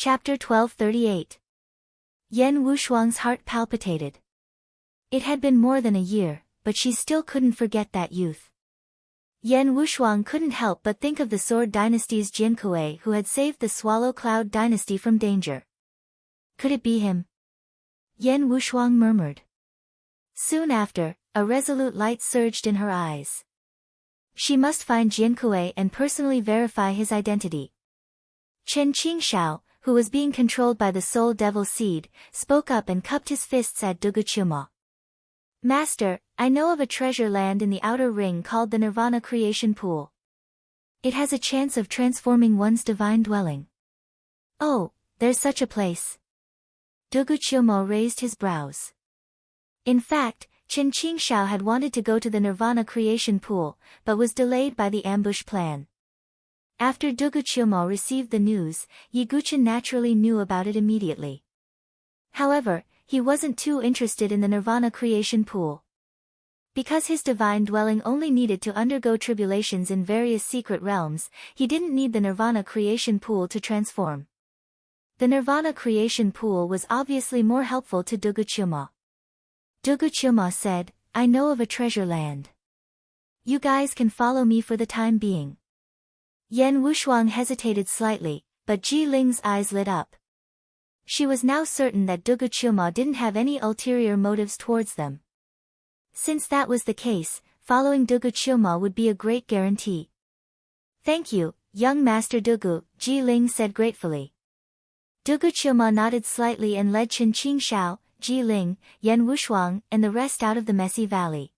Chapter 1238. Yan Wushuang's heart palpitated. It had been more than a year, but she still couldn't forget that youth. Yan Wushuang couldn't help but think of the Sword Dynasty's Jian Kuei who had saved the Swallow Cloud Dynasty from danger. Could it be him? Yan Wushuang murmured. Soon after, a resolute light surged in her eyes. She must find Jian Kuei and personally verify his identity. Chen Qingshao, who was being controlled by the Soul Devil Seed, spoke up and cupped his fists at Duguqiuma. Master, I know of a treasure land in the outer ring called the Nirvana Creation Pool. It has a chance of transforming one's divine dwelling. Oh, there's such a place. Duguqiuma raised his brows. In fact, Chen Qingshao had wanted to go to the Nirvana Creation Pool, but was delayed by the ambush plan. After Duguqiuma received the news, Ye Guchen naturally knew about it immediately. However, he wasn't too interested in the Nirvana Creation Pool. Because his divine dwelling only needed to undergo tribulations in various secret realms, he didn't need the Nirvana Creation Pool to transform. The Nirvana Creation Pool was obviously more helpful to Duguqiuma. Duguqiuma said, I know of a treasure land. You guys can follow me for the time being. Yan Wushuang hesitated slightly, but Ji Ling's eyes lit up. She was now certain that Duguqiuma didn't have any ulterior motives towards them. Since that was the case, following Duguqiuma would be a great guarantee. Thank you, young Master Dugu, Ji Ling said gratefully. Duguqiuma nodded slightly and led Chen Qingshao, Ji Ling, Yan Wushuang, and the rest out of the messy valley.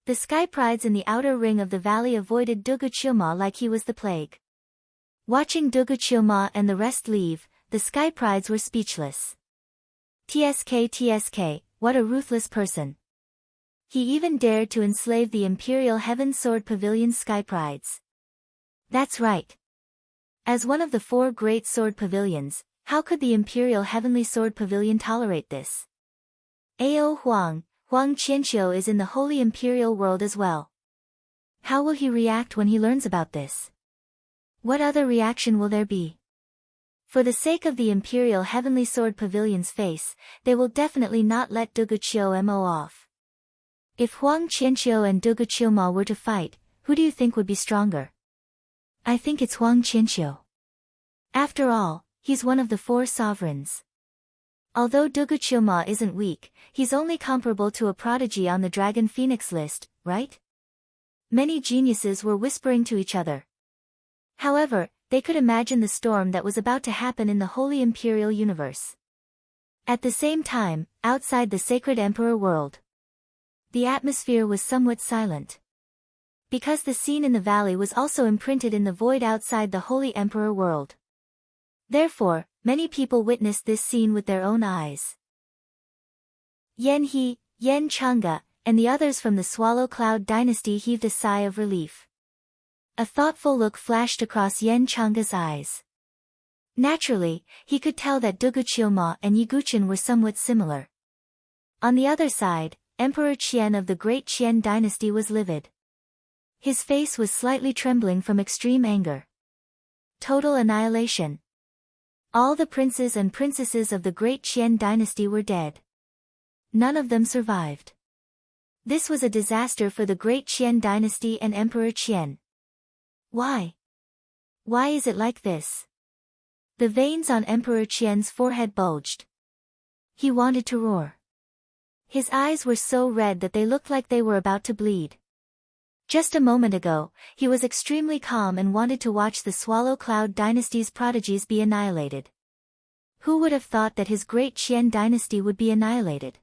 The sky prides in the outer ring of the valley avoided Duguqiuma like he was the plague. Watching Duguqiuma and the rest leave, the sky prides were speechless. TSK, what a ruthless person. He even dared to enslave the Imperial Heaven Sword Pavilion's sky prides. That's right. As one of the 4 great sword pavilions, how could the Imperial Heavenly Sword Pavilion tolerate this? Ao Huang Qianqiu is in the Holy Imperial World as well. How will he react when he learns about this? What other reaction will there be? For the sake of the Imperial Heavenly Sword Pavilion's face, they will definitely not let Duguqiuma off. If Huang Qianqiu and Duguqiuma were to fight, who do you think would be stronger? I think it's Huang Qianqiu. After all, he's one of the 4 sovereigns. Although Duguqiuma isn't weak, he's only comparable to a prodigy on the Dragon Phoenix list, right? Many geniuses were whispering to each other. However, they could imagine the storm that was about to happen in the Holy Imperial Universe. At the same time, outside the Sacred Emperor world, the atmosphere was somewhat silent. Because the scene in the valley was also imprinted in the void outside the Holy Emperor world. Therefore, many people witnessed this scene with their own eyes. Yan He, Yan Chang'e, and the others from the Swallow Cloud Dynasty heaved a sigh of relief. A thoughtful look flashed across Yan Chang'e's eyes. Naturally, he could tell that Duguqiuma and Ye Guchen were somewhat similar. On the other side, Emperor Qian of the Great Qian Dynasty was livid. His face was slightly trembling from extreme anger. Total annihilation. All the princes and princesses of the Great Qian Dynasty were dead. None of them survived. This was a disaster for the Great Qian Dynasty and Emperor Qian. Why? Why is it like this? The veins on Emperor Qian's forehead bulged. He wanted to roar. His eyes were so red that they looked like they were about to bleed. Just a moment ago, he was extremely calm and wanted to watch the Swallow Cloud Dynasty's prodigies be annihilated. Who would have thought that his Great Qian Dynasty would be annihilated?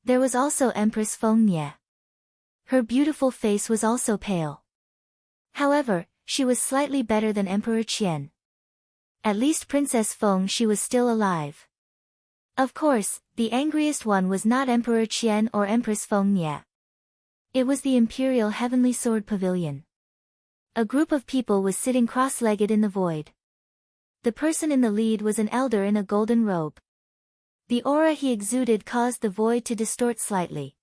There was also Empress Feng Nie. Her beautiful face was also pale. However, she was slightly better than Emperor Qian. At least Princess Feng She was still alive. Of course, the angriest one was not Emperor Qian or Empress Feng Nie. It was the Imperial Heavenly Sword Pavilion. A group of people was sitting cross-legged in the void. The person in the lead was an elder in a golden robe. The aura he exuded caused the void to distort slightly.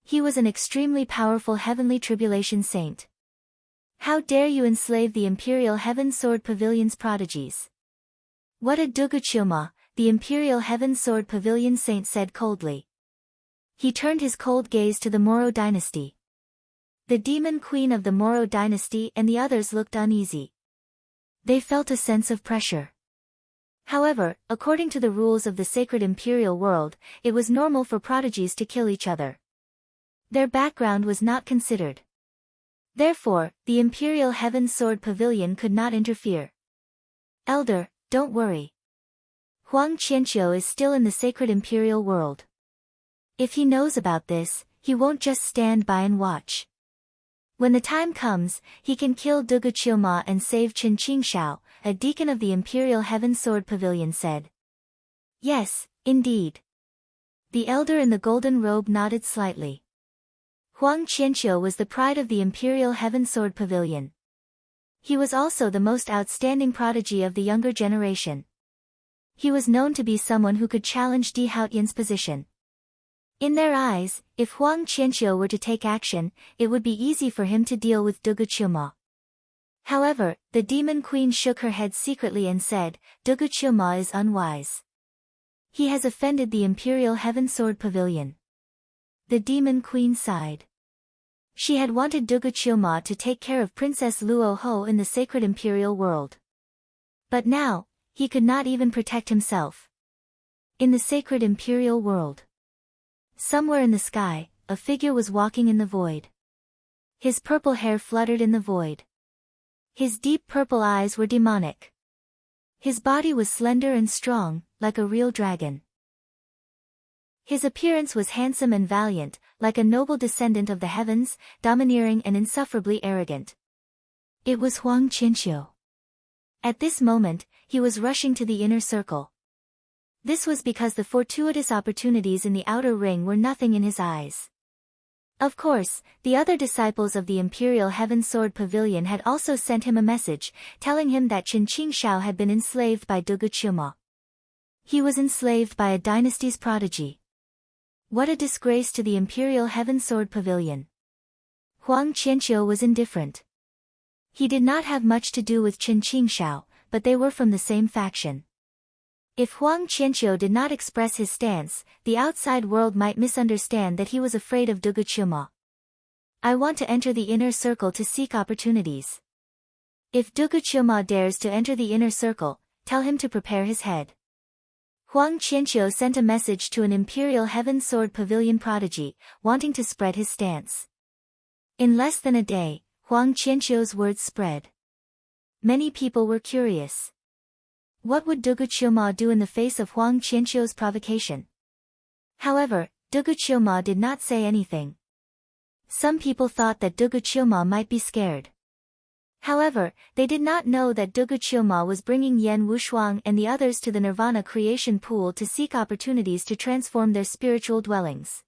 He was an extremely powerful heavenly tribulation saint. How dare you enslave the Imperial Heaven Sword Pavilion's prodigies? What a Duguchuma, the Imperial Heaven Sword Pavilion Saint said coldly. He turned his cold gaze to the Moro dynasty. The demon queen of the Moro dynasty and the others looked uneasy. They felt a sense of pressure. However, according to the rules of the sacred imperial world, it was normal for prodigies to kill each other. Their background was not considered. Therefore, the Imperial Heaven Sword Pavilion could not interfere. Elder, don't worry. Huang Qianqiu is still in the sacred imperial world. If he knows about this, he won't just stand by and watch. When the time comes, he can kill Duguqiuma and save Chen Qingxiao, a deacon of the Imperial Heaven Sword Pavilion said. Yes, indeed. The elder in the golden robe nodded slightly. Huang Qianqiu was the pride of the Imperial Heaven Sword Pavilion. He was also the most outstanding prodigy of the younger generation. He was known to be someone who could challenge Di Haotian's position. In their eyes, if Huang Qianqiu were to take action, it would be easy for him to deal with Duguqiuma. However, the demon queen shook her head secretly and said, Duguqiuma is unwise. He has offended the Imperial Heaven Sword Pavilion. The demon queen sighed. She had wanted Duguqiuma to take care of Princess Luo Ho in the sacred imperial world. But now, he could not even protect himself. In the sacred imperial world. Somewhere in the sky, a figure was walking in the void. His purple hair fluttered in the void. His deep purple eyes were demonic. His body was slender and strong, like a real dragon. His appearance was handsome and valiant, like a noble descendant of the heavens, domineering and insufferably arrogant. It was Huang Qianqiu. At this moment, he was rushing to the inner circle. This was because the fortuitous opportunities in the outer ring were nothing in his eyes. Of course, the other disciples of the Imperial Heaven Sword Pavilion had also sent him a message, telling him that Chen Qingxiao had been enslaved by Duguqiuma. He was enslaved by a dynasty's prodigy. What a disgrace to the Imperial Heaven Sword Pavilion. Huang Qianqiu was indifferent. He did not have much to do with Chen Qingxiao, but they were from the same faction. If Huang Qianqiu did not express his stance, the outside world might misunderstand that he was afraid of Duguqiuma. I want to enter the inner circle to seek opportunities. If Duguqiuma dares to enter the inner circle, tell him to prepare his head. Huang Qianqiu sent a message to an Imperial Heaven Sword Pavilion prodigy, wanting to spread his stance. In less than a day, Huang Qianqiu's words spread. Many people were curious. What would Duguqiuma do in the face of Huang Qianqiu's provocation? However, Duguqiuma did not say anything. Some people thought that Duguqiuma might be scared. However, they did not know that Duguqiuma was bringing Yan Wushuang and the others to the Nirvana creation pool to seek opportunities to transform their spiritual dwellings.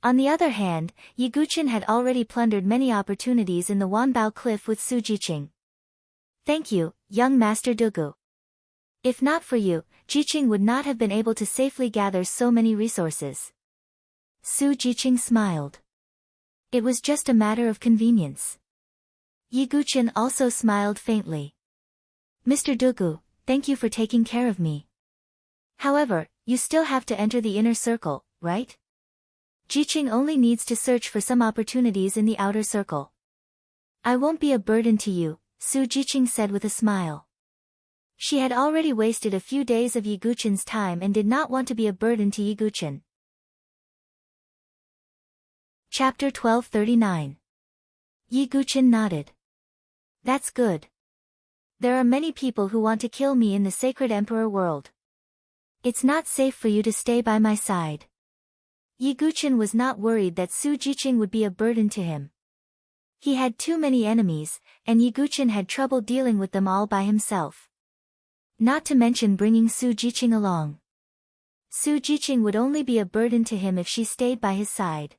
On the other hand, Yi Guqin had already plundered many opportunities in the Wanbao Cliff with Su Jiqing. Thank you, young Master Dugu. If not for you, Jiqing would not have been able to safely gather so many resources. Su Jiqing smiled. It was just a matter of convenience. Yi Guqin also smiled faintly. Mr. Dugu, thank you for taking care of me. However, you still have to enter the inner circle, right? Jiqing only needs to search for some opportunities in the outer circle. I won't be a burden to you, Su Jiqing said with a smile. She had already wasted a few days of Yi Guqin's time and did not want to be a burden to Yi Guqin. Chapter 1239. Yi Guqin nodded. That's good. There are many people who want to kill me in the sacred emperor world. It's not safe for you to stay by my side. Yi Guqin was not worried that Su Jiqing would be a burden to him. He had too many enemies, and Yi Guqin had trouble dealing with them all by himself. Not to mention bringing Su Jiqing along. Su Jiqing would only be a burden to him if she stayed by his side.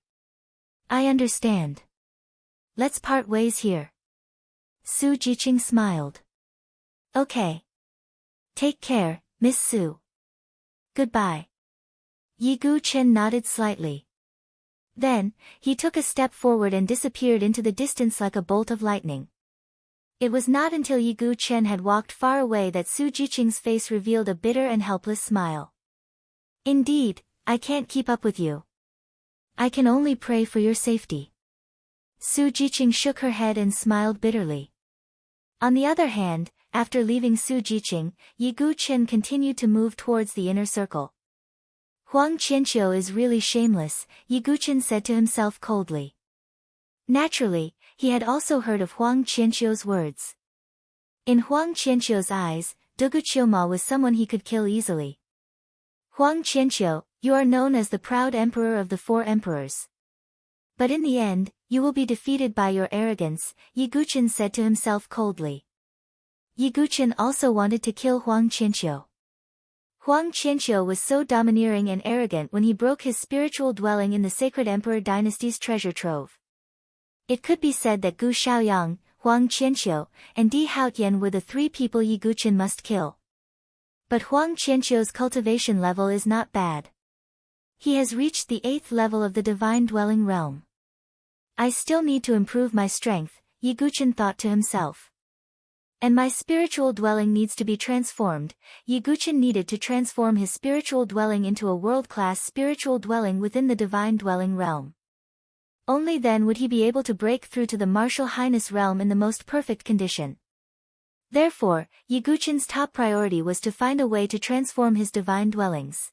I understand. Let's part ways here. Su Jiqing smiled. Okay. Take care, Miss Su. Goodbye. Yi Guqin nodded slightly. Then, he took a step forward and disappeared into the distance like a bolt of lightning. It was not until Yi Gu-chen had walked far away that Su Jiqing's face revealed a bitter and helpless smile. Indeed, I can't keep up with you. I can only pray for your safety. Su Jiqing shook her head and smiled bitterly. On the other hand, after leaving Su Jiqing, Yi Gu-chen continued to move towards the inner circle. Huang Qianqiu is really shameless, Yi Gu-chen said to himself coldly. Naturally, he had also heard of Huang Qianqiu's words. In Huang Qianqiu's eyes, Dugu Qiuma was someone he could kill easily. Huang Qianqiu, you are known as the proud emperor of the four emperors. But in the end, you will be defeated by your arrogance, Yi Gu-chen said to himself coldly. Yi Gu-chen also wanted to kill Huang Qianqiu. Huang Qianqiu was so domineering and arrogant when he broke his spiritual dwelling in the sacred emperor dynasty's treasure trove. It could be said that Gu Shaoyang, Huang Qianqiu, and Di Haotian were the three people Yi Gu-chen must kill. But Huang Qianqiu's cultivation level is not bad. He has reached the 8th level of the divine dwelling realm. I still need to improve my strength, Yi Gu-chen thought to himself. And my spiritual dwelling needs to be transformed. Yi Gu-chen needed to transform his spiritual dwelling into a world-class spiritual dwelling within the divine dwelling realm. Only then would he be able to break through to the martial highness realm in the most perfect condition. Therefore, Yi Gu-chen's top priority was to find a way to transform his divine dwellings.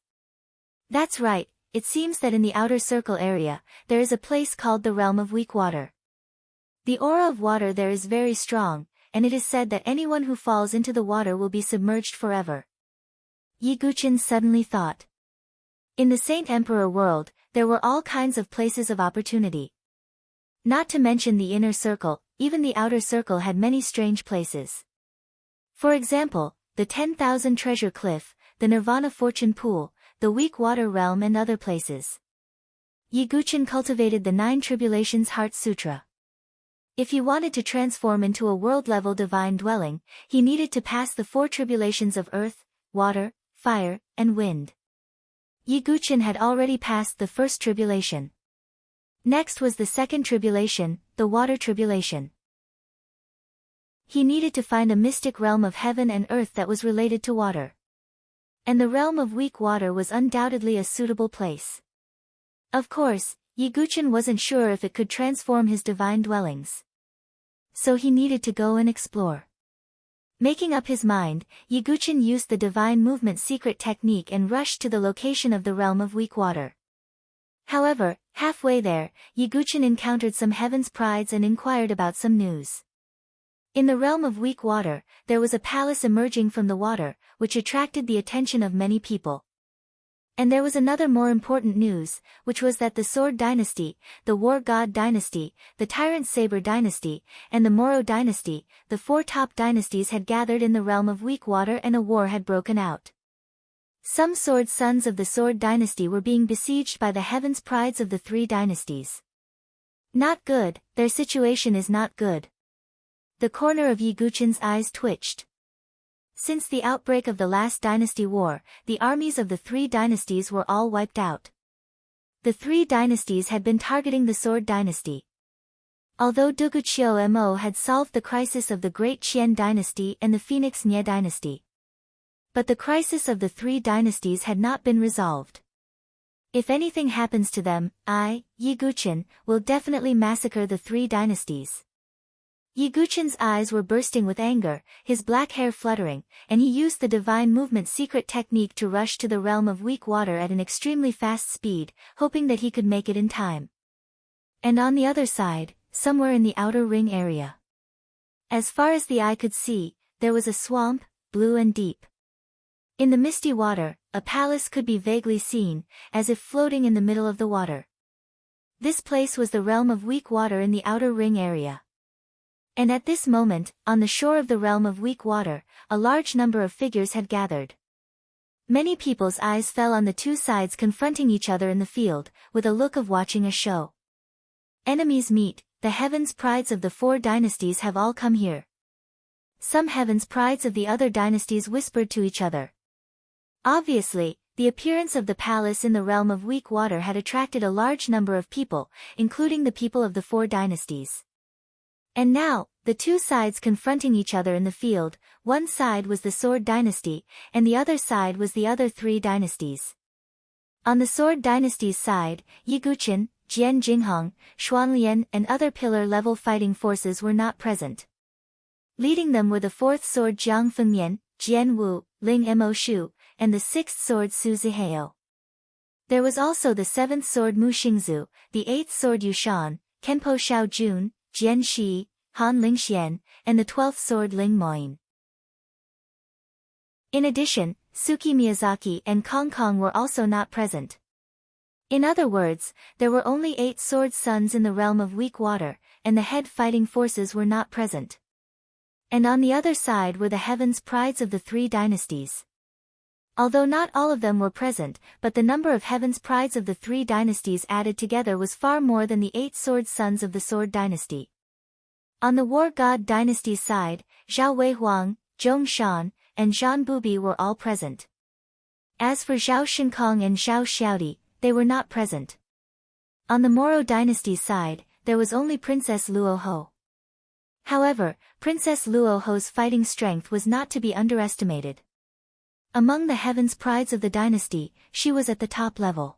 That's right, it seems that in the outer circle area, there is a place called the realm of weak water. The aura of water there is very strong, and it is said that anyone who falls into the water will be submerged forever. Yi Gu-chen suddenly thought. In the Saint Emperor world, there were all kinds of places of opportunity. Not to mention the inner circle, even the outer circle had many strange places. For example, the 10,000 treasure cliff, the Nirvana fortune pool, the weak water realm and other places. Yi Gu-chen cultivated the 9 Tribulations Heart Sutra. If he wanted to transform into a world-level divine dwelling, he needed to pass the 4 tribulations of earth, water, fire, and wind. Yi Gu-chen had already passed the first tribulation. Next was the second tribulation, the water tribulation. He needed to find a mystic realm of heaven and earth that was related to water. And the realm of weak water was undoubtedly a suitable place. Of course, Yi Gu-chen wasn't sure if it could transform his divine dwellings. So he needed to go and explore. Making up his mind, Yi Gu-chen used the divine movement secret technique and rushed to the location of the realm of weak water. However, halfway there, Yi Gu-chen encountered some heaven's prides and inquired about some news. In the realm of weak water, there was a palace emerging from the water, which attracted the attention of many people. And there was another more important news, which was that the Sword Dynasty, the War God Dynasty, the Tyrant Saber Dynasty, and the Moro Dynasty, the 4 top dynasties had gathered in the realm of weak water and a war had broken out. Some sword sons of the Sword Dynasty were being besieged by the heavens prides of the 3 dynasties. Not good, their situation is not good. The corner of Yi Gu-chen's eyes twitched. Since the outbreak of the last dynasty war, the armies of the 3 dynasties were all wiped out. The 3 dynasties had been targeting the Sword Dynasty. Although Dugu Qiu Mo had solved the crisis of the Great Qian Dynasty and the Phoenix Nye Dynasty. But the crisis of the 3 dynasties had not been resolved. If anything happens to them, I, Yi Gu-chen, will definitely massacre the 3 dynasties. Yi Gu-chen's eyes were bursting with anger, his black hair fluttering, and he used the divine movement secret technique to rush to the realm of weak water at an extremely fast speed, hoping that he could make it in time. And on the other side, somewhere in the outer ring area. As far as the eye could see, there was a swamp, blue and deep. In the misty water, a palace could be vaguely seen, as if floating in the middle of the water. This place was the realm of weak water in the outer ring area. And at this moment, on the shore of the realm of weak water, a large number of figures had gathered. Many people's eyes fell on the 2 sides confronting each other in the field, with a look of watching a show. Enemies meet, the heavens prides of the 4 dynasties have all come here. Some heavens prides of the other dynasties whispered to each other. Obviously, the appearance of the palace in the realm of weak water had attracted a large number of people, including the people of the 4 dynasties. And now, the two sides confronting each other in the field, one side was the Sword Dynasty, and the other side was the other three dynasties. On the Sword Dynasty's side, Yiguchen, Jian Jinghong, Xuanlian and other pillar-level fighting forces were not present. Leading them were the 4th sword Jiang Fengmian, Jian Wu, Ling Mo Shu, and the 6th sword Su Zihao. There was also the 7th sword Mu Xingzu, the 8th sword Yushan, Kenpo Xiao Jun, Jian Shi, Han Lingxian, and the 12th sword Ling Moin. In addition, Suki Miyazaki and Kong Kong were also not present. In other words, there were only 8 sword sons in the realm of weak water, and the head fighting forces were not present. And on the other side were the heavens prides of the 3 dynasties. Although not all of them were present, but the number of heavens prides of the 3 dynasties added together was far more than the 8 sword sons of the Sword Dynasty. On the War God Dynasty's side, Zhao Weihuang, Zhong Shan, and Zhan Bubi were all present. As for Zhao Shinkong and Zhao Xiaodi, they were not present. On the Moro Dynasty's side, there was only Princess Luoho. However, Princess Luoho's fighting strength was not to be underestimated. Among the heavens prides of the dynasty, she was at the top level.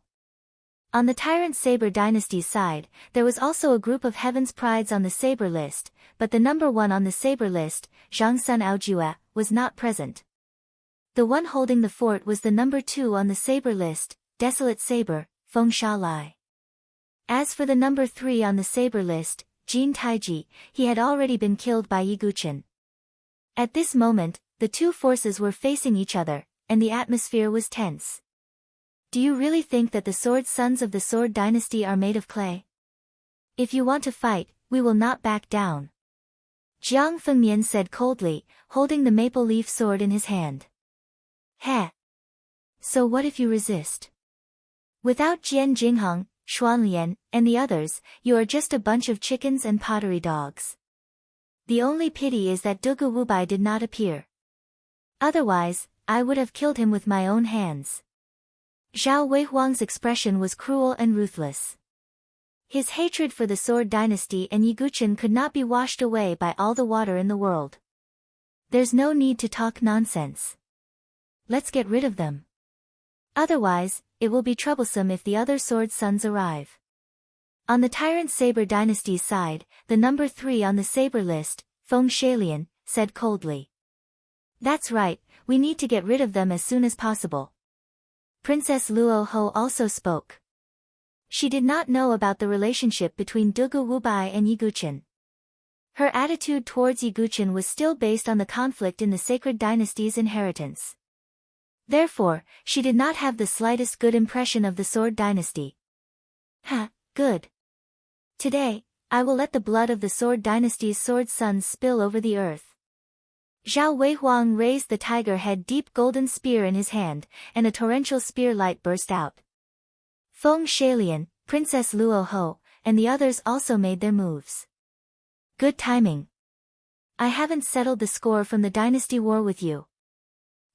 On the Tyrant Saber Dynasty's side, there was also a group of heavens prides on the saber list, but the number 1 on the saber list, Zhang Sun Aojue, was not present. The one holding the fort was the number 2 on the saber list, Desolate Saber, Feng Shalai. As for the number 3 on the saber list, Jin Taiji, he had already been killed by Yiguchen. At this moment, the two forces were facing each other, and the atmosphere was tense. Do you really think that the sword sons of the Sword Dynasty are made of clay? If you want to fight, we will not back down. Jiang Fengmian said coldly, holding the maple leaf sword in his hand. Heh. So what if you resist? Without Jian Jinghong, Xuanlian, and the others, you are just a bunch of chickens and pottery dogs. The only pity is that Dugu Wubai did not appear. Otherwise, I would have killed him with my own hands. Zhao Weihuang's expression was cruel and ruthless. His hatred for the Sword Dynasty and Yiguchen could not be washed away by all the water in the world. There's no need to talk nonsense. Let's get rid of them. Otherwise, it will be troublesome if the other sword sons arrive. On the Tyrant Saber Dynasty's side, the number 3 on the saber list, Feng Shalian, said coldly. That's right, we need to get rid of them as soon as possible. Princess Luoho also spoke. She did not know about the relationship between Dugu Wubai and Yiguchen. Her attitude towards Yiguchen was still based on the conflict in the Sacred Dynasty's inheritance. Therefore, she did not have the slightest good impression of the Sword Dynasty. Good. Today, I will let the blood of the Sword Dynasty's sword sons spill over the earth. Zhao Weihuang raised the tiger head deep golden spear in his hand, and a torrential spear light burst out. Feng Shalian, Princess Luoho, and the others also made their moves. Good timing. I haven't settled the score from the dynasty war with you.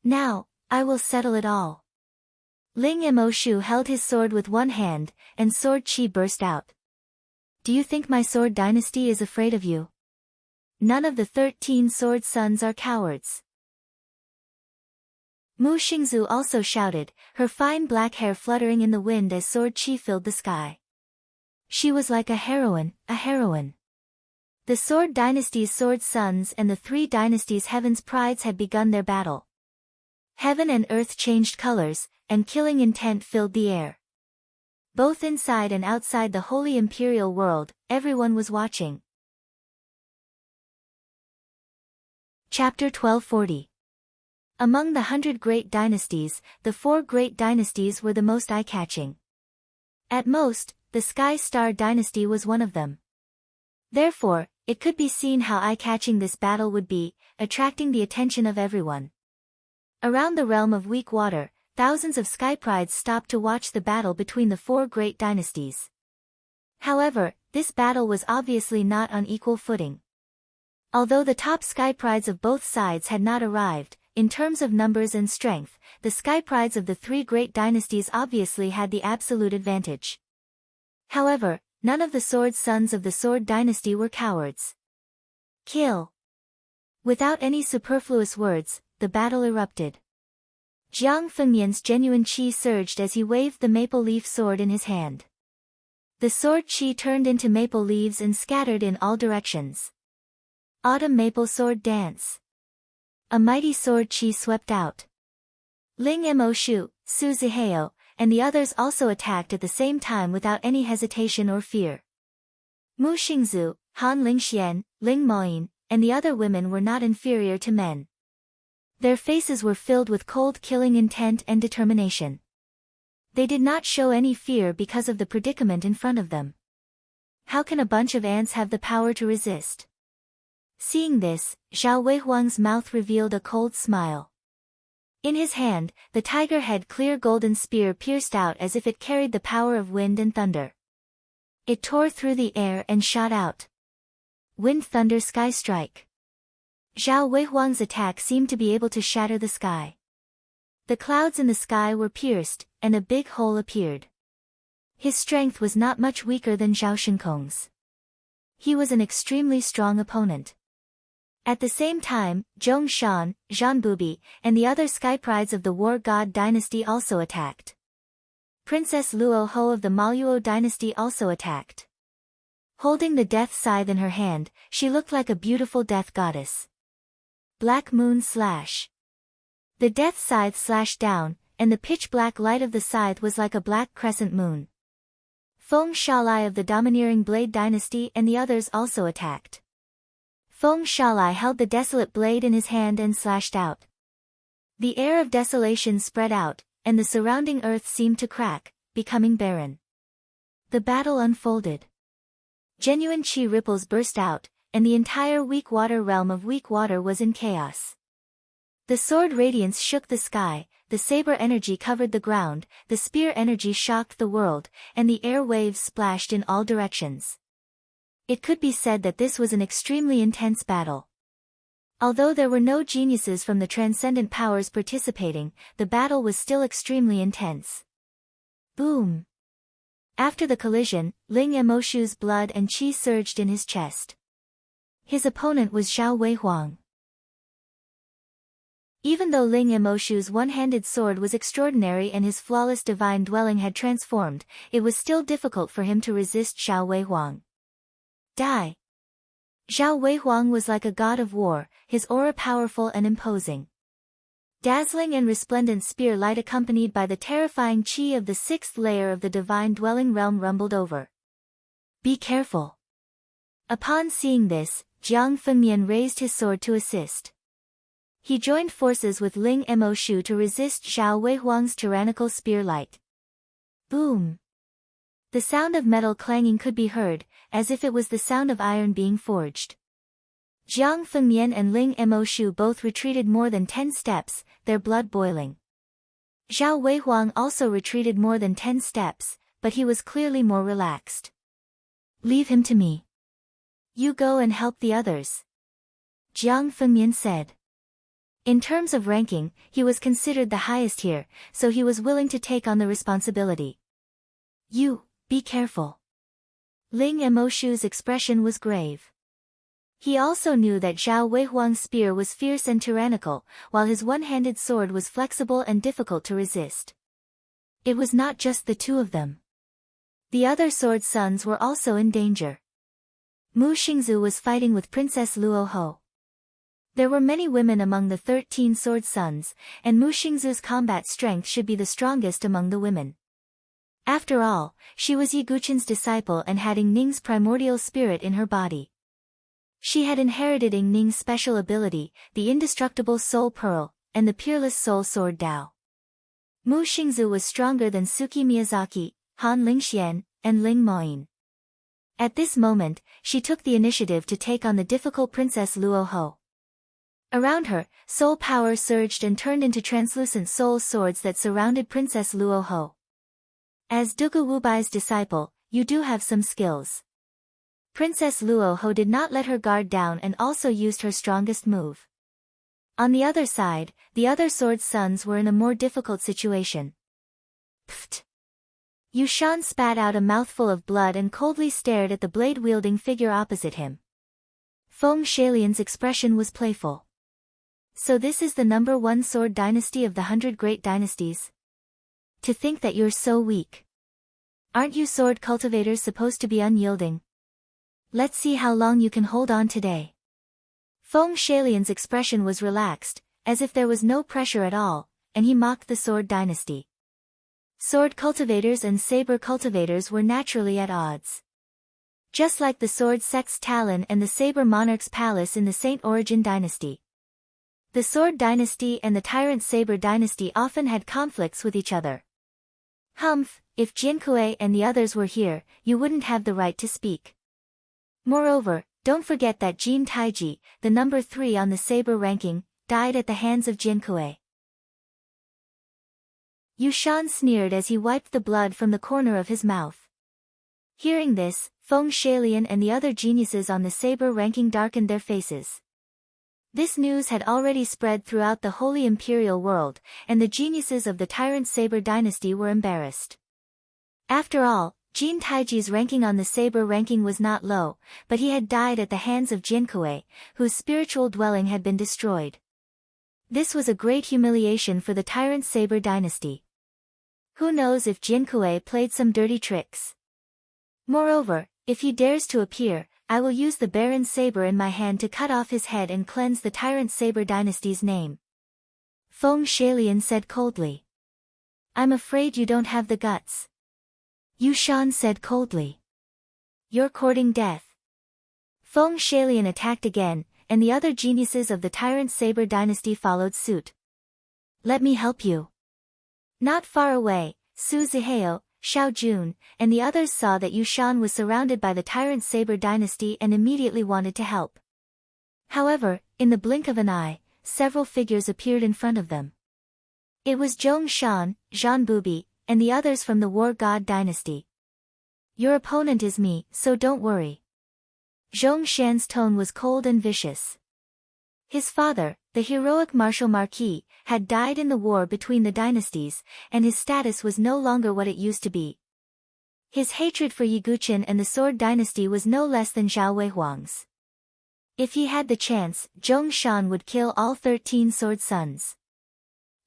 Now, I will settle it all. Ling Mo Shu held his sword with one hand, and sword chi burst out. Do you think my Sword Dynasty is afraid of you? None of the 13 sword sons are cowards. Mu Xingzu also shouted, her fine black hair fluttering in the wind as sword chi filled the sky. She was like a heroine, a heroine. The Sword Dynasty's sword sons and the 3 dynasties' heaven's prides had begun their battle. Heaven and earth changed colors, and killing intent filled the air. Both inside and outside the holy imperial world, everyone was watching. Chapter 1240. Among the 100 great dynasties, the 4 great dynasties were the most eye-catching. At most, the Sky Star Dynasty was one of them. Therefore, it could be seen how eye-catching this battle would be, attracting the attention of everyone. Around the realm of weak water, thousands of sky prides stopped to watch the battle between the 4 great dynasties. However, this battle was obviously not on equal footing. Although the top sky prides of both sides had not arrived, in terms of numbers and strength, the sky prides of the 3 great dynasties obviously had the absolute advantage. However, none of the sword sons of the Sword Dynasty were cowards. Kill! Without any superfluous words, the battle erupted. Jiang Fengmian's genuine qi surged as he waved the maple leaf sword in his hand. The sword qi turned into maple leaves and scattered in all directions. Autumn maple sword dance. A mighty sword qi swept out. Ling Mo Shu, Su Zihao, and the others also attacked at the same time without any hesitation or fear. Mu Xingzu, Han Lingxian, Ling Moyin, and the other women were not inferior to men. Their faces were filled with cold killing intent and determination. They did not show any fear because of the predicament in front of them. How can a bunch of ants have the power to resist? Seeing this, Zhao Weihuang's mouth revealed a cold smile. In his hand, the tiger-head clear golden spear pierced out as if it carried the power of wind and thunder. It tore through the air and shot out. Wind thunder sky strike. Zhao Weihuang's attack seemed to be able to shatter the sky. The clouds in the sky were pierced, and a big hole appeared. His strength was not much weaker than Zhao Shinkong's. He was an extremely strong opponent. At the same time, Zhong Shan, Zhan Bubi, and the other sky prides of the War God dynasty also attacked. Princess Luo Ho of the Maluo dynasty also attacked. Holding the death scythe in her hand, she looked like a beautiful death goddess. Black Moon Slash. The death scythe slashed down, and the pitch-black light of the scythe was like a black crescent moon. Feng Shalai of the domineering Blade dynasty and the others also attacked. Feng Shalai held the desolate blade in his hand and slashed out. The air of desolation spread out, and the surrounding earth seemed to crack, becoming barren. The battle unfolded. Genuine qi ripples burst out, and the entire weak water realm of weak water was in chaos. The sword radiance shook the sky, the saber energy covered the ground, the spear energy shocked the world, and the air waves splashed in all directions. It could be said that this was an extremely intense battle. Although there were no geniuses from the transcendent powers participating, the battle was still extremely intense. Boom! After the collision, Ling Emoshu's blood and qi surged in his chest. His opponent was Zhao Weihuang. Even though Ling Emoshu's one-handed sword was extraordinary and his flawless divine dwelling had transformed, it was still difficult for him to resist Zhao Weihuang. Die! Zhao Weihuang was like a god of war, his aura powerful and imposing. Dazzling and resplendent spear light accompanied by the terrifying qi of the sixth layer of the divine dwelling realm rumbled over. Be careful! Upon seeing this, Jiang Fengmian raised his sword to assist. He joined forces with Ling Mo Shu to resist Zhao Weihuang's tyrannical spear light. Boom! The sound of metal clanging could be heard, as if it was the sound of iron being forged. Jiang Fengmian and Ling Mo Shu both retreated more than 10 steps, their blood boiling. Zhao Weihuang also retreated more than 10 steps, but he was clearly more relaxed. Leave him to me. You go and help the others. Jiang Fengmian said. In terms of ranking, he was considered the highest here, so he was willing to take on the responsibility. You, be careful. Ling Mo Shu's expression was grave. He also knew that Zhao Weihuang's spear was fierce and tyrannical, while his one-handed sword was flexible and difficult to resist. It was not just the two of them. The other sword sons were also in danger. Mu Xingzu was fighting with Princess Luo Ho. There were many women among the 13 sword sons, and Mu Xingzu's combat strength should be the strongest among the women. After all, she was Yi Guqin's disciple and had Ying Ning's primordial spirit in her body. She had inherited Ying Ning's special ability, the indestructible soul pearl, and the peerless soul sword Dao. Mu Xingzu was stronger than Suki Miyazaki, Han Lingxian, and Ling Moyin. At this moment, she took the initiative to take on the difficult Princess Luo Ho. Around her, soul power surged and turned into translucent soul swords that surrounded Princess Luo Ho. As Dugu Wubai's disciple, you do have some skills. Princess Luo Ho did not let her guard down and also used her strongest move. On the other side, the other sword sons were in a more difficult situation. Pfft! Yu Shan spat out a mouthful of blood and coldly stared at the blade-wielding figure opposite him. Feng Shalian's expression was playful. So this is the number 1 sword dynasty of the 100 great dynasties? To think that you're so weak. Aren't you sword cultivators supposed to be unyielding? Let's see how long you can hold on today. Feng Shalian's expression was relaxed, as if there was no pressure at all, and he mocked the sword dynasty. Sword cultivators and saber cultivators were naturally at odds. Just like the sword sect's Talon and the saber monarch's palace in the Saint Origin dynasty. The sword dynasty and the tyrant saber dynasty often had conflicts with each other. Humph, if Jinkui and the others were here, you wouldn't have the right to speak. Moreover, don't forget that Jin Taiji, the number 3 on the saber ranking, died at the hands of Jinkui. Yushan sneered as he wiped the blood from the corner of his mouth. Hearing this, Feng Shalian and the other geniuses on the saber ranking darkened their faces. This news had already spread throughout the Holy Imperial world, and the geniuses of the tyrant saber dynasty were embarrassed. After all, Jin Taiji's ranking on the saber ranking was not low, but he had died at the hands of Jinkui, whose spiritual dwelling had been destroyed. This was a great humiliation for the tyrant saber dynasty. Who knows if Jinkui played some dirty tricks? Moreover, if he dares to appear, I will use the Baron Saber in my hand to cut off his head and cleanse the tyrant saber dynasty's name. Feng Shalian said coldly. I'm afraid you don't have the guts. Yushan said coldly. You're courting death. Feng Shalian attacked again, and the other geniuses of the tyrant saber dynasty followed suit. Let me help you. Not far away, Su Zihao, Xiao Jun, and the others saw that Yushan was surrounded by the tyrant saber dynasty and immediately wanted to help. However, in the blink of an eye, several figures appeared in front of them. It was Zhong Shan, Zhan Bubi, and the others from the War God dynasty. Your opponent is me, so don't worry. Zhong Shan's tone was cold and vicious. His father, the heroic Marshal Marquis, had died in the war between the dynasties, and his status was no longer what it used to be. His hatred for Yiguchen and the Sword Dynasty was no less than Zhao Weihuang's. If he had the chance, Zhong Shan would kill all 13 sword sons.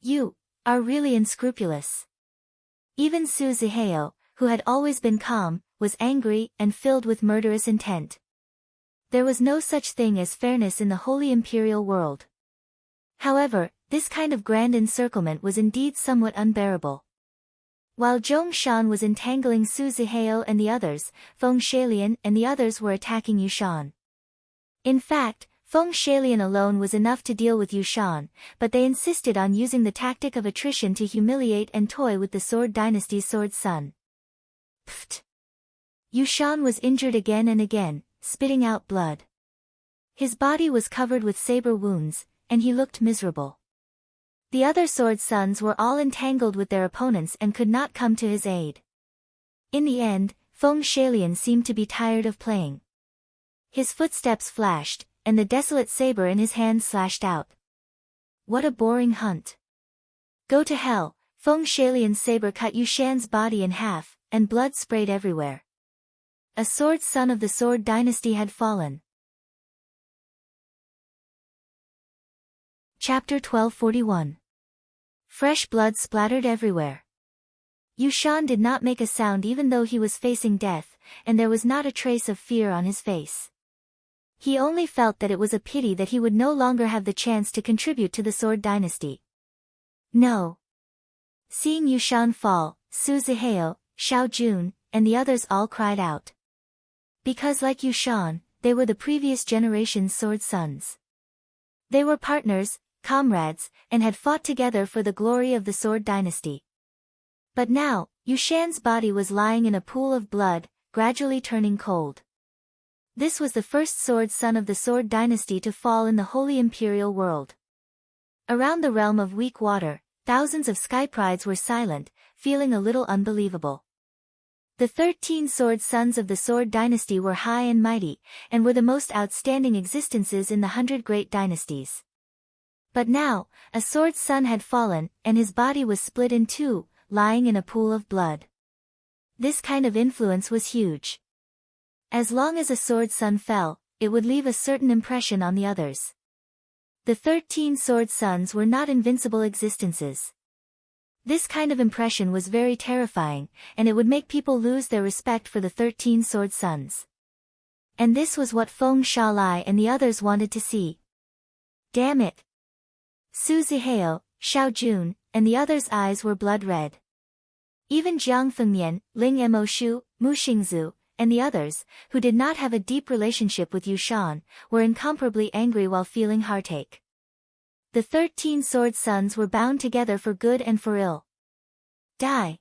You are really unscrupulous. Even Su Zihao, who had always been calm, was angry and filled with murderous intent. There was no such thing as fairness in the Holy Imperial world. However, this kind of grand encirclement was indeed somewhat unbearable. While Zhong Shan was entangling Su Zihao and the others, Feng Shalian and the others were attacking Yushan. In fact, Feng Shalian alone was enough to deal with Yushan, but they insisted on using the tactic of attrition to humiliate and toy with the Sword Dynasty's sword son. Pfft! Yushan was injured again and again, spitting out blood. His body was covered with saber wounds, and he looked miserable. The other sword sons were all entangled with their opponents and could not come to his aid. In the end, Feng Shalian seemed to be tired of playing. His footsteps flashed, and the desolate saber in his hand slashed out. What a boring hunt. Go to hell! Feng Shalian's saber cut Yushan's body in half, and blood sprayed everywhere. A sword son of the Sword Dynasty had fallen. Chapter 1241. Fresh blood splattered everywhere. Yushan did not make a sound even though he was facing death, and there was not a trace of fear on his face. He only felt that it was a pity that he would no longer have the chance to contribute to the Sword Dynasty. No. Seeing Yushan fall, Su Zihao, Xiao Jun, and the others all cried out. Because like Yushan, they were the previous generation's sword sons. They were partners, comrades, and had fought together for the glory of the Sword Dynasty. But now, Yushan's body was lying in a pool of blood, gradually turning cold. This was the first sword son of the Sword Dynasty to fall in the Holy Imperial world. Around the realm of weak water, thousands of sky prides were silent, feeling a little unbelievable. The 13 sword sons of the Sword Dynasty were high and mighty, and were the most outstanding existences in the 100 great dynasties. But now, a sword son had fallen, and his body was split in two, lying in a pool of blood. This kind of influence was huge. As long as a sword son fell, it would leave a certain impression on the others. The 13 sword sons were not invincible existences. This kind of impression was very terrifying, and it would make people lose their respect for the 13 sword sons. And this was what Feng Shalai and the others wanted to see. Damn it! Su Zihao, Xiao Jun, and the others' eyes were blood red. Even Jiang Fengmian, Ling Mo Shu, Mu Xingzu, and the others, who did not have a deep relationship with Yu Shan, were incomparably angry while feeling heartache. The 13 sword sons were bound together for good and for ill. Die!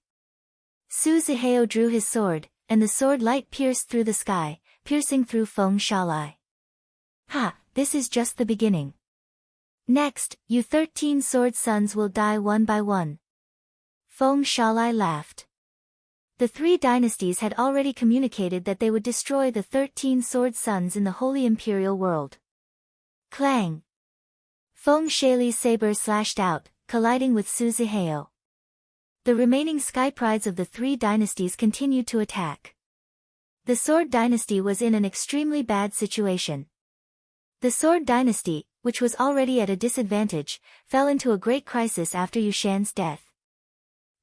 Su Zihao drew his sword, and the sword light pierced through the sky, piercing through Feng Shalai. Ha, this is just the beginning. Next, you 13 sword sons will die one by one. Feng Shalai laughed. The 3 dynasties had already communicated that they would destroy the 13 sword sons in the Holy Imperial world. Clang! Feng Shali's saber slashed out, colliding with Su Zihao. The remaining sky prides of the 3 dynasties continued to attack. The Sword Dynasty was in an extremely bad situation. The Sword Dynasty, which was already at a disadvantage, fell into a great crisis after Yu Shan's death.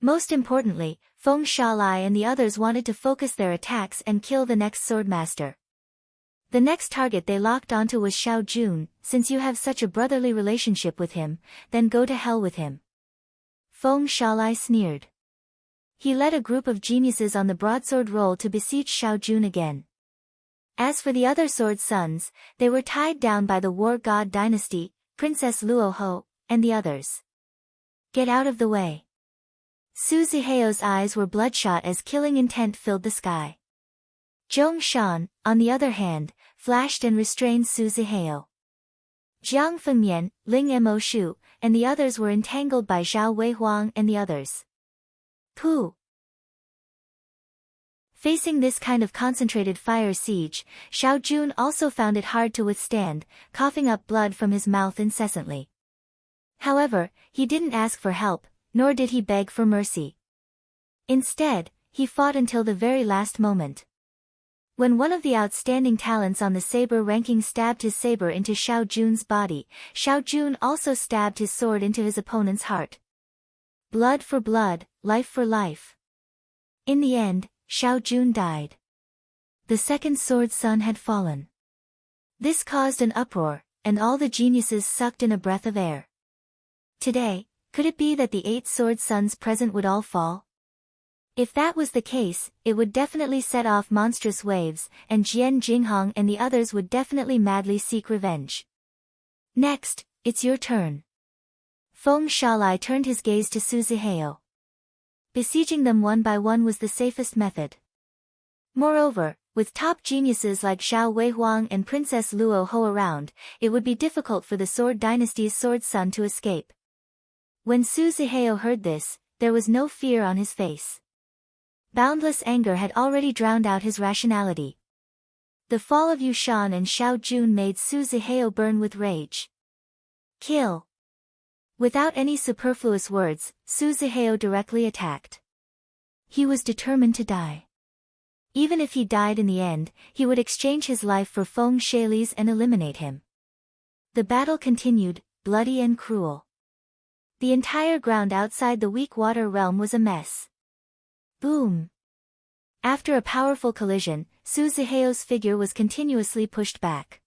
Most importantly, Feng Shalai and the others wanted to focus their attacks and kill the next swordmaster. The next target they locked onto was Xiao Jun. Since you have such a brotherly relationship with him, then go to hell with him. Feng Shalai sneered. He led a group of geniuses on the broadsword roll to beseech Xiao Jun again. As for the other sword sons, they were tied down by the War God Dynasty, Princess Luo Ho, and the others. Get out of the way. Su Zihao's eyes were bloodshot as killing intent filled the sky. Zhong Shan, on the other hand, flashed and restrained Su Zihao. Jiang Fengmian, Ling Mo Shu, and the others were entangled by Zhao Weihuang and the others. Pooh! Facing this kind of concentrated fire siege, Xiao Jun also found it hard to withstand, coughing up blood from his mouth incessantly. However, he didn't ask for help, nor did he beg for mercy. Instead, he fought until the very last moment. When one of the outstanding talents on the saber ranking stabbed his saber into Xiao Jun's body, Xiao Jun also stabbed his sword into his opponent's heart. Blood for blood, life for life. In the end, Xiao Jun died. The second sword son had fallen. This caused an uproar, and all the geniuses sucked in a breath of air. Today, could it be that the 8 sword sons present would all fall? If that was the case, it would definitely set off monstrous waves, and Jian Jinghong and the others would definitely madly seek revenge. Next, it's your turn. Feng Shalai turned his gaze to Su Zihao. Besieging them one by one was the safest method. Moreover, with top geniuses like Zhao Weihuang and Princess Luo Ho around, it would be difficult for the Sword Dynasty's sword son to escape. When Su Zihao heard this, there was no fear on his face. Boundless anger had already drowned out his rationality. The fall of Yu Shan and Xiao Jun made Su Zihao burn with rage. Kill! Without any superfluous words, Su Zihao directly attacked. He was determined to die. Even if he died in the end, he would exchange his life for Feng Shali's and eliminate him. The battle continued, bloody and cruel. The entire ground outside the weak water realm was a mess. Boom! After a powerful collision, Su Zihao's figure was continuously pushed back.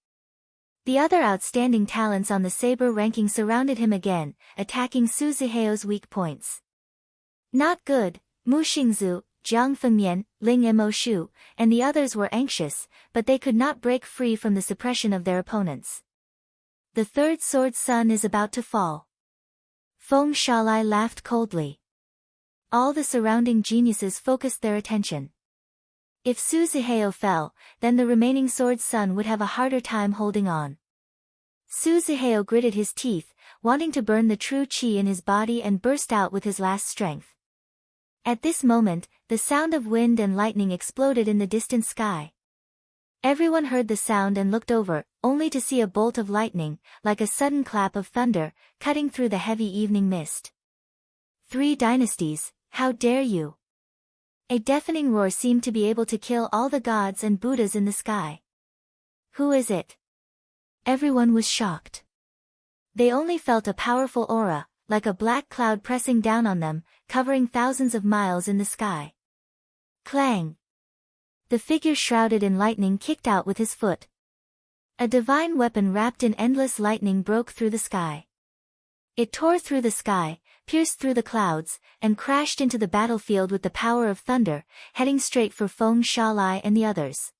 The other outstanding talents on the saber ranking surrounded him again, attacking Su Zihao's weak points. Not good. Mu Xingzu, Jiang Fengmian, Ling Mo Shu, and the others were anxious, but they could not break free from the suppression of their opponents. The third sword son is about to fall. Feng Shalai laughed coldly. All the surrounding geniuses focused their attention. If Su Zihao fell, then the remaining sword son would have a harder time holding on. Su Zihao gritted his teeth, wanting to burn the true qi in his body and burst out with his last strength. At this moment, the sound of wind and lightning exploded in the distant sky. Everyone heard the sound and looked over, only to see a bolt of lightning, like a sudden clap of thunder, cutting through the heavy evening mist. 3 dynasties, how dare you! A deafening roar seemed to be able to kill all the gods and Buddhas in the sky. Who is it? Everyone was shocked. They only felt a powerful aura, like a black cloud pressing down on them, covering thousands of miles in the sky. Clang! The figure shrouded in lightning kicked out with his foot. A divine weapon wrapped in endless lightning broke through the sky. It tore through the sky, pierced through the clouds, and crashed into the battlefield with the power of thunder, heading straight for Feng Shalai and the others.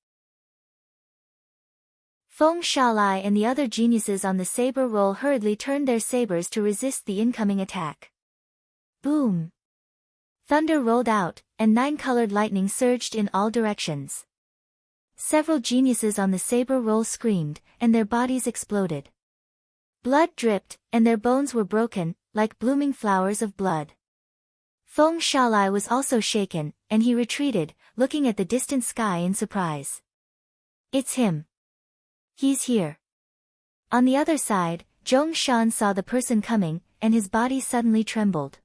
Feng Shalai and the other geniuses on the saber roll hurriedly turned their sabers to resist the incoming attack. Boom! Thunder rolled out, and nine-colored lightning surged in all directions. Several geniuses on the saber roll screamed, and their bodies exploded. Blood dripped, and their bones were broken, like blooming flowers of blood. Feng Shalai was also shaken, and he retreated, looking at the distant sky in surprise. It's him. He's here. On the other side, Zhong Shan saw the person coming, and his body suddenly trembled.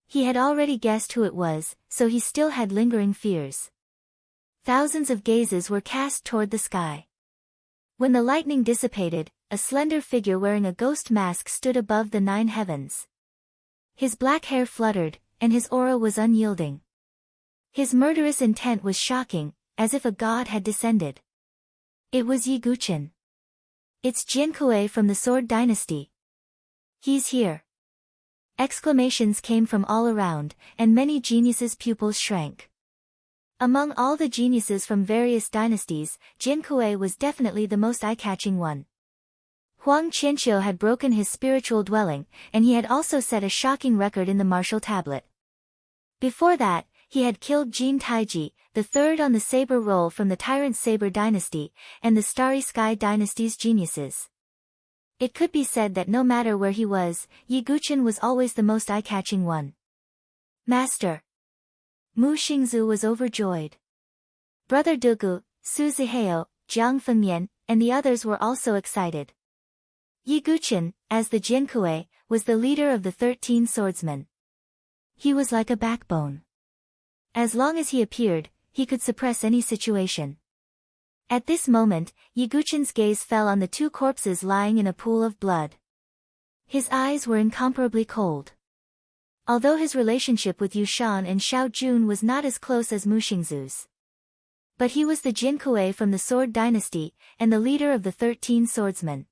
He had already guessed who it was, so he still had lingering fears. Thousands of gazes were cast toward the sky. When the lightning dissipated, a slender figure wearing a ghost mask stood above the 9 heavens. His black hair fluttered, and his aura was unyielding. His murderous intent was shocking, as if a god had descended. It was Yi Guqin. It's Jin Kuei from the Sword Dynasty. He's here. Exclamations came from all around, and many geniuses' pupils shrank. Among all the geniuses from various dynasties, Jin Kuei was definitely the most eye-catching one. Huang Qianqiu had broken his spiritual dwelling, and he had also set a shocking record in the martial tablet. Before that, he had killed Jin Taiji, the third on the saber roll from the Tyrant Saber Dynasty, and the Starry Sky Dynasty's geniuses. It could be said that no matter where he was, Yi Guqin was always the most eye-catching one. Master! Mu Xingzu was overjoyed. Brother Dugu, Su Zihao, Jiang Fengmian, and the others were also excited. Yi Guqin, as the Jinkui, was the leader of the 13 swordsmen. He was like a backbone. As long as he appeared, he could suppress any situation. At this moment, Yi Guqin's gaze fell on the 2 corpses lying in a pool of blood. His eyes were incomparably cold. Although his relationship with Yu Shan and Xiao Jun was not as close as Mu Xingzu's. But he was the Jinkui from the Sword Dynasty, and the leader of the 13 swordsmen.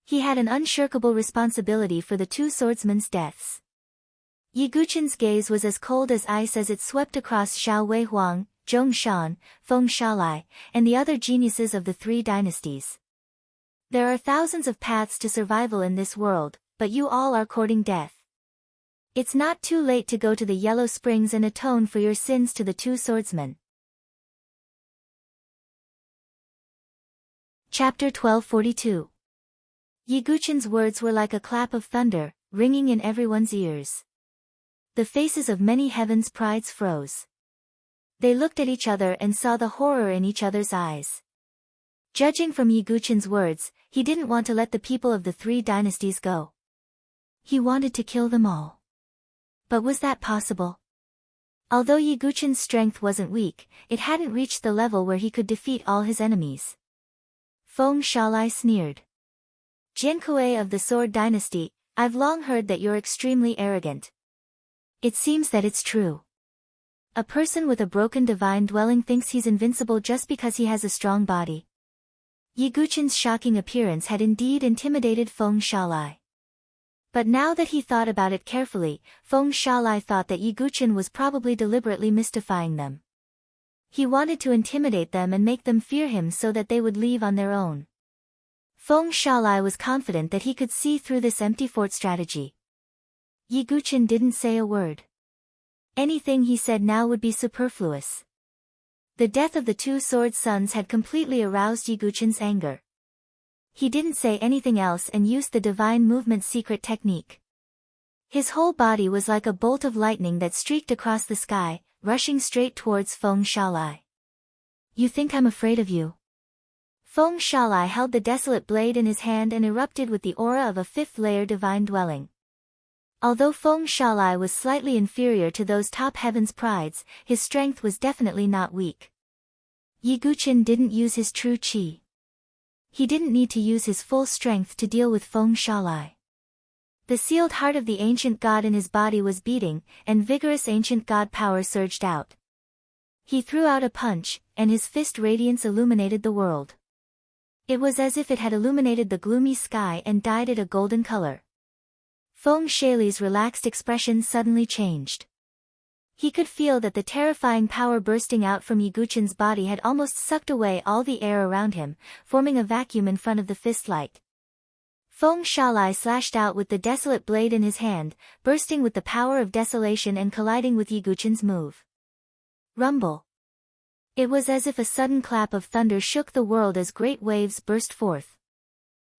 He had an unshirkable responsibility for the 2 swordsmen's deaths. Yi Guqin's gaze was as cold as ice as it swept across Xiao Weihuang, Zhong Shan, Feng Shalai, and the other geniuses of the 3 dynasties. There are thousands of paths to survival in this world, but you all are courting death. It's not too late to go to the Yellow Springs and atone for your sins to the 2 swordsmen. Chapter 1242. Yi Guqin's words were like a clap of thunder, ringing in everyone's ears. The faces of many heavens' prides froze. They looked at each other and saw the horror in each other's eyes. Judging from Yi Guqin's words, he didn't want to let the people of the 3 dynasties go. He wanted to kill them all. But was that possible? Although Yi Guqin's strength wasn't weak, it hadn't reached the level where he could defeat all his enemies. Feng Shalai sneered. Jinkui of the Sword Dynasty, I've long heard that you're extremely arrogant. It seems that it's true. A person with a broken divine dwelling thinks he's invincible just because he has a strong body. Yi Guqin's shocking appearance had indeed intimidated Feng Shalai. But now that he thought about it carefully, Feng Shalai thought that Yi Guqin was probably deliberately mystifying them. He wanted to intimidate them and make them fear him so that they would leave on their own. Feng Shalai was confident that he could see through this empty fort strategy. Yi Guqin didn't say a word. Anything he said now would be superfluous. The death of the 2 sword sons had completely aroused Yi Guqin's anger. He didn't say anything else and used the divine movement secret technique. His whole body was like a bolt of lightning that streaked across the sky, rushing straight towards Feng Shalai. You think I'm afraid of you? Feng Shalai held the desolate blade in his hand and erupted with the aura of a 5th-layer divine dwelling. Although Feng Shalai was slightly inferior to those top heavens' prides, his strength was definitely not weak. Yi Guqin didn't use his true qi. he didn't need to use his full strength to deal with Feng Shalai. The sealed heart of the ancient god in his body was beating, and vigorous ancient god power surged out. He threw out a punch, and his fist radiance illuminated the world. It was as if it had illuminated the gloomy sky and dyed it a golden color. Feng Shalai's relaxed expression suddenly changed. He could feel that the terrifying power bursting out from Yiguchen's body had almost sucked away all the air around him, forming a vacuum in front of the fist light. Feng Shalai slashed out with the desolate blade in his hand, bursting with the power of desolation and colliding with Yiguchen's move. Rumble. It was as if a sudden clap of thunder shook the world as great waves burst forth.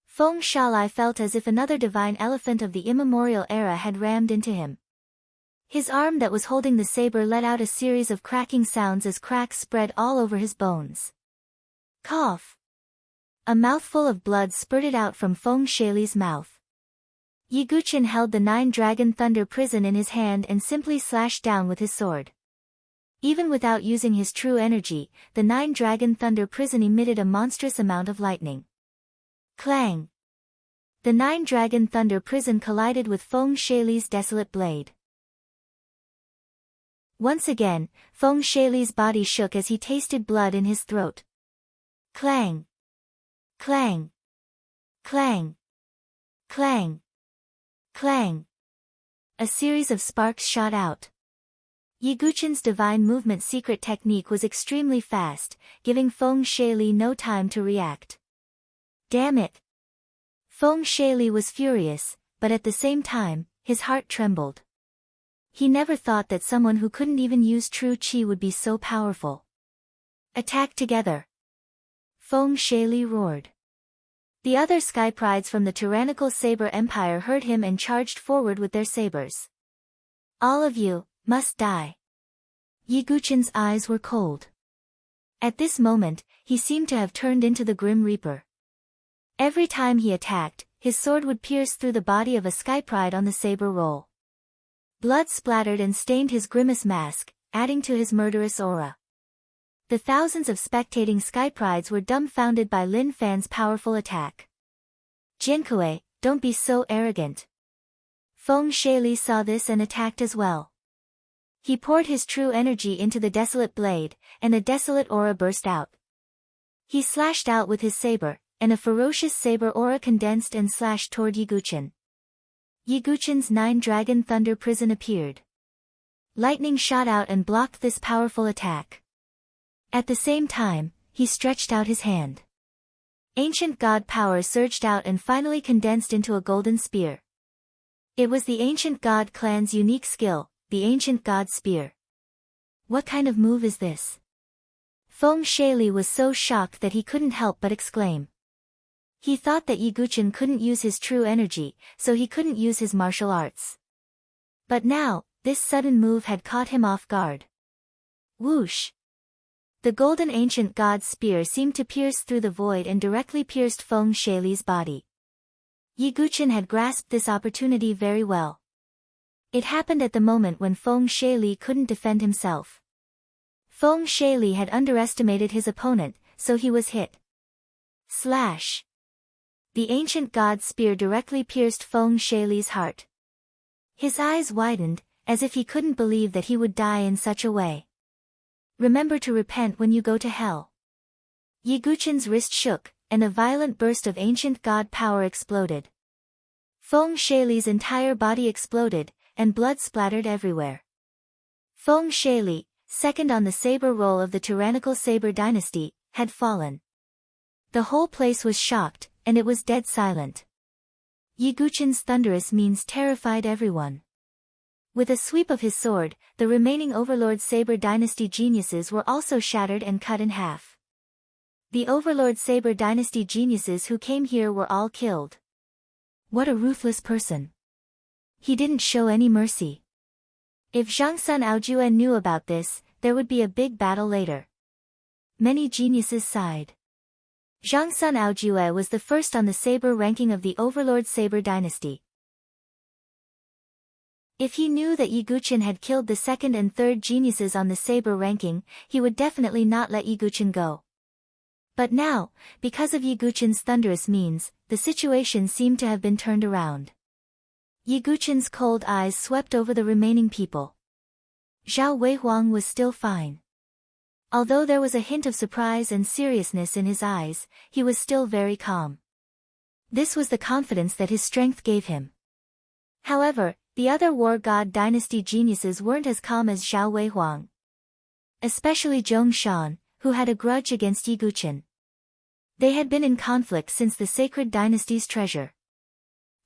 Feng Shalai felt as if another divine elephant of the immemorial era had rammed into him. His arm that was holding the saber let out a series of cracking sounds as cracks spread all over his bones. Cough. A mouthful of blood spurted out from Feng Shalai's mouth. Yiguchen held the nine-dragon thunder prison in his hand and simply slashed down with his sword. Even without using his true energy, the nine-dragon thunder prison emitted a monstrous amount of lightning. Clang! The nine-dragon thunder prison collided with Feng Shalai's desolate blade. Once again, Feng Shalai's body shook as he tasted blood in his throat. Clang! Clang! Clang! Clang! Clang! A series of sparks shot out. Yiguchen's divine movement secret technique was extremely fast, giving Feng Shalai no time to react. Damn it! Feng Shalai was furious, but at the same time, his heart trembled. He never thought that someone who couldn't even use true chi would be so powerful. Attack together! Feng Shalai roared. The other sky prides from the tyrannical Saber Empire heard him and charged forward with their sabers. All of you must die. Yiguchen's eyes were cold. At this moment, he seemed to have turned into the Grim Reaper. Every time he attacked, his sword would pierce through the body of a sky pride on the saber roll. Blood splattered and stained his grimace mask, adding to his murderous aura. The thousands of spectating sky prides were dumbfounded by Lin Fan's powerful attack. Jinkue, don't be so arrogant. Feng Shalai saw this and attacked as well. He poured his true energy into the desolate blade, and a desolate aura burst out. He slashed out with his saber, and a ferocious saber aura condensed and slashed toward Yiguchen. Yiguchen's nine-dragon thunder prison appeared. Lightning shot out and blocked this powerful attack. At the same time, he stretched out his hand. Ancient god power surged out and finally condensed into a golden spear. It was the ancient god clan's unique skill, the ancient god spear. What kind of move is this? Feng Shalai was so shocked that he couldn't help but exclaim. He thought that Yiguchen couldn't use his true energy, so he couldn't use his martial arts. But now, this sudden move had caught him off guard. Whoosh! The golden ancient god spear seemed to pierce through the void and directly pierced Feng Shalai's body. Yiguchen had grasped this opportunity very well. It happened at the moment when Feng Shalai couldn't defend himself. Feng Shalai had underestimated his opponent, so he was hit. Slash! The ancient god spear directly pierced Feng Shalai's heart. His eyes widened, as if he couldn't believe that he would die in such a way. Remember to repent when you go to hell. Yiguchen's wrist shook, and a violent burst of ancient god power exploded. Feng Shalai's entire body exploded, and blood splattered everywhere. Feng Shalai, second on the saber roll of the tyrannical Saber dynasty, had fallen. The whole place was shocked, and it was dead silent. Yiguchen's thunderous means terrified everyone. With a sweep of his sword, the remaining Overlord Saber dynasty geniuses were also shattered and cut in half. The Overlord Saber dynasty geniuses who came here were all killed. What a ruthless person. He didn't show any mercy. If Zhangsun Aojue knew about this, there would be a big battle later. Many geniuses sighed. Zhangsun Aojue was the first on the saber ranking of the Overlord Saber dynasty. If he knew that Yiguchen had killed the second and third geniuses on the saber ranking, he would definitely not let Yiguchen go. But now, because of Yiguchen's thunderous means, the situation seemed to have been turned around. Yiguchen's cold eyes swept over the remaining people. Zhao Weihuang was still fine. Although there was a hint of surprise and seriousness in his eyes, he was still very calm. This was the confidence that his strength gave him. However, the other war god dynasty geniuses weren't as calm as Zhao Weihuang. Especially Zhong Shan, who had a grudge against Yiguchen. They had been in conflict since the sacred dynasty's treasure.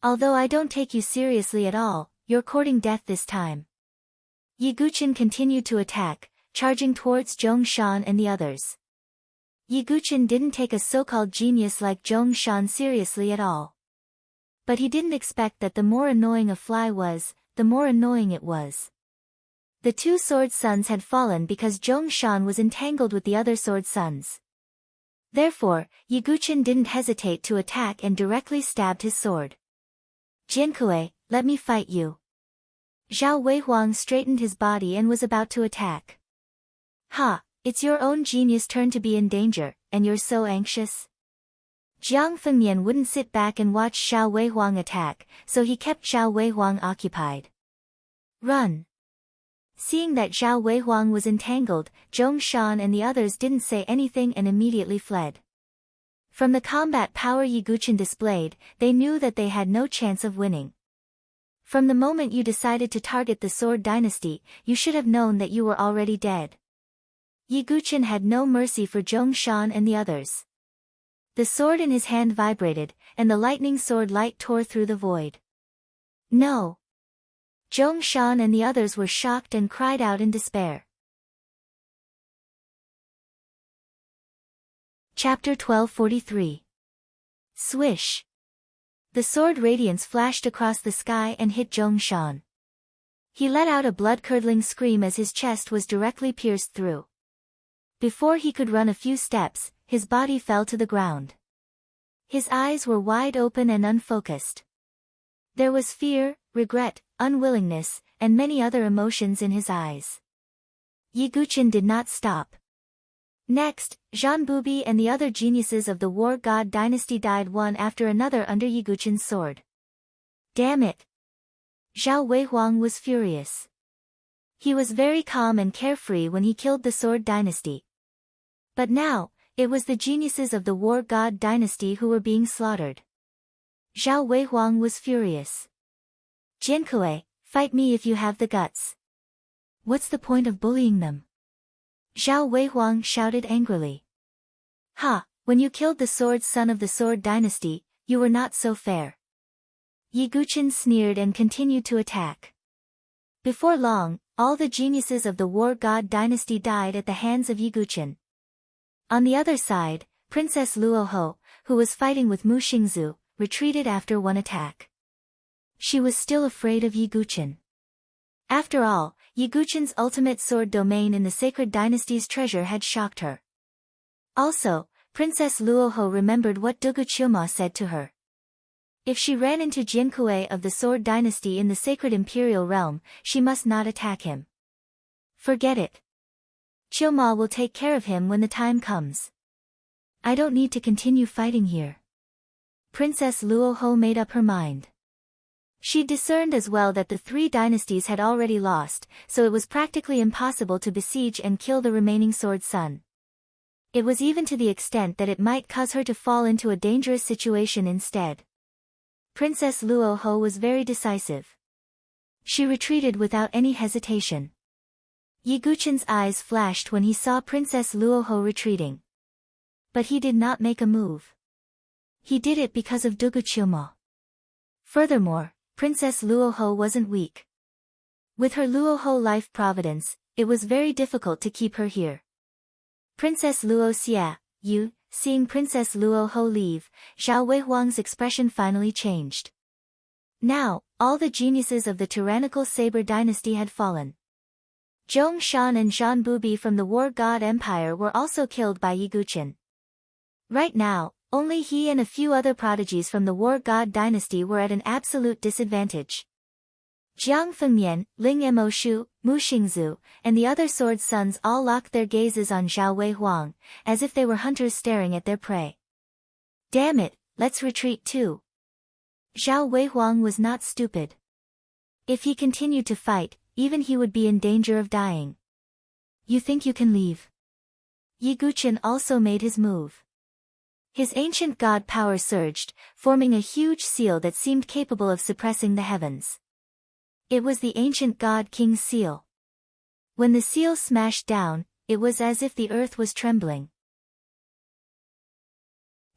Although I don't take you seriously at all, you're courting death this time. Yiguchen continued to attack, charging towards Zhong Shan and the others. Yiguchen didn't take a so-called genius like Zhong Shan seriously at all. But he didn't expect that the more annoying a fly was, the more annoying it was. The two sword sons had fallen because Zhong Shan was entangled with the other sword sons. Therefore, Yiguchen didn't hesitate to attack and directly stabbed his sword. Jiankui, let me fight you. Zhao Weihuang straightened his body and was about to attack. Ha, it's your own genius turn to be in danger, and you're so anxious? Jiang Fengnian wouldn't sit back and watch Zhao Weihuang attack, so he kept Zhao Weihuang occupied. Run! Seeing that Zhao Weihuang was entangled, Zhong Shan and the others didn't say anything and immediately fled. From the combat power Yiguchen displayed, they knew that they had no chance of winning. From the moment you decided to target the Sword Dynasty, you should have known that you were already dead. Yiguchen had no mercy for Zhong Shan and the others. The sword in his hand vibrated, and the lightning sword light tore through the void. No! Zhong Shan and the others were shocked and cried out in despair. Chapter 1243. Swish! The sword radiance flashed across the sky and hit Zhong Shan. He let out a blood-curdling scream as his chest was directly pierced through. Before he could run a few steps, his body fell to the ground. His eyes were wide open and unfocused. There was fear, regret, unwillingness, and many other emotions in his eyes. Yiguchen did not stop. Next, Zhan Bubi and the other geniuses of the war god dynasty died one after another under Yiguchen's sword. Damn it! Zhao Weihuang was furious. He was very calm and carefree when he killed the sword dynasty. But now, it was the geniuses of the war god dynasty who were being slaughtered. Zhao Weihuang was furious. Jiankui, fight me if you have the guts. What's the point of bullying them? Zhao Weihuang shouted angrily. Ha, when you killed the sword son of the sword dynasty, you were not so fair. Yiguchen sneered and continued to attack. Before long, all the geniuses of the war god dynasty died at the hands of Yiguchen. On the other side, Princess Luoho, who was fighting with Mu Xingzu, retreated after one attack. She was still afraid of Yiguchen. After all, Yiguchen's ultimate sword domain in the sacred dynasty's treasure had shocked her. Also, Princess Luoho remembered what Dugu Qiuma said to her. If she ran into Jiankui of the sword dynasty in the sacred imperial realm, she must not attack him. Forget it. Qiuma will take care of him when the time comes. I don't need to continue fighting here. Princess Luoho made up her mind. She discerned as well that the three dynasties had already lost, so it was practically impossible to besiege and kill the remaining sword son. It was even to the extent that it might cause her to fall into a dangerous situation instead. Princess Luoho was very decisive. She retreated without any hesitation. Yiguchen's eyes flashed when he saw Princess Luoho retreating. But he did not make a move. He did it because of Dugu Qiuma. Furthermore, Princess Luoho wasn't weak. With her Luoho life providence, it was very difficult to keep her here. Princess Luo Xia, you, seeing Princess Luoho leave, Zhao Weihuang's expression finally changed. Now, all the geniuses of the tyrannical Saber dynasty had fallen. Zhong Shan and Zhan Bubi from the War God Empire were also killed by Yiguchen. Right now, only he and a few other prodigies from the War God dynasty were at an absolute disadvantage. Jiang Fengmian, Ling Mo Shu, Mu Xingzu, and the other sword sons all locked their gazes on Zhao Weihuang, as if they were hunters staring at their prey. Damn it, let's retreat too. Zhao Weihuang was not stupid. If he continued to fight, even he would be in danger of dying. You think you can leave? Yi Guqin also made his move. His ancient god power surged, forming a huge seal that seemed capable of suppressing the heavens. It was the ancient god king's seal. When the seal smashed down, it was as if the earth was trembling.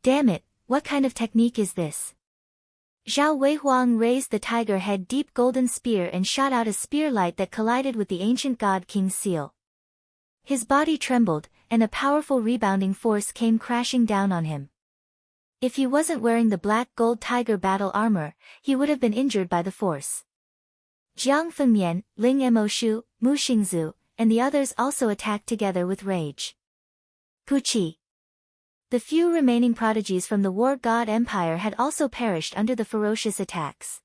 Damn it, what kind of technique is this? Zhao Weihuang raised the tiger head deep golden spear and shot out a spear light that collided with the ancient god king's seal. His body trembled, and a powerful rebounding force came crashing down on him. If he wasn't wearing the black gold tiger battle armor, he would have been injured by the force. Jiang Fengmian, Ling Mo Shu, Mu Xingzu, and the others also attacked together with rage. Puchi. The few remaining prodigies from the War God Empire had also perished under the ferocious attacks.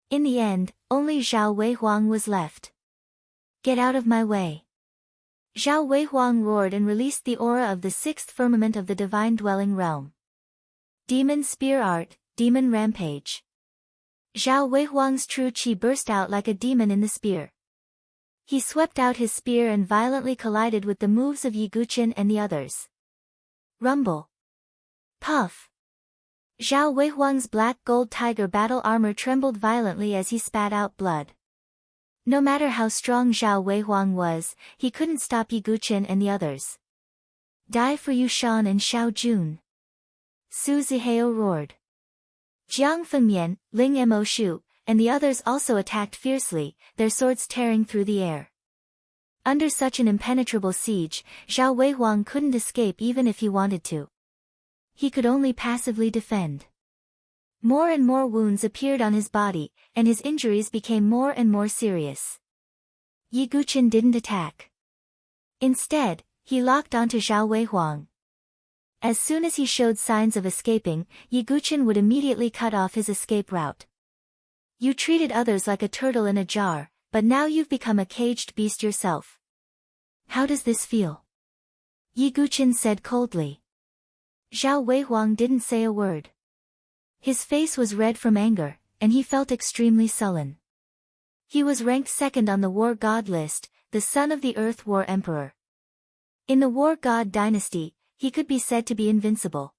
In the end, only Zhao Weihuang was left. Get out of my way. Zhao Weihuang roared and released the aura of the sixth firmament of the divine dwelling realm. Demon Spear Art, Demon Rampage. Zhao Weihuang's true qi burst out like a demon in the spear. He swept out his spear and violently collided with the moves of Yi Guqin and the others. Rumble. Puff. Zhao Weihuang's black gold tiger battle armor trembled violently as he spat out blood. No matter how strong Zhao Weihuang was, he couldn't stop Yi Guqin and the others. Die for Yu Shan and Xiao Jun. Su Zihao roared. Jiang Fengmian, Ling Mo Shu, and the others also attacked fiercely, their swords tearing through the air. Under such an impenetrable siege, Zhao Weihuang couldn't escape even if he wanted to. He could only passively defend. More and more wounds appeared on his body, and his injuries became more and more serious. Yi Guqin didn't attack. Instead, he locked onto Zhao Weihuang. As soon as he showed signs of escaping, Yi Guqin would immediately cut off his escape route. You treated others like a turtle in a jar, but now you've become a caged beast yourself. How does this feel? Yi Guqin said coldly. Zhao Weihuang didn't say a word. His face was red from anger, and he felt extremely sullen. He was ranked second on the War God list, the son of the Earth War Emperor. In the War God dynasty, he could be said to be invincible.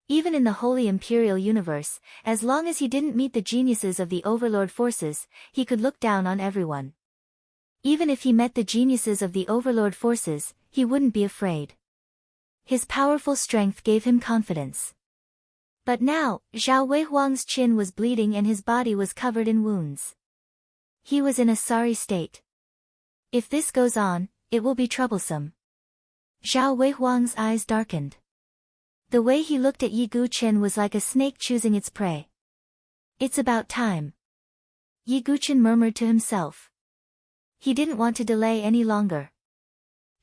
Even in the Holy Imperial Universe, as long as he didn't meet the geniuses of the Overlord forces, he could look down on everyone. Even if he met the geniuses of the Overlord forces, he wouldn't be afraid. His powerful strength gave him confidence. But now, Zhao Weihuang's chin was bleeding and his body was covered in wounds. He was in a sorry state. If this goes on, it will be troublesome. Zhao Weihuang's eyes darkened. The way he looked at Yi Guqin was like a snake choosing its prey. It's about time. Yi Guqin murmured to himself. He didn't want to delay any longer.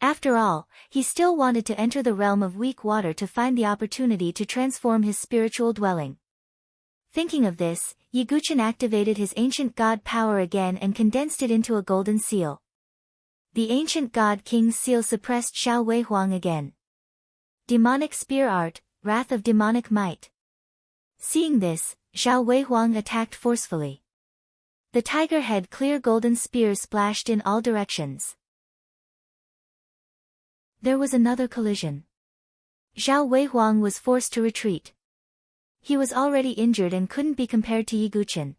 After all, he still wanted to enter the realm of weak water to find the opportunity to transform his spiritual dwelling. Thinking of this, Yi Guqin activated his ancient god power again and condensed it into a golden seal. The ancient god king's seal suppressed Zhao Weihuang again. Demonic Spear Art, Wrath of Demonic Might. Seeing this, Zhao Weihuang attacked forcefully. The tiger head clear golden spear splashed in all directions. There was another collision. Zhao Weihuang was forced to retreat. He was already injured and couldn't be compared to Yi Guqin.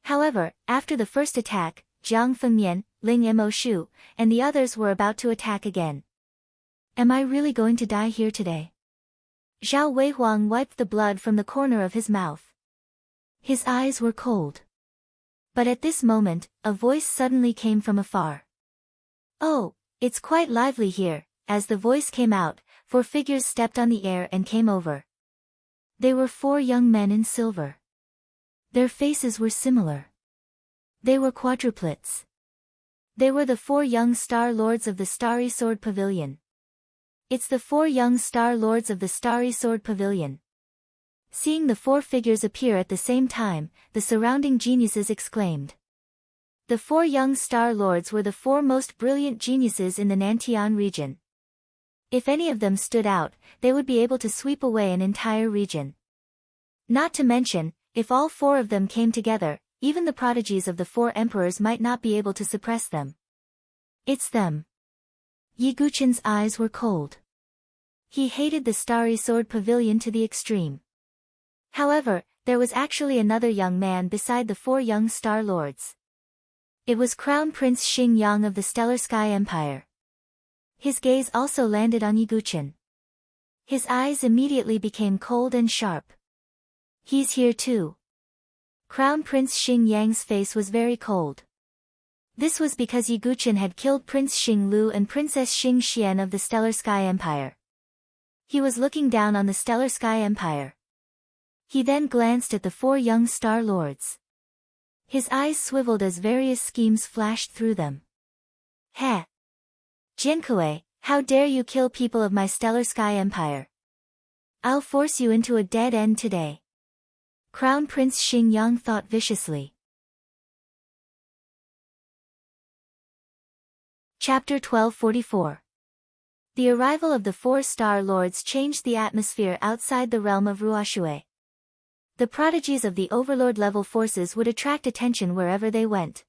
However, after the first attack, Jiang Fengmian, Ling Mo Shu, and the others were about to attack again. Am I really going to die here today? Zhao Weihuang wiped the blood from the corner of his mouth. His eyes were cold. But at this moment, a voice suddenly came from afar. Oh, it's quite lively here. As the voice came out, 4 figures stepped on the air and came over. They were 4 young men in silver. Their faces were similar. They were quadruplets. They were the 4 young Star Lords of the Starry Sword Pavilion. It's the 4 young Star Lords of the Starry Sword Pavilion. Seeing the 4 figures appear at the same time, the surrounding geniuses exclaimed. The 4 young Star Lords were the 4 most brilliant geniuses in the Nantian region. If any of them stood out, they would be able to sweep away an entire region. Not to mention, if all 4 of them came together, even the prodigies of the 4 emperors might not be able to suppress them. It's them. Yi Guqin's eyes were cold. He hated the Starry Sword Pavilion to the extreme. However, there was actually another young man beside the 4 young Star Lords. It was Crown Prince Xing Yang of the Stellar Sky Empire. His gaze also landed on Yi Guqin. His eyes immediately became cold and sharp. He's here too. Crown Prince Xing Yang's face was very cold. This was because Yi Guqin had killed Prince Xing Lu and Princess Xing Xian of the Stellar Sky Empire. He was looking down on the Stellar Sky Empire. He then glanced at the 4 young Star Lords. His eyes swiveled as various schemes flashed through them. Heh! Jinkui, how dare you kill people of my Stellar Sky Empire? I'll force you into a dead end today. Crown Prince Xing Yang thought viciously. Chapter 1244. The arrival of the 4 Star Lords changed the atmosphere outside the realm of Ruoxue. The prodigies of the Overlord-level forces would attract attention wherever they went.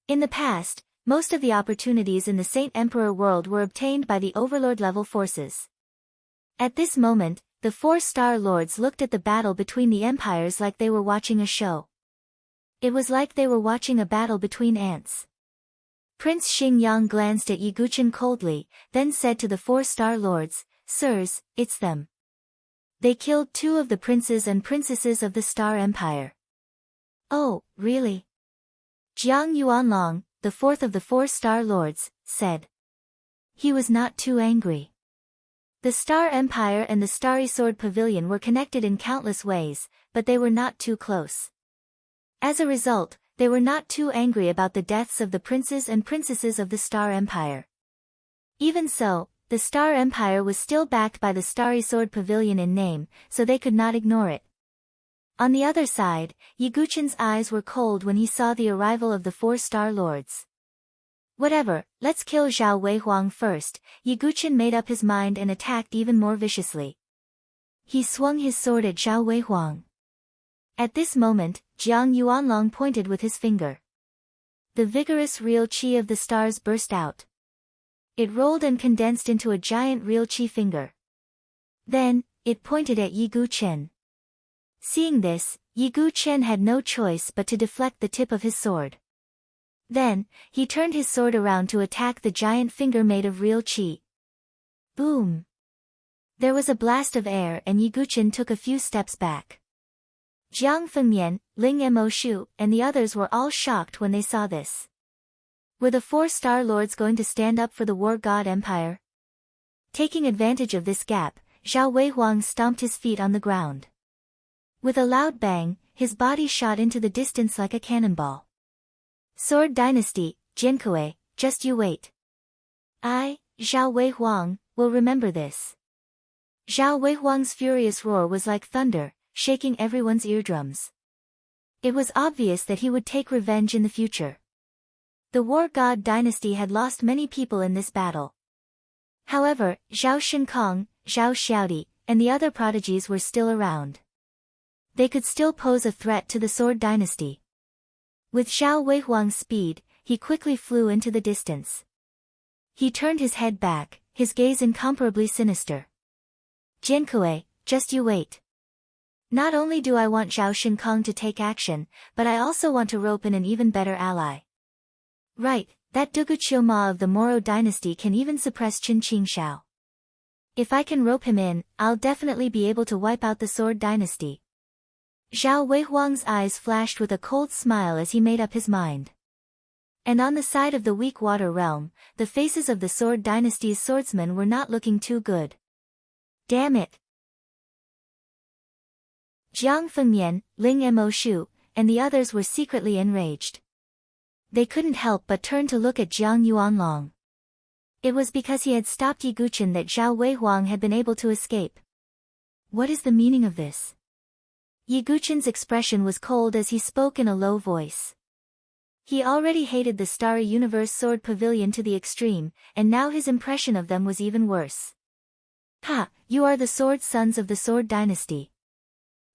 In the past, most of the opportunities in the Saint Emperor world were obtained by the Overlord-level forces. At this moment, the 4 Star Lords looked at the battle between the empires like they were watching a show. It was like they were watching a battle between ants. Prince Xing Yang glanced at Yi Guqin coldly, then said to the 4 Star Lords, "Sirs, it's them. They killed 2 of the princes and princesses of the Star Empire." "Oh, really?" Jiang Yuanlong, the 4th of the 4 Star Lords, said. He was not too angry. The Star Empire and the Starry Sword Pavilion were connected in countless ways, but they were not too close. As a result, they were not too angry about the deaths of the princes and princesses of the Star Empire. Even so, the Star Empire was still backed by the Starry Sword Pavilion in name, so they could not ignore it. On the other side, Yi Guqin's eyes were cold when he saw the arrival of the 4 Star Lords. Whatever, let's kill Zhao Weihuang first. Yi Guqin made up his mind and attacked even more viciously. He swung his sword at Zhao Weihuang. At this moment, Jiang Yuanlong pointed with his finger. The vigorous real qi of the stars burst out. It rolled and condensed into a giant real qi finger. Then, it pointed at Yi Guqin. Seeing this, Yi Guqin had no choice but to deflect the tip of his sword. Then, he turned his sword around to attack the giant finger made of real qi. Boom! There was a blast of air and Yi Guqin took a few steps back. Jiang Fengmian, Ling Mo Shu, and the others were all shocked when they saw this. Were the 4 Star Lords going to stand up for the War God Empire? Taking advantage of this gap, Zhao Weihuang stomped his feet on the ground. With a loud bang, his body shot into the distance like a cannonball. Sword Dynasty, Jinkui, just you wait. I, Zhao Weihuang, will remember this. Zhao Weihuang's furious roar was like thunder, shaking everyone's eardrums. It was obvious that he would take revenge in the future. The War God Dynasty had lost many people in this battle. However, Zhao Shinkong, Zhao Xiaodi, and the other prodigies were still around. They could still pose a threat to the Sword Dynasty. With Zhao Weihuang's speed, he quickly flew into the distance. He turned his head back, his gaze incomparably sinister. Jinkui, just you wait. Not only do I want Zhao Shinkong to take action, but I also want to rope in an even better ally. Right, that Dugu Ma of the Moro dynasty can even suppress Qin Qingshao. If I can rope him in, I'll definitely be able to wipe out the Sword Dynasty. Zhao Weihuang's eyes flashed with a cold smile as he made up his mind. And on the side of the weak water realm, the faces of the Sword Dynasty's swordsmen were not looking too good. Damn it! Jiang Fengmian, Ling Mo Shu, and the others were secretly enraged. They couldn't help but turn to look at Jiang Yuanlong. It was because he had stopped Yi Guqin that Zhao Weihuang had been able to escape. What is the meaning of this? Yi Guqin's expression was cold as he spoke in a low voice. He already hated the Starry Universe Sword Pavilion to the extreme, and now his impression of them was even worse. Ha, you are the Sword Sons of the Sword Dynasty.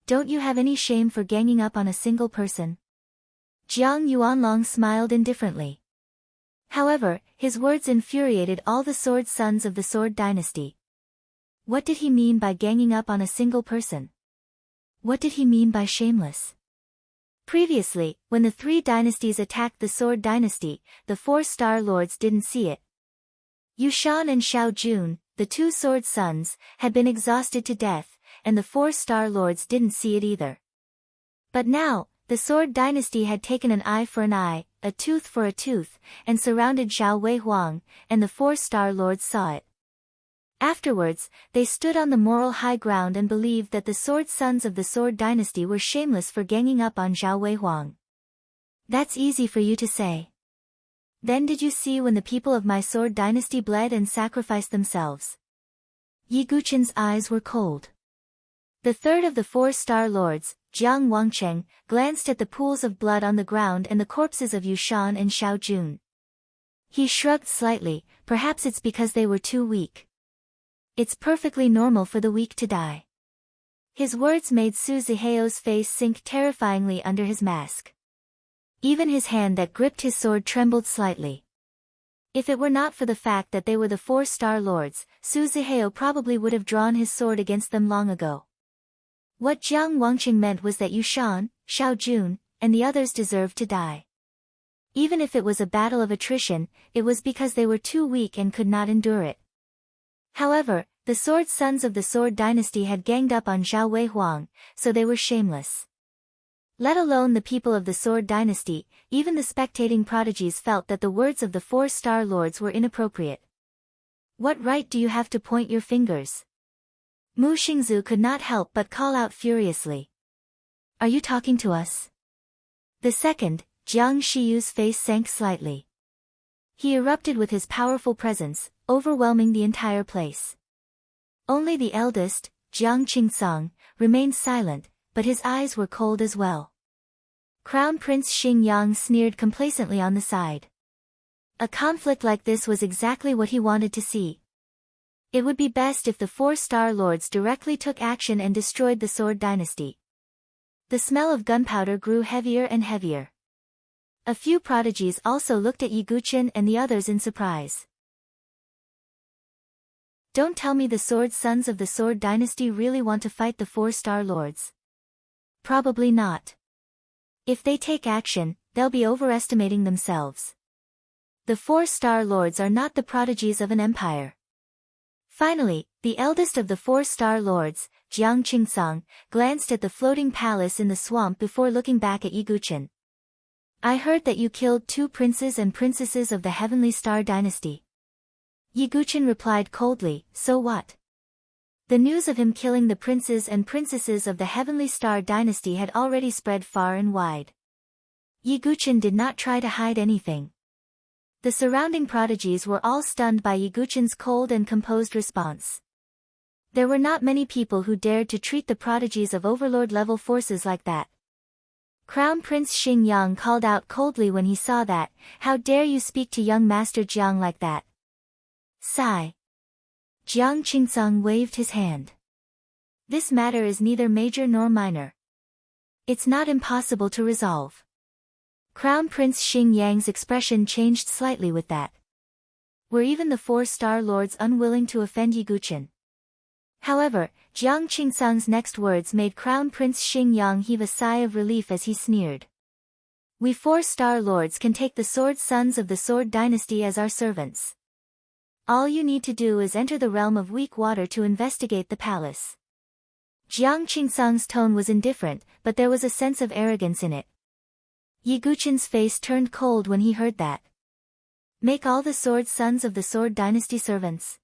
Don't you have any shame for ganging up on a single person? Jiang Yuanlong smiled indifferently. However, his words infuriated all the Sword Sons of the Sword Dynasty. What did he mean by ganging up on a single person? What did he mean by shameless? Previously, when the three dynasties attacked the Sword Dynasty, the 4 Star Lords didn't see it. Yushan and Xiao Jun, the 2 Sword Sons, had been exhausted to death, and the 4 Star Lords didn't see it either. But now, the Sword Dynasty had taken an eye for an eye, a tooth for a tooth, and surrounded Zhao Weihuang, and the 4 Star Lords saw it. Afterwards, they stood on the moral high ground and believed that the Sword Sons of the Sword Dynasty were shameless for ganging up on Zhao Weihuang. That's easy for you to say. Then did you see when the people of my Sword Dynasty bled and sacrificed themselves? Yi Guqin's eyes were cold. The third of the 4 Star Lords, Jiang Wangcheng, glanced at the pools of blood on the ground and the corpses of Yushan and Xiao Jun. He shrugged slightly, perhaps it's because they were too weak. It's perfectly normal for the weak to die. His words made Su Ziheo's face sink terrifyingly under his mask. Even his hand that gripped his sword trembled slightly. If it were not for the fact that they were the 4 Star Lords, Su Ziheo probably would have drawn his sword against them long ago. What Jiang Wangqing meant was that Yushan, Xiao Jun, and the others deserved to die. Even if it was a battle of attrition, it was because they were too weak and could not endure it. However, the Sword Sons of the Sword Dynasty had ganged up on Zhao Weihuang, so they were shameless. Let alone the people of the Sword Dynasty, even the spectating prodigies felt that the words of the 4 Star Lords were inappropriate. What right do you have to point your fingers? Mu Xingzu could not help but call out furiously. Are you talking to us? The second, Jiang Shiyu's face sank slightly. He erupted with his powerful presence, overwhelming the entire place. Only the eldest, Jiang Qingsong, remained silent, but his eyes were cold as well. Crown Prince Xing Yang sneered complacently on the side. A conflict like this was exactly what he wanted to see. It would be best if the 4 Star Lords directly took action and destroyed the Sword Dynasty. The smell of gunpowder grew heavier and heavier. A few prodigies also looked at Yi Guqin and the others in surprise. Don't tell me the Sword Sons of the Sword Dynasty really want to fight the 4 Star Lords. Probably not. If they take action, they'll be overestimating themselves. The 4 Star Lords are not the prodigies of an empire. Finally, the eldest of the 4 Star Lords, Jiang Qingsong, glanced at the floating palace in the swamp before looking back at Yi Guqin. I heard that you killed 2 princes and princesses of the Heavenly Star Dynasty. Yi Guqin replied coldly, so what? The news of him killing the princes and princesses of the Heavenly Star Dynasty had already spread far and wide. Yi Guqin did not try to hide anything. The surrounding prodigies were all stunned by Yi Guqin's cold and composed response. There were not many people who dared to treat the prodigies of Overlord-level forces like that. Crown Prince Xing Yang called out coldly when he saw that, how dare you speak to young Master Jiang like that? Sigh. Jiang Qingsong waved his hand. This matter is neither major nor minor. It's not impossible to resolve. Crown Prince Xing Yang's expression changed slightly with that. Were even the 4 Star Lords unwilling to offend Yi Guqin? However, Jiang Qingsong's next words made Crown Prince Xing Yang heave a sigh of relief as he sneered. We 4 Star Lords can take the Sword Sons of the Sword Dynasty as our servants. All you need to do is enter the realm of weak water to investigate the palace. Jiang Qingsong's tone was indifferent, but there was a sense of arrogance in it. Yi Guqin's face turned cold when he heard that. Make all the Sword Sons of the Sword Dynasty servants.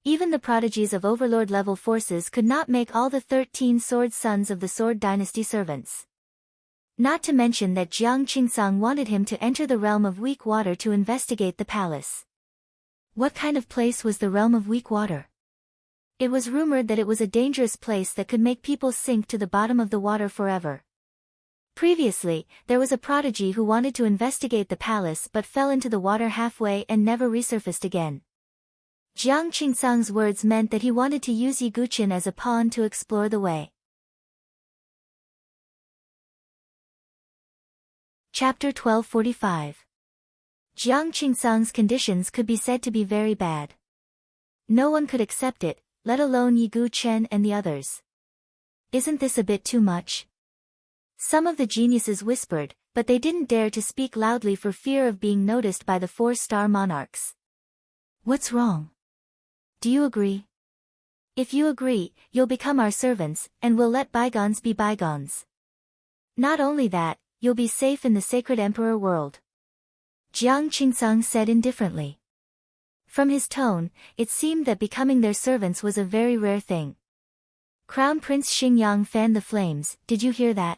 Even the prodigies of Overlord-level forces could not make all the 13 Sword Sons of the Sword Dynasty servants. Not to mention that Jiang Qingsong wanted him to enter the realm of weak water to investigate the palace. What kind of place was the realm of weak water? It was rumored that it was a dangerous place that could make people sink to the bottom of the water forever. Previously, there was a prodigy who wanted to investigate the palace but fell into the water halfway and never resurfaced again. Jiang Qingsang's words meant that he wanted to use Yiguchen as a pawn to explore the way. Chapter 1245. Jiang Qingsang's conditions could be said to be very bad. No one could accept it, let alone Yiguchen and the others. Isn't this a bit too much? Some of the geniuses whispered, but they didn't dare to speak loudly for fear of being noticed by the 4-star monarchs. What's wrong? Do you agree? If you agree, you'll become our servants, and we'll let bygones be bygones. Not only that, you'll be safe in the sacred emperor world. Jiang Qingsang said indifferently. From his tone, it seemed that becoming their servants was a very rare thing. Crown Prince Xingyang fanned the flames. Did you hear that?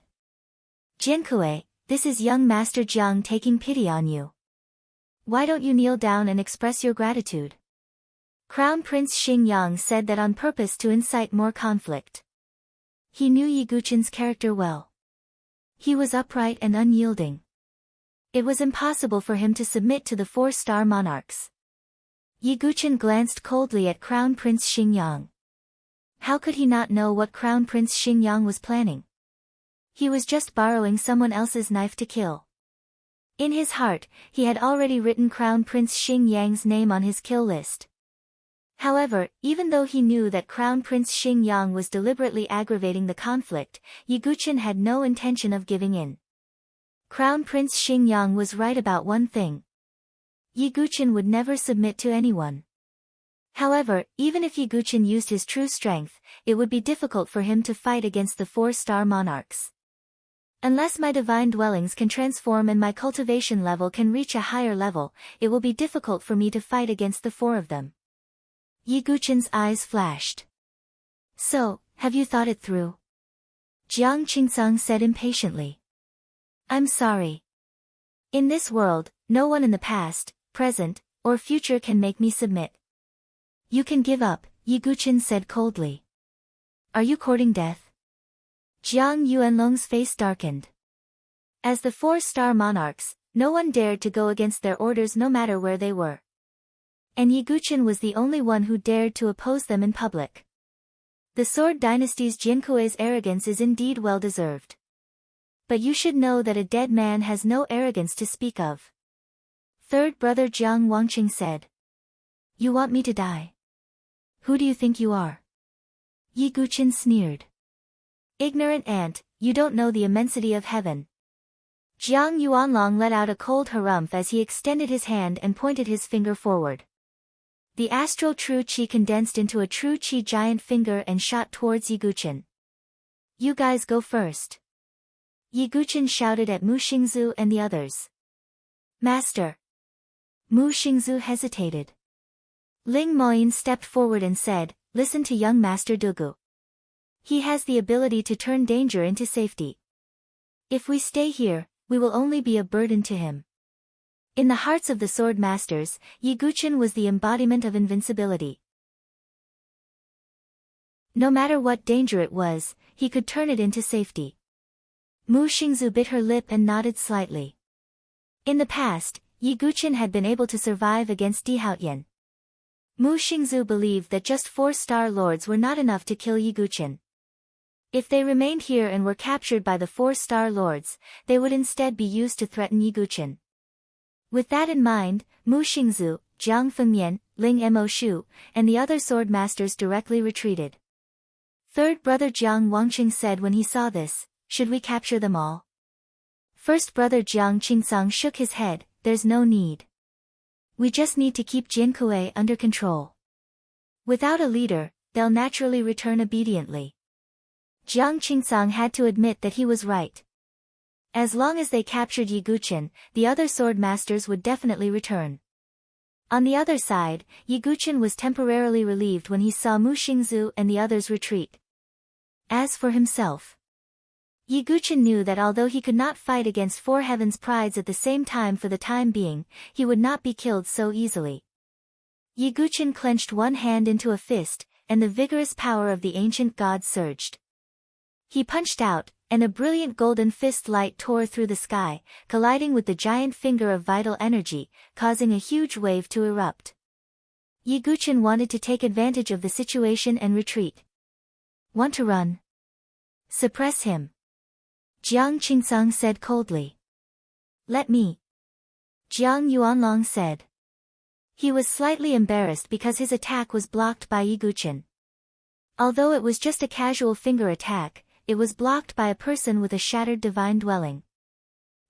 Jiankui, this is young Master Jiang taking pity on you. Why don't you kneel down and express your gratitude? Crown Prince Xingyang said that on purpose to incite more conflict. He knew Yiguchen's character well. He was upright and unyielding. It was impossible for him to submit to the 4-star monarchs. Yiguchen glanced coldly at Crown Prince Xingyang. How could he not know what Crown Prince Xingyang was planning? He was just borrowing someone else's knife to kill. In his heart, he had already written Crown Prince Xingyang's name on his kill list. However, even though he knew that Crown Prince Xingyang was deliberately aggravating the conflict, Yiguchen had no intention of giving in. Crown Prince Xingyang was right about one thing. Yiguchen would never submit to anyone. However, even if Yiguchen used his true strength, it would be difficult for him to fight against the 4-star monarchs. Unless my divine dwellings can transform and my cultivation level can reach a higher level, it will be difficult for me to fight against the 4 of them. Yiguchen's eyes flashed. So, have you thought it through? Jiang Qingsang said impatiently. I'm sorry. In this world, no one in the past, present, or future can make me submit. You can give up, Yiguchen said coldly. Are you courting death? Jiang Yuanlong's face darkened. As the 4-star monarchs, no one dared to go against their orders no matter where they were. And Yiguchen was the only one who dared to oppose them in public. The Sword Dynasty's Jinkui's arrogance is indeed well-deserved. But you should know that a dead man has no arrogance to speak of. Third brother Jiang Wangqing said. You want me to die? Who do you think you are? Yiguchen sneered. Ignorant ant, you don't know the immensity of heaven. Jiang Yuanlong let out a cold harumph as he extended his hand and pointed his finger forward. The astral true qi condensed into a true qi giant finger and shot towards Yiguchen. You guys go first. Yiguchen shouted at Mu Xingzu and the others. Master. Mu Xingzu hesitated. Ling Moyin stepped forward and said, listen to young Master Dugu. He has the ability to turn danger into safety. If we stay here, we will only be a burden to him. In the hearts of the sword masters, Yiguchen was the embodiment of invincibility. No matter what danger it was, he could turn it into safety. Mu Xingzu bit her lip and nodded slightly. In the past, Yiguchen had been able to survive against Dihaoyan. Mu Xingzu believed that just 4-star lords were not enough to kill Yiguchen. If they remained here and were captured by the 4-star lords, they would instead be used to threaten Yiguchen. With that in mind, Mu Xingzu, Jiang Fengmian, Ling Mo Shu, and the other sword masters directly retreated. Third brother Jiang Wangqing said when he saw this, should we capture them all? First brother Jiang Qingsang shook his head, there's no need. We just need to keep Jinkui under control. Without a leader, they'll naturally return obediently. Jiang Qingsang had to admit that he was right. As long as they captured Yiguchen, the other sword masters would definitely return. On the other side, Yiguchen was temporarily relieved when he saw Mu Xingzu and the others retreat. As for himself, Yiguchen knew that although he could not fight against 4 heavens' prides at the same time for the time being, he would not be killed so easily. Yiguchen clenched one hand into a fist, and the vigorous power of the ancient god surged. He punched out, and a brilliant golden fist light tore through the sky, colliding with the giant finger of vital energy, causing a huge wave to erupt. Yi Guchen wanted to take advantage of the situation and retreat. Want to run? Suppress him. Jiang Qingsang said coldly. Let me. Jiang Yuanlong said. He was slightly embarrassed because his attack was blocked by Yi Guchen. Although it was just a casual finger attack, it was blocked by a person with a shattered divine dwelling.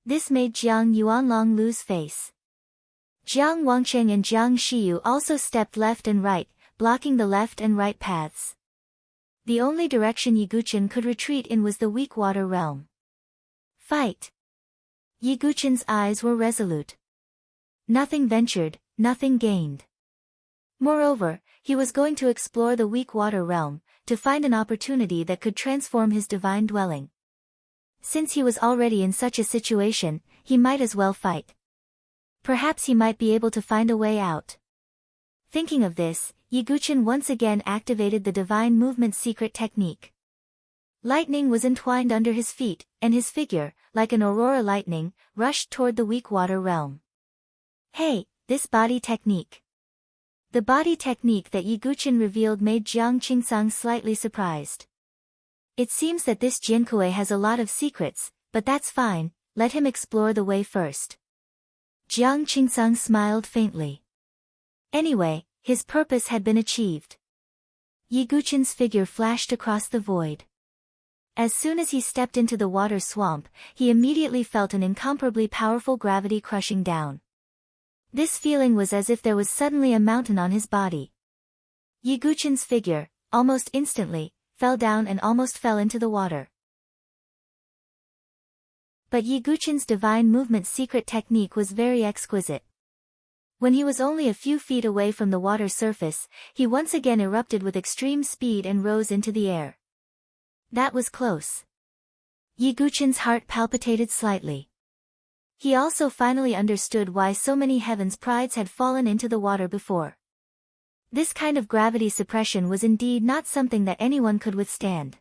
This made Jiang Yuanlong lose face. Jiang Wangcheng and Jiang Shiyu also stepped left and right, blocking the left and right paths. The only direction Yi Guchen could retreat in was the weak water realm. Fight! Yi Guchen's eyes were resolute. Nothing ventured, nothing gained. Moreover, he was going to explore the weak water realm, to find an opportunity that could transform his divine dwelling. Since he was already in such a situation, he might as well fight. Perhaps he might be able to find a way out. Thinking of this, Yi Guchen once again activated the divine movement secret technique. Lightning was entwined under his feet, and his figure, like an aurora lightning, rushed toward the weak water realm. Hey, this body technique. The body technique that Yi Guchen revealed made Jiang Qingsang slightly surprised. It seems that this Jinkui has a lot of secrets, but that's fine, let him explore the way first. Jiang Qingsang smiled faintly. Anyway, his purpose had been achieved. Yi Guchen's figure flashed across the void. As soon as he stepped into the water swamp, he immediately felt an incomparably powerful gravity crushing down. This feeling was as if there was suddenly a mountain on his body. Yi Guchen's figure, almost instantly, fell down and almost fell into the water. But Yi Guchen's divine movement secret technique was very exquisite. When he was only a few feet away from the water surface, he once again erupted with extreme speed and rose into the air. That was close. Yi Guchen's heart palpitated slightly. He also finally understood why so many heavens prides had fallen into the water before. This kind of gravity suppression was indeed not something that anyone could withstand.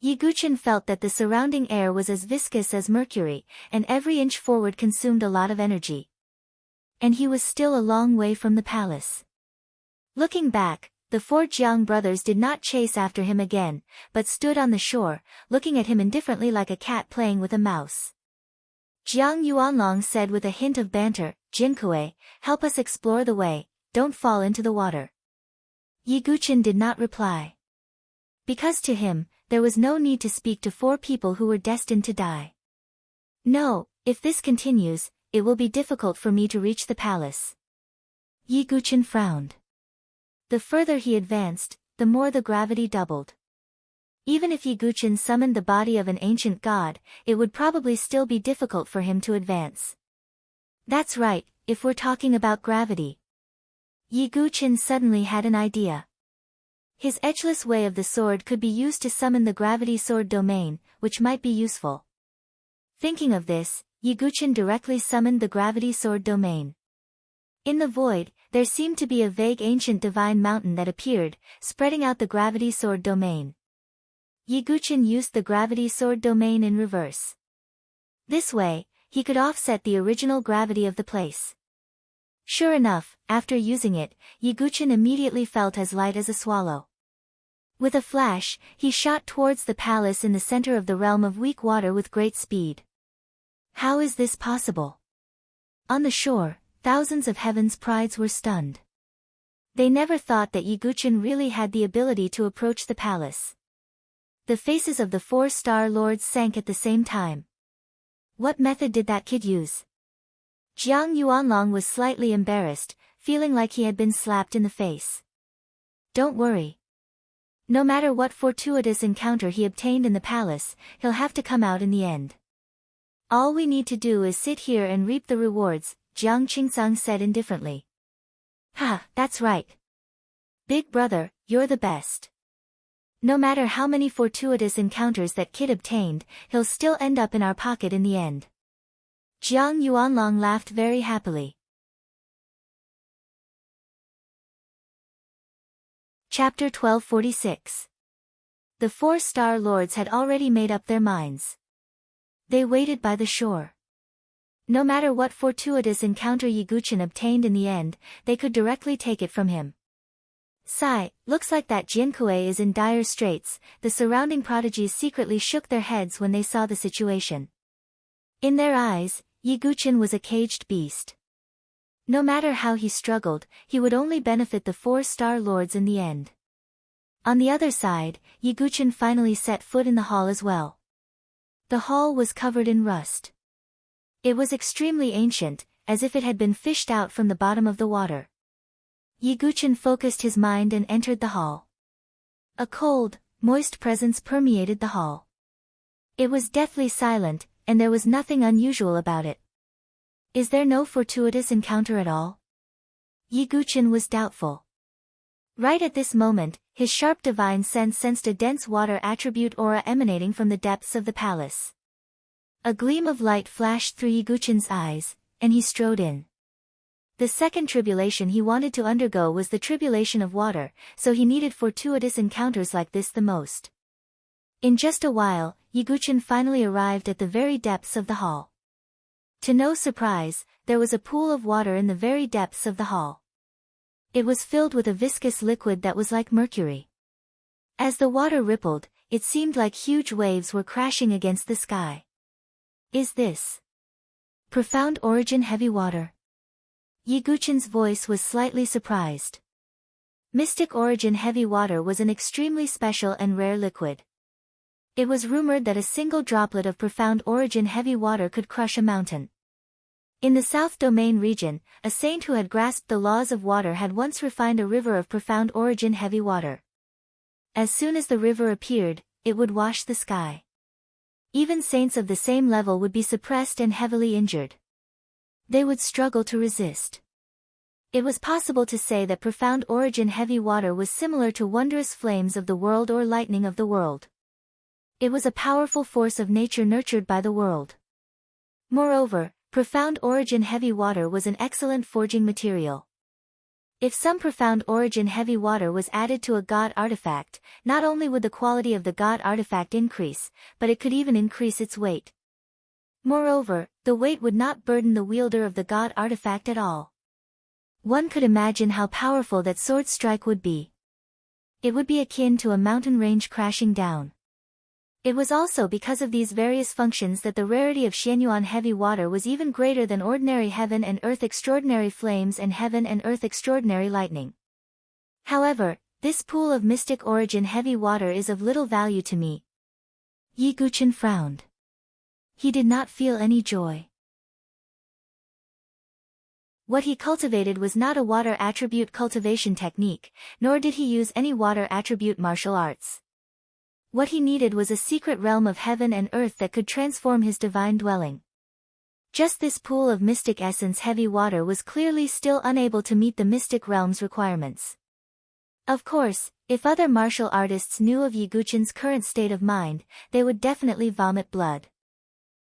Yi Guchen felt that the surrounding air was as viscous as mercury, and every inch forward consumed a lot of energy. And he was still a long way from the palace. Looking back, the four Jiang brothers did not chase after him again, but stood on the shore, looking at him indifferently like a cat playing with a mouse. Jiang Yuanlong said with a hint of banter, "Jinkui, help us explore the way, don't fall into the water." Yi Guchen did not reply. Because to him, there was no need to speak to four people who were destined to die. No, if this continues, it will be difficult for me to reach the palace. Yi Guchen frowned. The further he advanced, the more the gravity doubled. Even if Yi Guchen summoned the body of an ancient god, it would probably still be difficult for him to advance. That's right, if we're talking about gravity. Yi Guchen suddenly had an idea. His edgeless way of the sword could be used to summon the gravity sword domain, which might be useful. Thinking of this, Yi Guchen directly summoned the gravity sword domain. In the void, there seemed to be a vague ancient divine mountain that appeared, spreading out the gravity sword domain. Yi Guchen used the gravity sword domain in reverse. This way, he could offset the original gravity of the place. Sure enough, after using it, Yi Guchen immediately felt as light as a swallow. With a flash, he shot towards the palace in the center of the realm of weak water with great speed. How is this possible? On the shore, thousands of heaven's prides were stunned. They never thought that Yi Guchen really had the ability to approach the palace. The faces of the four-star lords sank at the same time. What method did that kid use? Jiang Yuanlong was slightly embarrassed, feeling like he had been slapped in the face. Don't worry. No matter what fortuitous encounter he obtained in the palace, he'll have to come out in the end. All we need to do is sit here and reap the rewards, Jiang Qingsang said indifferently. Ha, that's right. Big brother, you're the best. No matter how many fortuitous encounters that kid obtained, he'll still end up in our pocket in the end. Jiang Yuanlong laughed very happily. Chapter 1246. The 4-star lords had already made up their minds. They waited by the shore. No matter what fortuitous encounter Yiguchin obtained in the end, they could directly take it from him. Sigh, looks like that Jiankui is in dire straits. The surrounding prodigies secretly shook their heads when they saw the situation. In their eyes, Yiguchin was a caged beast. No matter how he struggled, he would only benefit the 4-star lords in the end. On the other side, Yiguchin finally set foot in the hall as well. The hall was covered in rust. It was extremely ancient, as if it had been fished out from the bottom of the water. Yiguchin focused his mind and entered the hall. A cold, moist presence permeated the hall. It was deathly silent, and there was nothing unusual about it. Is there no fortuitous encounter at all? Yiguchin was doubtful. Right at this moment, his sharp divine sense sensed a dense water attribute aura emanating from the depths of the palace. A gleam of light flashed through Yiguchin's eyes, and he strode in. The second tribulation he wanted to undergo was the tribulation of water, so he needed fortuitous encounters like this the most. In just a while, Yiguchin finally arrived at the very depths of the hall. To no surprise, there was a pool of water in the very depths of the hall. It was filled with a viscous liquid that was like mercury. As the water rippled, it seemed like huge waves were crashing against the sky. Is this profound origin heavy water? Yiguchin's voice was slightly surprised. Mystic origin heavy water was an extremely special and rare liquid. It was rumored that a single droplet of profound origin heavy water could crush a mountain. In the South Domain region, a saint who had grasped the laws of water had once refined a river of profound origin heavy water. As soon as the river appeared, it would wash the sky. Even saints of the same level would be suppressed and heavily injured. They would struggle to resist. It was possible to say that profound origin heavy water was similar to wondrous flames of the world or lightning of the world. It was a powerful force of nature nurtured by the world. Moreover, profound origin heavy water was an excellent forging material. If some profound origin heavy water was added to a god artifact, not only would the quality of the god artifact increase, but it could even increase its weight. Moreover, the weight would not burden the wielder of the god artifact at all. One could imagine how powerful that sword strike would be. It would be akin to a mountain range crashing down. It was also because of these various functions that the rarity of Xianyuan heavy water was even greater than ordinary heaven and earth extraordinary flames and heaven and earth extraordinary lightning. However, this pool of mystic origin heavy water is of little value to me. Yiguchin frowned. He did not feel any joy. What he cultivated was not a water attribute cultivation technique, nor did he use any water attribute martial arts. What he needed was a secret realm of heaven and earth that could transform his divine dwelling. Just this pool of mystic essence heavy water was clearly still unable to meet the mystic realm's requirements. Of course, if other martial artists knew of Yiguchin's current state of mind, they would definitely vomit blood.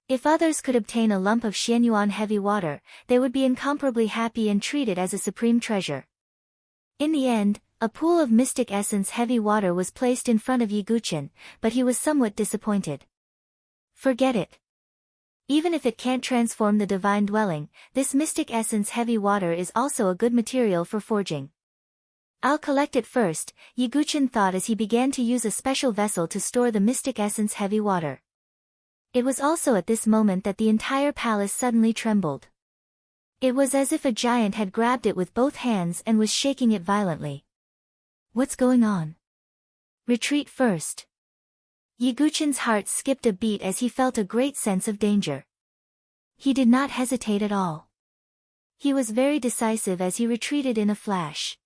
If others could obtain a lump of Xianyuan heavy water, they would be incomparably happy and treat it as a supreme treasure. In the end, a pool of mystic essence heavy water was placed in front of Yiguchin, but he was somewhat disappointed. Forget it. Even if it can't transform the divine dwelling, this mystic essence heavy water is also a good material for forging. I'll collect it first, Yiguchin thought as he began to use a special vessel to store the mystic essence heavy water. It was also at this moment that the entire palace suddenly trembled. It was as if a giant had grabbed it with both hands and was shaking it violently. What's going on? Retreat first. Yiguchin's heart skipped a beat as he felt a great sense of danger. He did not hesitate at all. He was very decisive as he retreated in a flash.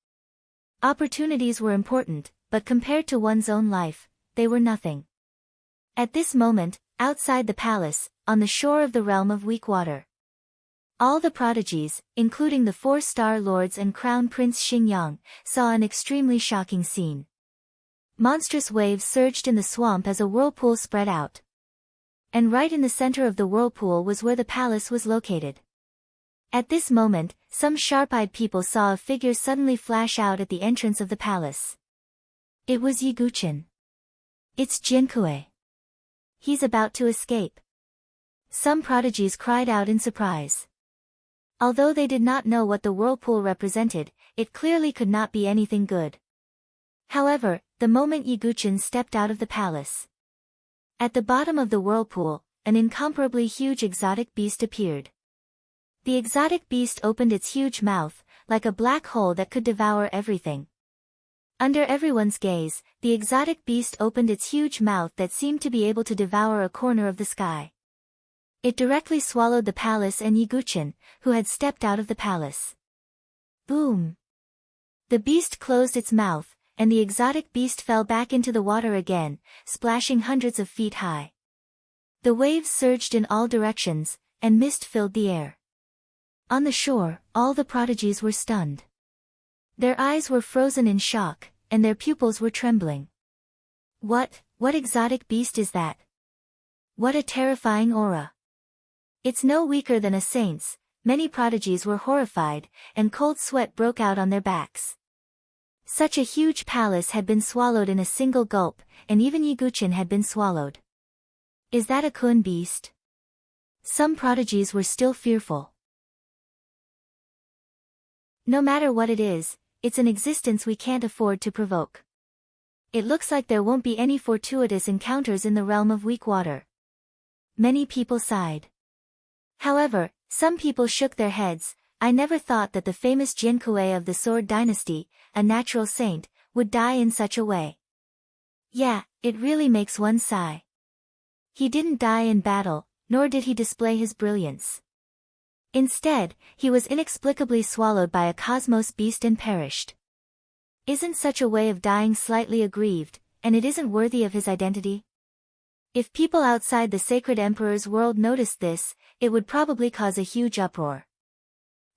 Opportunities were important, but compared to one's own life, they were nothing. At this moment, outside the palace, on the shore of the realm of weak water, all the prodigies, including the 4-star lords and Crown Prince Xingyang, saw an extremely shocking scene. Monstrous waves surged in the swamp as a whirlpool spread out. And right in the center of the whirlpool was where the palace was located. At this moment, some sharp-eyed people saw a figure suddenly flash out at the entrance of the palace. It was Yiguchin. It's Jinkue. He's about to escape. Some prodigies cried out in surprise. Although they did not know what the whirlpool represented, it clearly could not be anything good. However, the moment Yiguchen stepped out of the palace, at the bottom of the whirlpool, an incomparably huge exotic beast appeared. The exotic beast opened its huge mouth, like a black hole that could devour everything. Under everyone's gaze, the exotic beast opened its huge mouth that seemed to be able to devour a corner of the sky. It directly swallowed the palace and Yiguchen, who had stepped out of the palace. Boom! The beast closed its mouth, and the exotic beast fell back into the water again, splashing hundreds of feet high. The waves surged in all directions, and mist filled the air. On the shore, all the prodigies were stunned. Their eyes were frozen in shock, and their pupils were trembling. What exotic beast is that? What a terrifying aura! It's no weaker than a saint's. Many prodigies were horrified, and cold sweat broke out on their backs. Such a huge palace had been swallowed in a single gulp, and even Yiguchen had been swallowed. Is that a kun beast? Some prodigies were still fearful. No matter what it is, it's an existence we can't afford to provoke. It looks like there won't be any fortuitous encounters in the realm of weak water. Many people sighed. However, some people shook their heads. I never thought that the famous Jinkue of the Sword Dynasty, a natural saint, would die in such a way. Yeah, it really makes one sigh. He didn't die in battle, nor did he display his brilliance. Instead, he was inexplicably swallowed by a cosmos beast and perished. Isn't such a way of dying slightly aggrieved, and it isn't worthy of his identity? If people outside the sacred emperor's world noticed this, it would probably cause a huge uproar.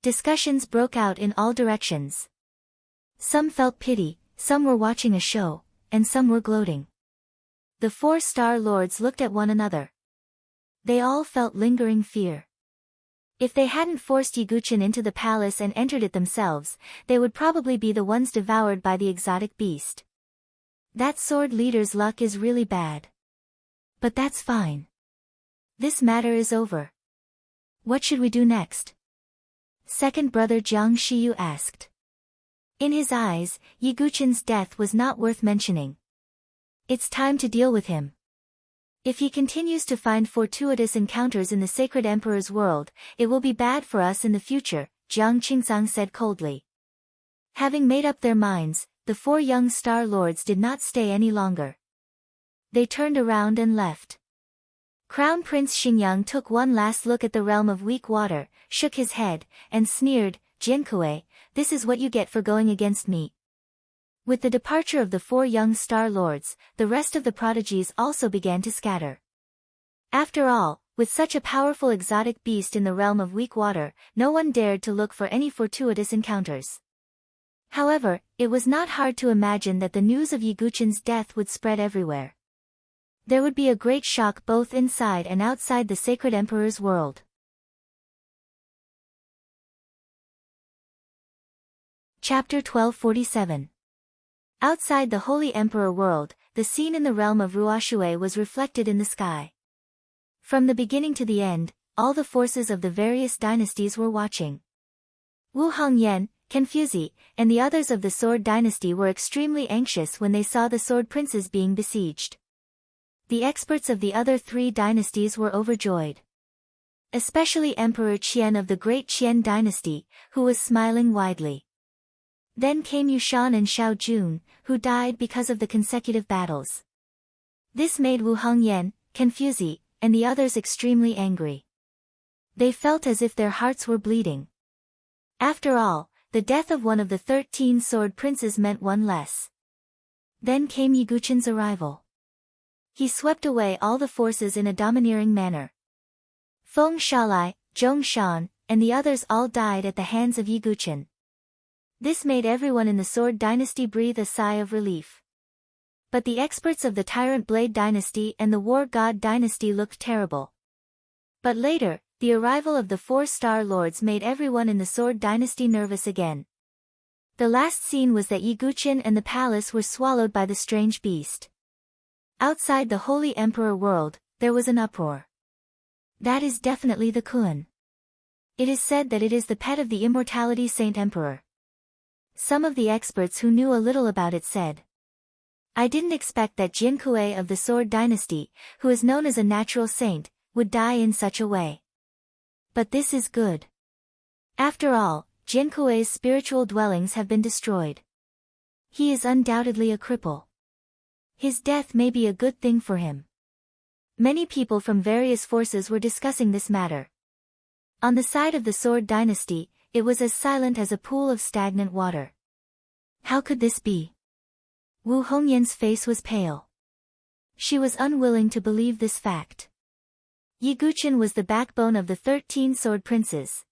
Discussions broke out in all directions. Some felt pity, some were watching a show, and some were gloating. The 4-star lords looked at one another. They all felt lingering fear. If they hadn't forced Yiguchen into the palace and entered it themselves, they would probably be the ones devoured by the exotic beast. That sword leader's luck is really bad. But that's fine. This matter is over. What should we do next? Second brother Jiang Shiyu asked. In his eyes, Yiguchen's death was not worth mentioning. It's time to deal with him. If he continues to find fortuitous encounters in the sacred emperor's world, it will be bad for us in the future, Jiang Qingzang said coldly. Having made up their minds, the 4 young star lords did not stay any longer. They turned around and left. Crown Prince Xingyang took one last look at the realm of weak water, shook his head, and sneered, Jinkue, this is what you get for going against me. With the departure of the 4 young star lords, the rest of the prodigies also began to scatter. After all, with such a powerful exotic beast in the realm of weak water, no one dared to look for any fortuitous encounters. However, it was not hard to imagine that the news of Yiguchen's death would spread everywhere. There would be a great shock both inside and outside the sacred emperor's world. Chapter 1247. Outside the Holy Emperor world, the scene in the realm of Ruoxue was reflected in the sky. From the beginning to the end, all the forces of the various dynasties were watching. Wu Hongyan, Confuzi, and the others of the Sword Dynasty were extremely anxious when they saw the Sword Princes being besieged. The experts of the other 3 dynasties were overjoyed. Especially Emperor Qian of the Great Qian Dynasty, who was smiling widely. Then came Yushan and Xiao Jun, who died because of the consecutive battles. This made Wu Hongyan, Confuzi, and the others extremely angry. They felt as if their hearts were bleeding. After all, the death of one of the 13 sword princes meant one less. Then came Yiguchen's arrival. He swept away all the forces in a domineering manner. Feng Shalai, Zhong Shan, and the others all died at the hands of Yiguchen. This made everyone in the Sword Dynasty breathe a sigh of relief. But the experts of the Tyrant Blade Dynasty and the War God Dynasty looked terrible. But later, the arrival of the 4-star lords made everyone in the Sword Dynasty nervous again. The last scene was that Yiguchen and the palace were swallowed by the strange beast. Outside the Holy Emperor world, there was an uproar. That is definitely the Kun. It is said that it is the pet of the Immortality Saint Emperor. Some of the experts who knew a little about it said, I didn't expect that Jin Kuei of the Sword Dynasty, who is known as a natural saint, would die in such a way. But this is good. After all, Jin Kuei's spiritual dwellings have been destroyed. He is undoubtedly a cripple. His death may be a good thing for him. Many people from various forces were discussing this matter. On the side of the Sword Dynasty, it was as silent as a pool of stagnant water. How could this be? Wu Hongyan's face was pale. She was unwilling to believe this fact. Yi Guqin was the backbone of the 13 Sword Princes.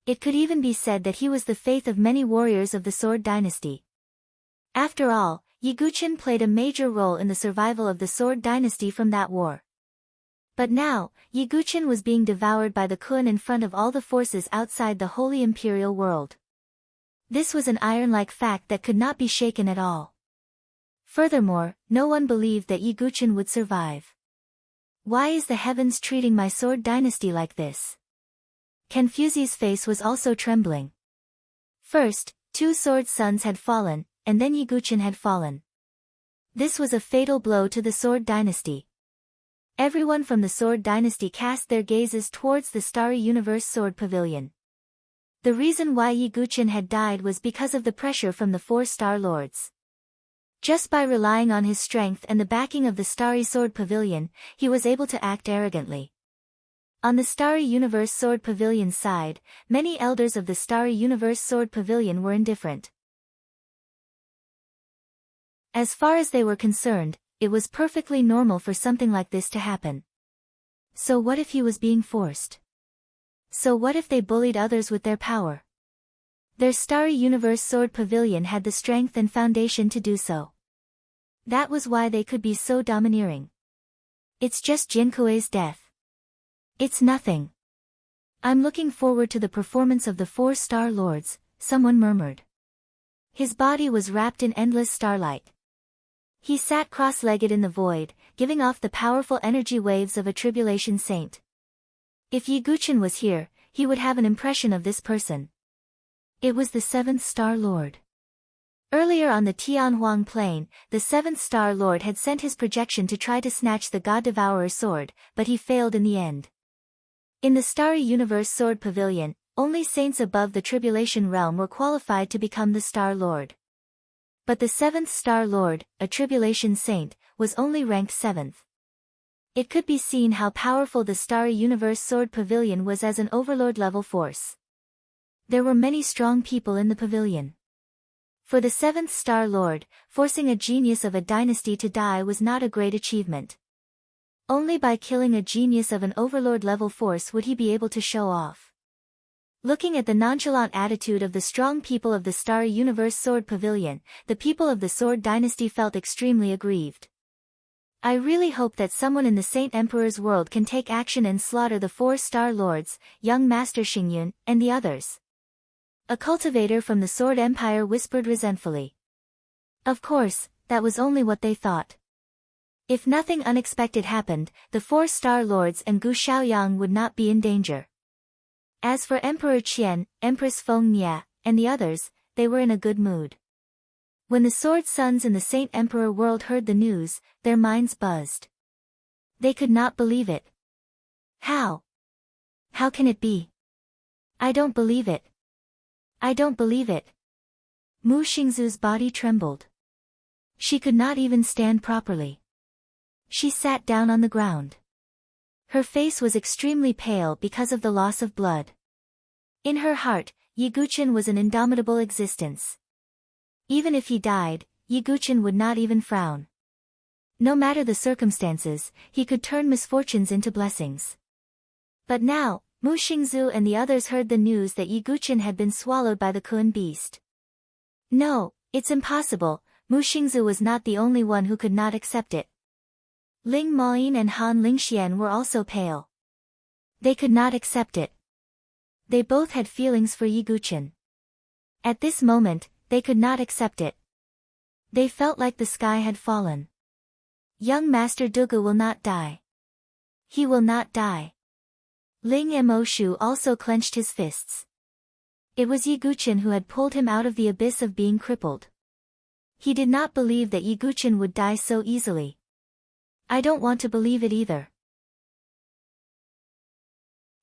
It could even be said that he was the faith of many warriors of the Sword Dynasty. After all, Yi Guqin played a major role in the survival of the Sword Dynasty from that war. But now, Yi Guqin was being devoured by the Kun in front of all the forces outside the Holy Imperial world. This was an iron-like fact that could not be shaken at all. Furthermore, no one believed that Yi Guqin would survive. Why is the heavens treating my Sword Dynasty like this? Confucius' face was also trembling. First, 2 sword sons had fallen, and then Yi Guqin had fallen. This was a fatal blow to the Sword Dynasty. Everyone from the Sword Dynasty cast their gazes towards the Starry Universe Sword Pavilion. The reason why Yi Guqin had died was because of the pressure from the 4 Star Lords. Just by relying on his strength and the backing of the Starry Sword Pavilion, he was able to act arrogantly. On the Starry Universe Sword Pavilion's side, many elders of the Starry Universe Sword Pavilion were indifferent. As far as they were concerned, it was perfectly normal for something like this to happen. So what if he was being forced? So what if they bullied others with their power? Their Starry Universe Sword Pavilion had the strength and foundation to do so. That was why they could be so domineering. It's just Jin Kuei's death. It's nothing. I'm looking forward to the performance of the 4 Star Lords, someone murmured. His body was wrapped in endless starlight. He sat cross-legged in the void, giving off the powerful energy waves of a tribulation saint. If Yi Guqin was here, he would have an impression of this person. It was the 7th Star Lord. Earlier on the Tianhuang Plain, the 7th Star Lord had sent his projection to try to snatch the God Devourer's sword, but he failed in the end. In the Starry Universe Sword Pavilion, only saints above the Tribulation Realm were qualified to become the Star Lord. But the 7th Star Lord, a Tribulation Saint, was only ranked 7th. It could be seen how powerful the Starry Universe Sword Pavilion was as an overlord-level force. There were many strong people in the pavilion. For the 7th Star Lord, forcing a genius of a dynasty to die was not a great achievement. Only by killing a genius of an overlord-level force would he be able to show off. Looking at the nonchalant attitude of the strong people of the Starry Universe Sword Pavilion, the people of the Sword Dynasty felt extremely aggrieved. I really hope that someone in the Saint Emperor's world can take action and slaughter the 4 Star Lords, young Master Xingyun, and the others. A cultivator from the Sword Empire whispered resentfully. Of course, that was only what they thought. If nothing unexpected happened, the 4 Star Lords and Gu Xiaoyang would not be in danger. As for Emperor Qian, Empress Feng Nia, and the others, they were in a good mood. When the Sword Sons in the Saint Emperor world heard the news, their minds buzzed. They could not believe it. How? How can it be? I don't believe it. I don't believe it. Mu Xingzu's body trembled. She could not even stand properly. She sat down on the ground. Her face was extremely pale because of the loss of blood. In her heart, Yi Guqin was an indomitable existence. Even if he died, Yi Guqin would not even frown. No matter the circumstances, he could turn misfortunes into blessings. But now, Mu Xingzu and the others heard the news that Yi Guqin had been swallowed by the Kun beast. No, it's impossible. Mu Xingzu was not the only one who could not accept it. Ling Maoyin and Han Lingxian were also pale. They could not accept it. They both had feelings for Yi Guqin. At this moment, they could not accept it. They felt like the sky had fallen. Young Master Dugu will not die. He will not die. Ling Emoshu also clenched his fists. It was Yiguchen who had pulled him out of the abyss of being crippled. He did not believe that Yiguchen would die so easily. I don't want to believe it either.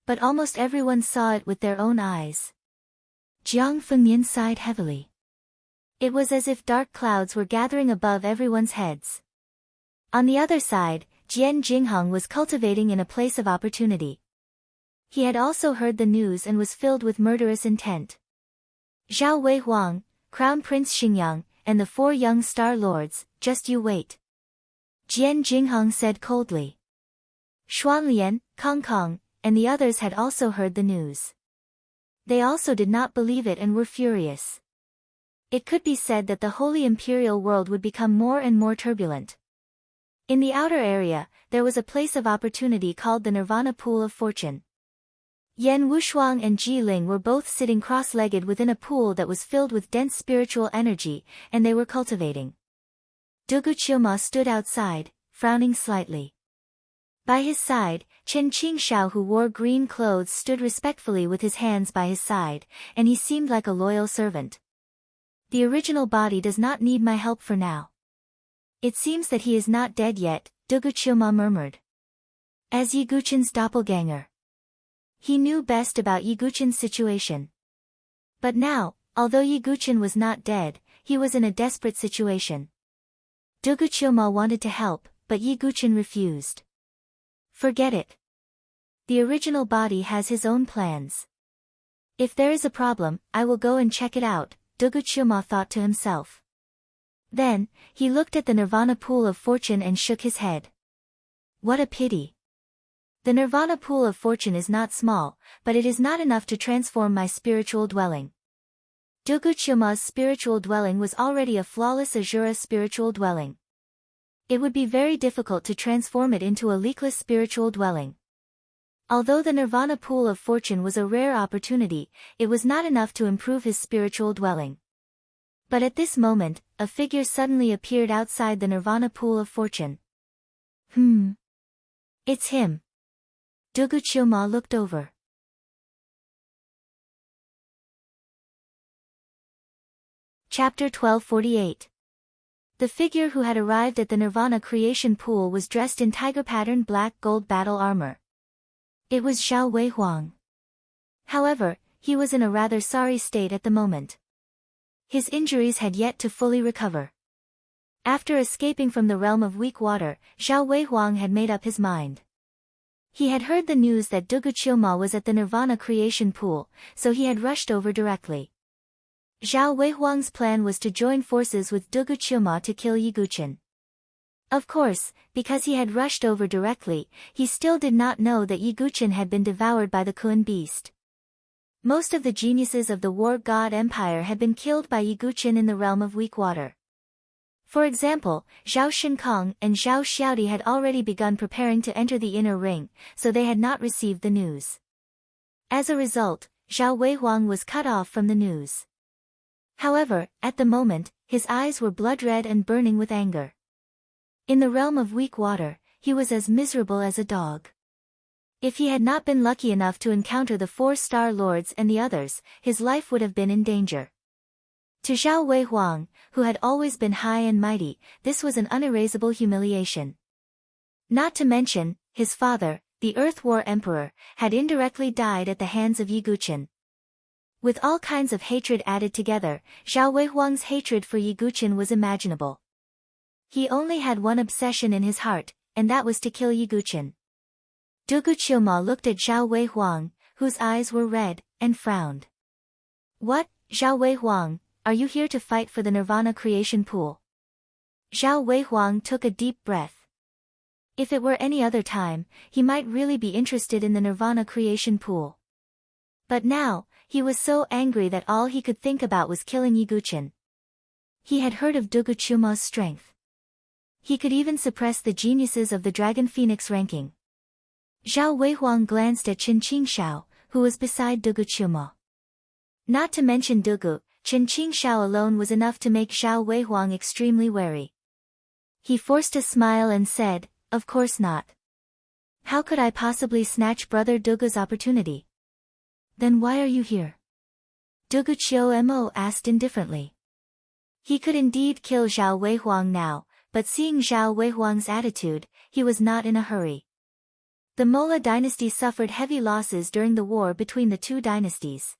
But almost everyone saw it with their own eyes. Jiang Fengyan sighed heavily. It was as if dark clouds were gathering above everyone's heads. On the other side, Jian Jingheng was cultivating in a place of opportunity. He had also heard the news and was filled with murderous intent. Zhao Weihuang, Crown Prince Xingyang, and the 4 young star lords, just you wait. Jian Jingheng said coldly. Xuanlian, Kong Kong, and the others had also heard the news. They also did not believe it and were furious. It could be said that the holy imperial world would become more and more turbulent. In the outer area, there was a place of opportunity called the Nirvana Pool of Fortune. Yan Wushuang and Ji Ling were both sitting cross-legged within a pool that was filled with dense spiritual energy, and they were cultivating. Dugu Qiuma stood outside, frowning slightly. By his side, Chen Qingshao, who wore green clothes, stood respectfully with his hands by his side, and he seemed like a loyal servant. The original body does not need my help for now. It seems that he is not dead yet, Dugu Qiuma murmured. As Yiguchen's doppelganger. He knew best about Yiguchen's situation. But now, although Yiguchen was not dead, he was in a desperate situation. Dugu Qiuma wanted to help, but Yiguchen refused. Forget it. The original body has his own plans. If there is a problem, I will go and check it out, Dugu Qiuma thought to himself. Then, he looked at the Nirvana Pool of Fortune and shook his head. What a pity. The Nirvana Pool of Fortune is not small, but it is not enough to transform my spiritual dwelling. Dugu Qiuma's spiritual dwelling was already a flawless Azura spiritual dwelling. It would be very difficult to transform it into a leakless spiritual dwelling. Although the Nirvana Pool of Fortune was a rare opportunity, it was not enough to improve his spiritual dwelling. But at this moment, a figure suddenly appeared outside the Nirvana Pool of Fortune. It's him. Dugu Qiuma looked over. Chapter 1248. The figure who had arrived at the Nirvana creation pool was dressed in tiger-patterned black gold battle armor. It was Zhao Weihuang. However, he was in a rather sorry state at the moment. His injuries had yet to fully recover. After escaping from the realm of weak water, Zhao Weihuang had made up his mind. He had heard the news that Dugu Qiuma was at the Nirvana creation pool, so he had rushed over directly. Zhao Weihuang's plan was to join forces with Dugu Qiuma to kill Yiguchen. Of course, because he had rushed over directly, he still did not know that Yiguchen had been devoured by the Kun beast. Most of the geniuses of the War God Empire had been killed by Yiguchen in the realm of weak water. For example, Zhao Shinkong and Zhao Xiaodi had already begun preparing to enter the inner ring, so they had not received the news. As a result, Zhao Weihuang was cut off from the news. However, at the moment, his eyes were blood-red and burning with anger. In the realm of weak water, he was as miserable as a dog. If he had not been lucky enough to encounter the 4 star lords and the others, his life would have been in danger. To Zhao Weihuang, who had always been high and mighty, this was an unerasable humiliation. Not to mention, his father, the Earth War Emperor, had indirectly died at the hands of Yiguchen. With all kinds of hatred added together, Zhao Weihuang's hatred for Yiguchen was imaginable. He only had one obsession in his heart, and that was to kill Yiguchen. Dugu Qiuma looked at Zhao Weihuang, whose eyes were red, and frowned. What, Zhao Weihuang, are you here to fight for the Nirvana creation pool? Zhao Weihuang took a deep breath. If it were any other time, he might really be interested in the Nirvana creation pool. But now, he was so angry that all he could think about was killing Yiguchen. He had heard of Dugu Qiuma's strength. He could even suppress the geniuses of the Dragon Phoenix ranking. Zhao Weihuang glanced at Chen Qingshao, who was beside Dugu Qiuma. Not to mention Dugu, Chen Qingshao alone was enough to make Zhao Weihuang extremely wary. He forced a smile and said, "Of course not. How could I possibly snatch Brother Dugu's opportunity?" "Then why are you here?" Dugu Chiomo asked indifferently. He could indeed kill Zhao Weihuang now, but seeing Zhao Weihuang's attitude, he was not in a hurry. The Mola dynasty suffered heavy losses during the war between the two dynasties.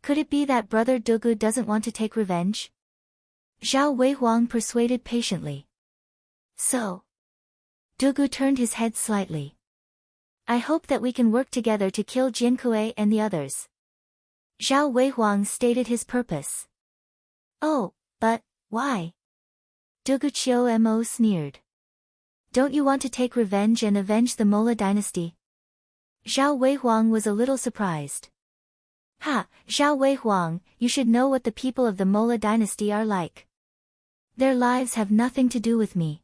Could it be that Brother Dugu doesn't want to take revenge? Zhao Weihuang persuaded patiently. So. Dugu turned his head slightly. "I hope that we can work together to kill Jinkui and the others." Zhao Weihuang stated his purpose. "Oh, but, why?" Dugu Chiomo sneered. "Don't you want to take revenge and avenge the Mola dynasty?" Zhao Weihuang was a little surprised. "Ha, Zhao Weihuang, you should know what the people of the Mola dynasty are like. Their lives have nothing to do with me.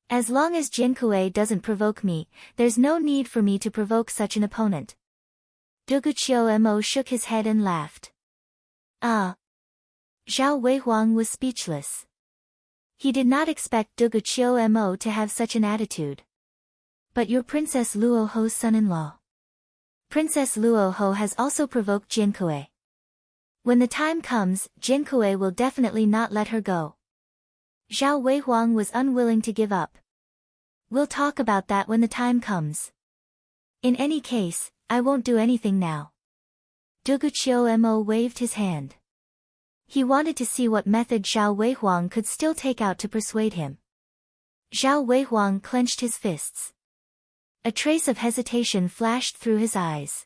As long as Jinkui doesn't provoke me, there's no need for me to provoke such an opponent." Dugu Chiomo shook his head and laughed. "Ah." Zhao Weihuang was speechless. He did not expect Dugu Chiomo to have such an attitude. "But you're Princess Luoho's son-in-law. Princess Luoho has also provoked Jinkui. When the time comes, Jinkui will definitely not let her go." Zhao Weihuang was unwilling to give up. "We'll talk about that when the time comes. In any case, I won't do anything now." Dugu Chiomo waved his hand. He wanted to see what method Zhao Weihuang could still take out to persuade him. Zhao Weihuang clenched his fists. A trace of hesitation flashed through his eyes.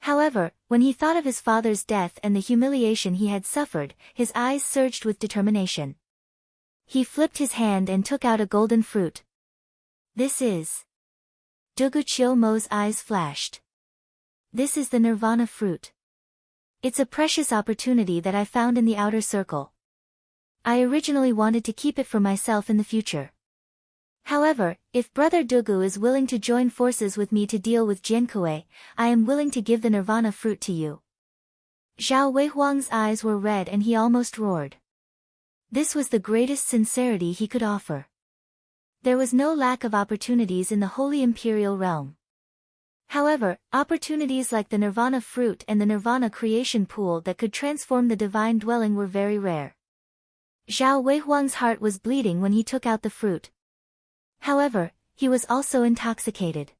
However, when he thought of his father's death and the humiliation he had suffered, his eyes surged with determination. He flipped his hand and took out a golden fruit. "This is..." Dugu Chiomo's eyes flashed. "This is the nirvana fruit. It's a precious opportunity that I found in the outer circle. I originally wanted to keep it for myself in the future. However, if Brother Dugu is willing to join forces with me to deal with Jinkui, I am willing to give the nirvana fruit to you." Zhao Weihuang's eyes were red and he almost roared. This was the greatest sincerity he could offer. There was no lack of opportunities in the Holy Imperial Realm. However, opportunities like the nirvana fruit and the nirvana creation pool that could transform the divine dwelling were very rare. Zhao Weihuang's heart was bleeding when he took out the fruit. However, he was also intoxicated.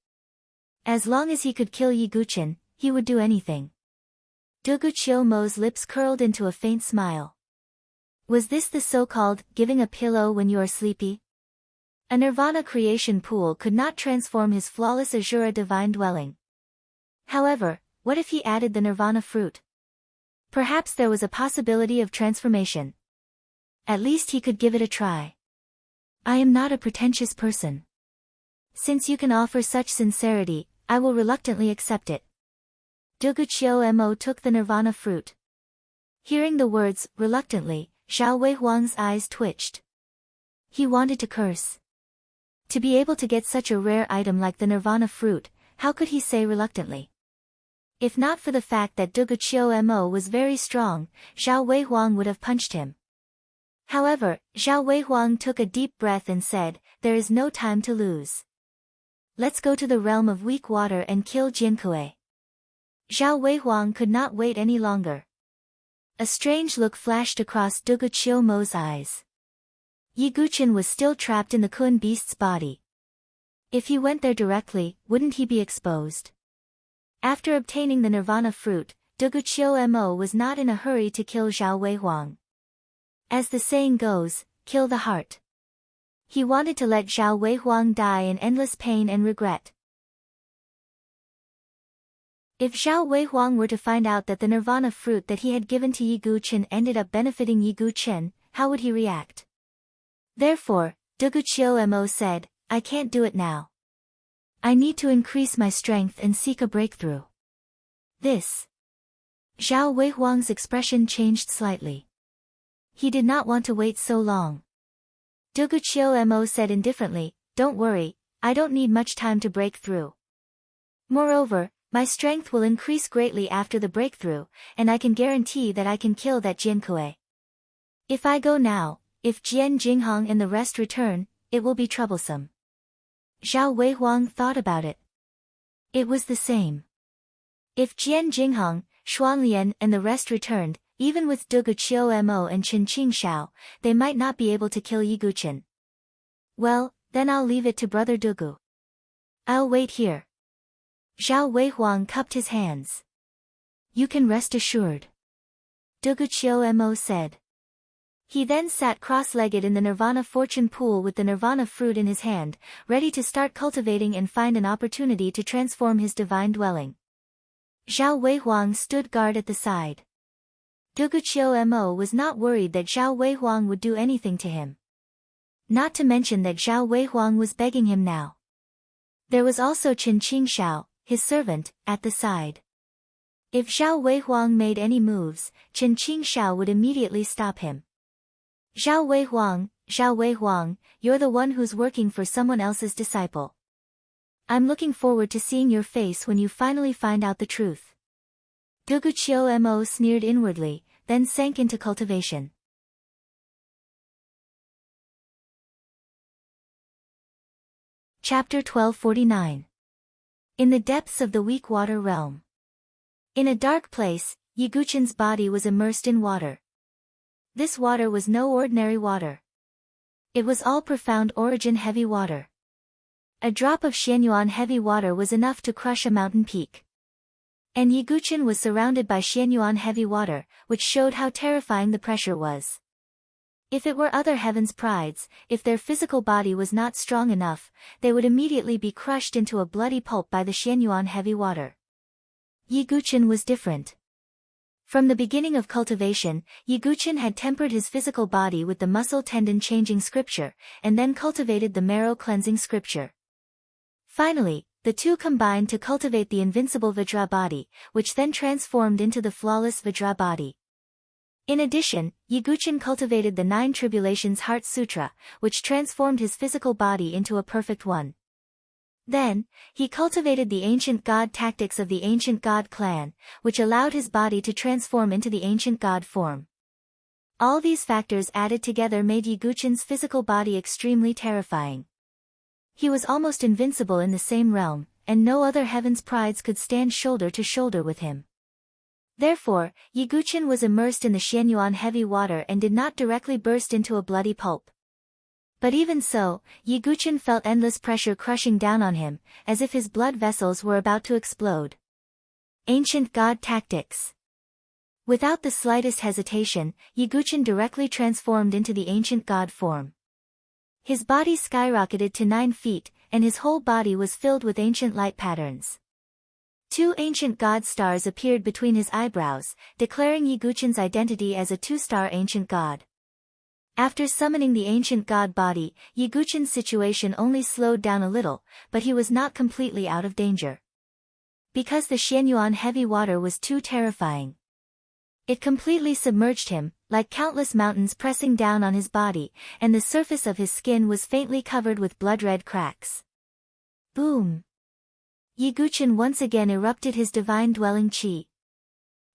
As long as he could kill Yi Guqin, he would do anything. Dugu Chiomo's lips curled into a faint smile. Was this the so-called giving a pillow when you are sleepy? A nirvana creation pool could not transform his flawless Azura divine dwelling. However, what if he added the nirvana fruit? Perhaps there was a possibility of transformation. At least he could give it a try. "I am not a pretentious person. Since you can offer such sincerity, I will reluctantly accept it." Dugu Chiomo took the nirvana fruit. Hearing the words, reluctantly, Zhao Weihuang's eyes twitched. He wanted to curse. To be able to get such a rare item like the nirvana fruit, how could he say reluctantly? If not for the fact that Dugu Chiomo was very strong, Zhao Weihuang would have punched him. However, Zhao Weihuang took a deep breath and said, "There is no time to lose. Let's go to the realm of weak water and kill Jinkui." Zhao Weihuang could not wait any longer. A strange look flashed across Dugu Chiomo's eyes. Yi Guqin was still trapped in the Kun beast's body. If he went there directly, wouldn't he be exposed? After obtaining the nirvana fruit, Dugu Chiomo was not in a hurry to kill Zhao Weihuang. As the saying goes, kill the heart. He wanted to let Zhao Weihuang die in endless pain and regret. If Zhao Weihuang were to find out that the nirvana fruit that he had given to Yi Guqin ended up benefiting Yi Guqin, how would he react? Therefore, Dugu Chiomo said, "I can't do it now. I need to increase my strength and seek a breakthrough." This. Zhao Weihuang's expression changed slightly. He did not want to wait so long. Dugu Chiomo said indifferently, "Don't worry, I don't need much time to break through. Moreover, my strength will increase greatly after the breakthrough, and I can guarantee that I can kill that Jinkui." If I go now, if Jian Jinghong and the rest return, it will be troublesome. Zhao Weihuang thought about it. It was the same. If Jian Jinghong, Xuanlian and the rest returned, even with Dugu Qiumo and Chen Qingshao, they might not be able to kill Yi Guqin. Well, then I'll leave it to Brother Dugu. I'll wait here. Zhao Weihuang cupped his hands. You can rest assured. Dugu Qiumo said. He then sat cross-legged in the Nirvana fortune pool with the Nirvana fruit in his hand, ready to start cultivating and find an opportunity to transform his divine dwelling. Zhao Weihuang stood guard at the side. Dugu Qiumo was not worried that Zhao Weihuang would do anything to him. Not to mention that Zhao Weihuang was begging him now. There was also Chen Qingshao, his servant, at the side. If Zhao Weihuang made any moves, Chen Qingshao would immediately stop him. Zhao Weihuang, you're the one who's working for someone else's disciple. I'm looking forward to seeing your face when you finally find out the truth. Dugu Qiumo sneered inwardly, then sank into cultivation. Chapter 1249. In the depths of the weak water realm. In a dark place, Yi Guqin's body was immersed in water. This water was no ordinary water. It was all profound origin heavy water. A drop of Xianyuan heavy water was enough to crush a mountain peak. And Yi Guqin was surrounded by Xianyuan heavy water, which showed how terrifying the pressure was. If it were other heavens' prides, if their physical body was not strong enough, they would immediately be crushed into a bloody pulp by the Xianyuan heavy water. Yi Guqin was different. From the beginning of cultivation, Yi Guqin had tempered his physical body with the muscle tendon changing scripture, and then cultivated the marrow cleansing scripture. Finally, the two combined to cultivate the invincible Vajra body, which then transformed into the flawless Vajra body. In addition, Yi Guqin cultivated the 9 Tribulations Heart Sutra, which transformed his physical body into a perfect one. Then, he cultivated the ancient god tactics of the ancient god clan, which allowed his body to transform into the ancient god form. All these factors added together made Yi Guqin's physical body extremely terrifying. He was almost invincible in the same realm, and no other heaven's prides could stand shoulder to shoulder with him. Therefore, Yi Guqin was immersed in the Xianyuan heavy water and did not directly burst into a bloody pulp. But even so, Yi Guqin felt endless pressure crushing down on him, as if his blood vessels were about to explode. Ancient God Tactics. Without the slightest hesitation, Yi Guqin directly transformed into the ancient god form. His body skyrocketed to 9 feet, and his whole body was filled with ancient light patterns. 2 ancient god stars appeared between his eyebrows, declaring Yi Guqin's identity as a 2-star ancient god. After summoning the ancient god body, Yi Guqin's situation only slowed down a little, but he was not completely out of danger. Because the Xianyuan heavy water was too terrifying. It completely submerged him, like countless mountains pressing down on his body, and the surface of his skin was faintly covered with blood-red cracks. Boom! Yi Guqin once again erupted his divine dwelling qi.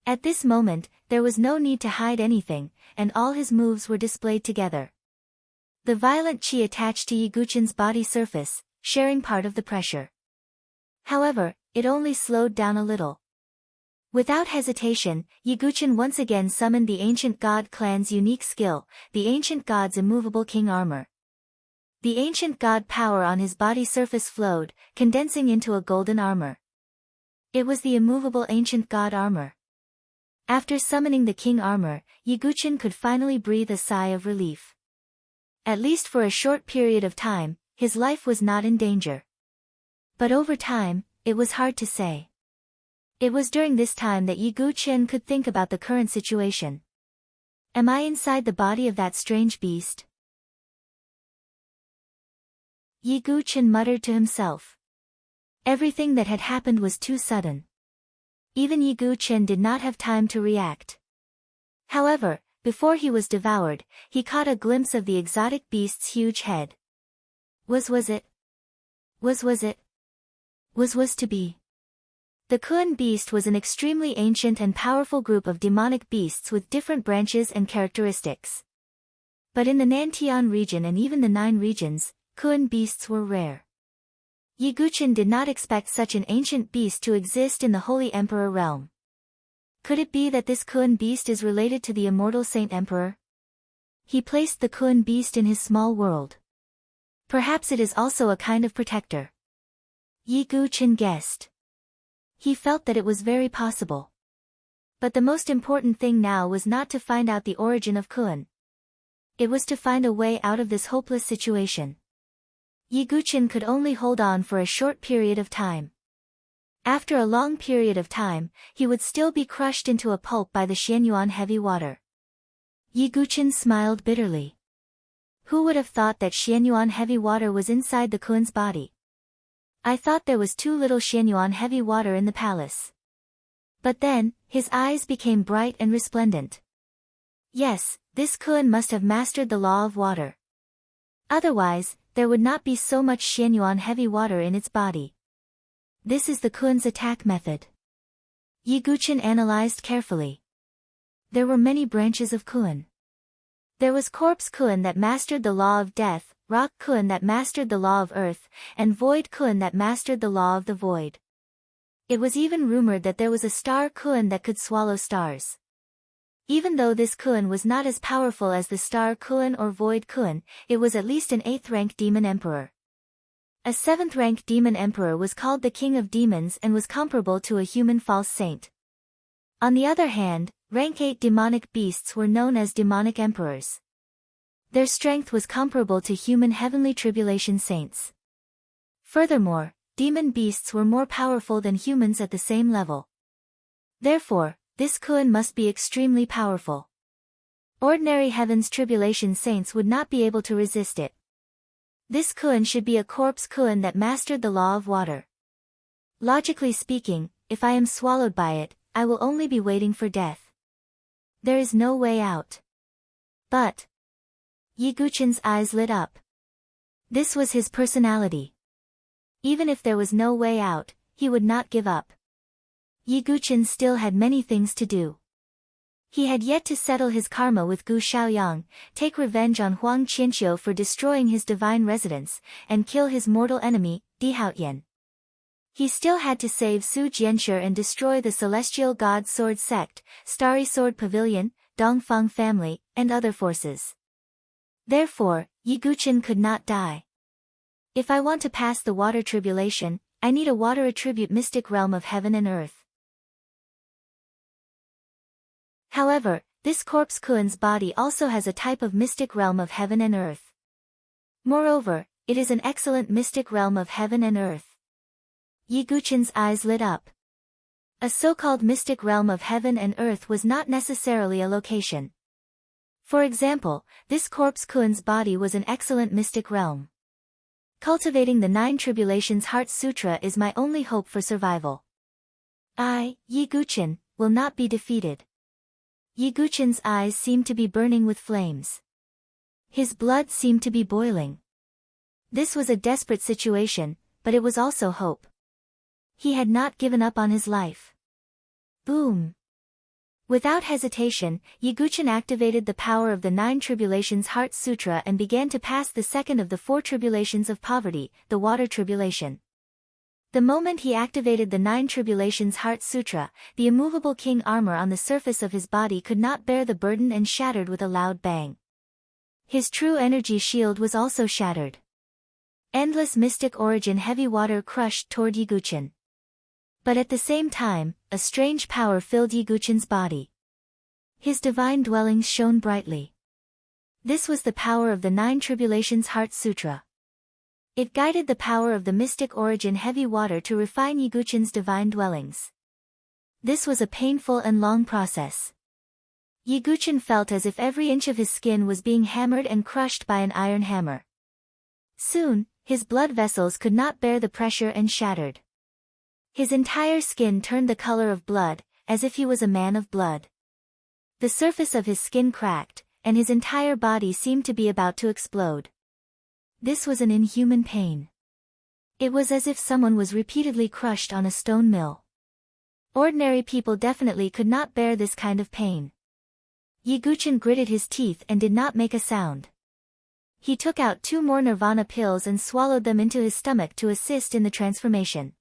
At this moment, there was no need to hide anything, and all his moves were displayed together. The violent qi attached to Yi Guqin's body surface, sharing part of the pressure. However, it only slowed down a little. Without hesitation, Yi Guqin once again summoned the ancient god clan's unique skill, the ancient god's immovable king armor. The ancient god power on his body surface flowed, condensing into a golden armor. It was the immovable ancient god armor. After summoning the king armor, Yi Guqin could finally breathe a sigh of relief. At least for a short period of time, his life was not in danger. But over time, it was hard to say. It was during this time that Yi Guqin could think about the current situation. Am I inside the body of that strange beast? Yi Guqin muttered to himself. Everything that had happened was too sudden. Even Yi Guqin did not have time to react. However, before he was devoured, he caught a glimpse of the exotic beast's huge head. Was it to be? The Kun beast was an extremely ancient and powerful group of demonic beasts with different branches and characteristics. But in the Nantian region and even the 9 regions, Kun beasts were rare. Yiguchen did not expect such an ancient beast to exist in the Holy Emperor realm. Could it be that this Kun beast is related to the immortal Saint Emperor? He placed the Kun beast in his small world. Perhaps it is also a kind of protector. Yiguchen guessed. He felt that it was very possible. But the most important thing now was not to find out the origin of Kun. It was to find a way out of this hopeless situation. Yiguchen could only hold on for a short period of time. After a long period of time, he would still be crushed into a pulp by the Xianyuan heavy water. Yiguchen smiled bitterly. Who would have thought that Xianyuan heavy water was inside the Kun's body? I thought there was too little Xianyuan heavy water in the palace. But then, his eyes became bright and resplendent. Yes, this Kun must have mastered the law of water. Otherwise, there would not be so much Xianyuan heavy water in its body. This is the Kun's attack method. Yiguchen analyzed carefully. There were many branches of Kun. There was Corpse Kun that mastered the law of death, Rock Kun that mastered the law of earth, and Void Kun that mastered the law of the void. It was even rumored that there was a Star Kun that could swallow stars. Even though this Kun was not as powerful as the Star Kun or Void Kun, it was at least an 8th-rank demon emperor. A 7th-rank demon emperor was called the King of Demons and was comparable to a human false saint. On the other hand, rank 8 demonic beasts were known as demonic emperors. Their strength was comparable to human heavenly tribulation saints. Furthermore, demon beasts were more powerful than humans at the same level. Therefore, this Kun must be extremely powerful. Ordinary heaven's tribulation saints would not be able to resist it. This Kun should be a Corpse Kun that mastered the law of water. Logically speaking, if I am swallowed by it, I will only be waiting for death. There is no way out. But Yiguchen's eyes lit up. This was his personality. Even if there was no way out, he would not give up. Yiguchen still had many things to do. He had yet to settle his karma with Gu Xiaoyang, take revenge on Huang Qianqiu for destroying his divine residence, and kill his mortal enemy, Di Haotian. He still had to save Su Jianshi and destroy the Celestial God Sword Sect, Starry Sword Pavilion, Dongfang family, and other forces. Therefore, Yiguchen could not die. If I want to pass the water tribulation, I need a water attribute mystic realm of heaven and earth. However, this Corpse Kun's body also has a type of mystic realm of heaven and earth. Moreover, it is an excellent mystic realm of heaven and earth. Yiguchen's eyes lit up. A so-called mystic realm of heaven and earth was not necessarily a location. For example, this Corpse Kun's body was an excellent mystic realm. Cultivating the 9 Tribulations Heart Sutra is my only hope for survival. I, Yiguchen, will not be defeated. Yiguchen's eyes seemed to be burning with flames. His blood seemed to be boiling. This was a desperate situation, but it was also hope. He had not given up on his life. Boom! Without hesitation, Yiguchen activated the power of the 9 Tribulations Heart Sutra and began to pass the second of the 4 tribulations of poverty, the water tribulation. The moment he activated the 9 Tribulations Heart Sutra, the immovable king armor on the surface of his body could not bear the burden and shattered with a loud bang. His true energy shield was also shattered. Endless mystic origin heavy water crushed toward Yiguchen. But at the same time, a strange power filled Yiguchen's body. His divine dwellings shone brightly. This was the power of the 9 Tribulations Heart Sutra. It guided the power of the mystic origin heavy water to refine Yiguchen's divine dwellings. This was a painful and long process. Yiguchen felt as if every inch of his skin was being hammered and crushed by an iron hammer. Soon, his blood vessels could not bear the pressure and shattered. His entire skin turned the color of blood, as if he was a man of blood. The surface of his skin cracked, and his entire body seemed to be about to explode. This was an inhuman pain. It was as if someone was repeatedly crushed on a stone mill. Ordinary people definitely could not bear this kind of pain. Yiguchen gritted his teeth and did not make a sound. He took out 2 more nirvana pills and swallowed them into his stomach to assist in the transformation.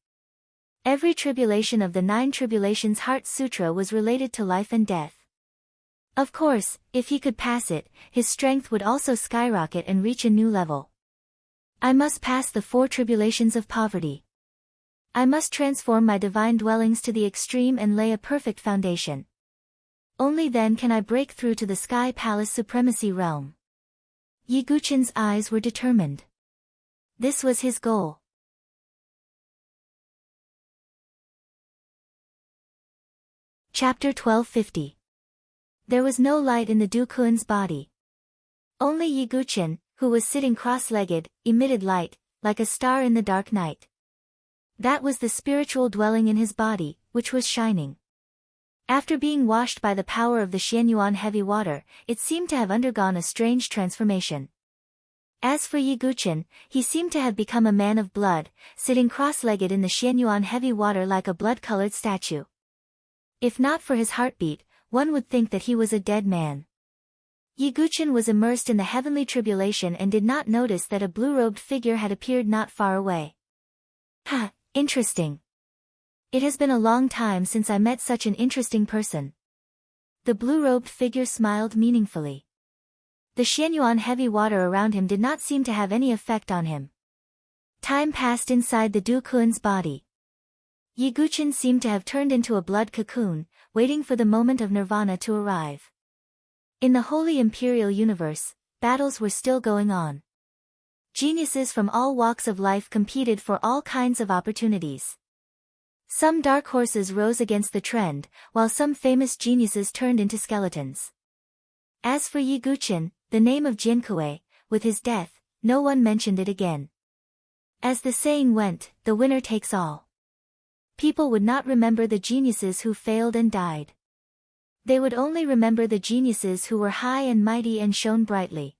Every tribulation of the 9 tribulations Heart Sutra was related to life and death. Of course, if he could pass it, his strength would also skyrocket and reach a new level. I must pass the 4 tribulations of poverty. I must transform my divine dwellings to the extreme and lay a perfect foundation. Only then can I break through to the Sky Palace Supremacy realm. Yiguchen's eyes were determined. This was his goal. Chapter 1250. There was no light in the Dukuin's body. Only Yiguchen, who was sitting cross-legged, emitted light, like a star in the dark night. That was the spiritual dwelling in his body, which was shining. After being washed by the power of the Xianyuan heavy water, it seemed to have undergone a strange transformation. As for Yiguchen, he seemed to have become a man of blood, sitting cross-legged in the Xianyuan heavy water like a blood-colored statue. If not for his heartbeat, one would think that he was a dead man. Yiguchen was immersed in the heavenly tribulation and did not notice that a blue-robed figure had appeared not far away. Ha, interesting. It has been a long time since I met such an interesting person. The blue-robed figure smiled meaningfully. The Xianyuan heavy water around him did not seem to have any effect on him. Time passed inside the Dukuin's body. Yiguchen seemed to have turned into a blood cocoon, waiting for the moment of nirvana to arrive. In the Holy Imperial Universe, battles were still going on. Geniuses from all walks of life competed for all kinds of opportunities. Some dark horses rose against the trend, while some famous geniuses turned into skeletons. As for Yiguchen, the name of Jinkue, with his death, no one mentioned it again. As the saying went, the winner takes all. People would not remember the geniuses who failed and died. They would only remember the geniuses who were high and mighty and shone brightly.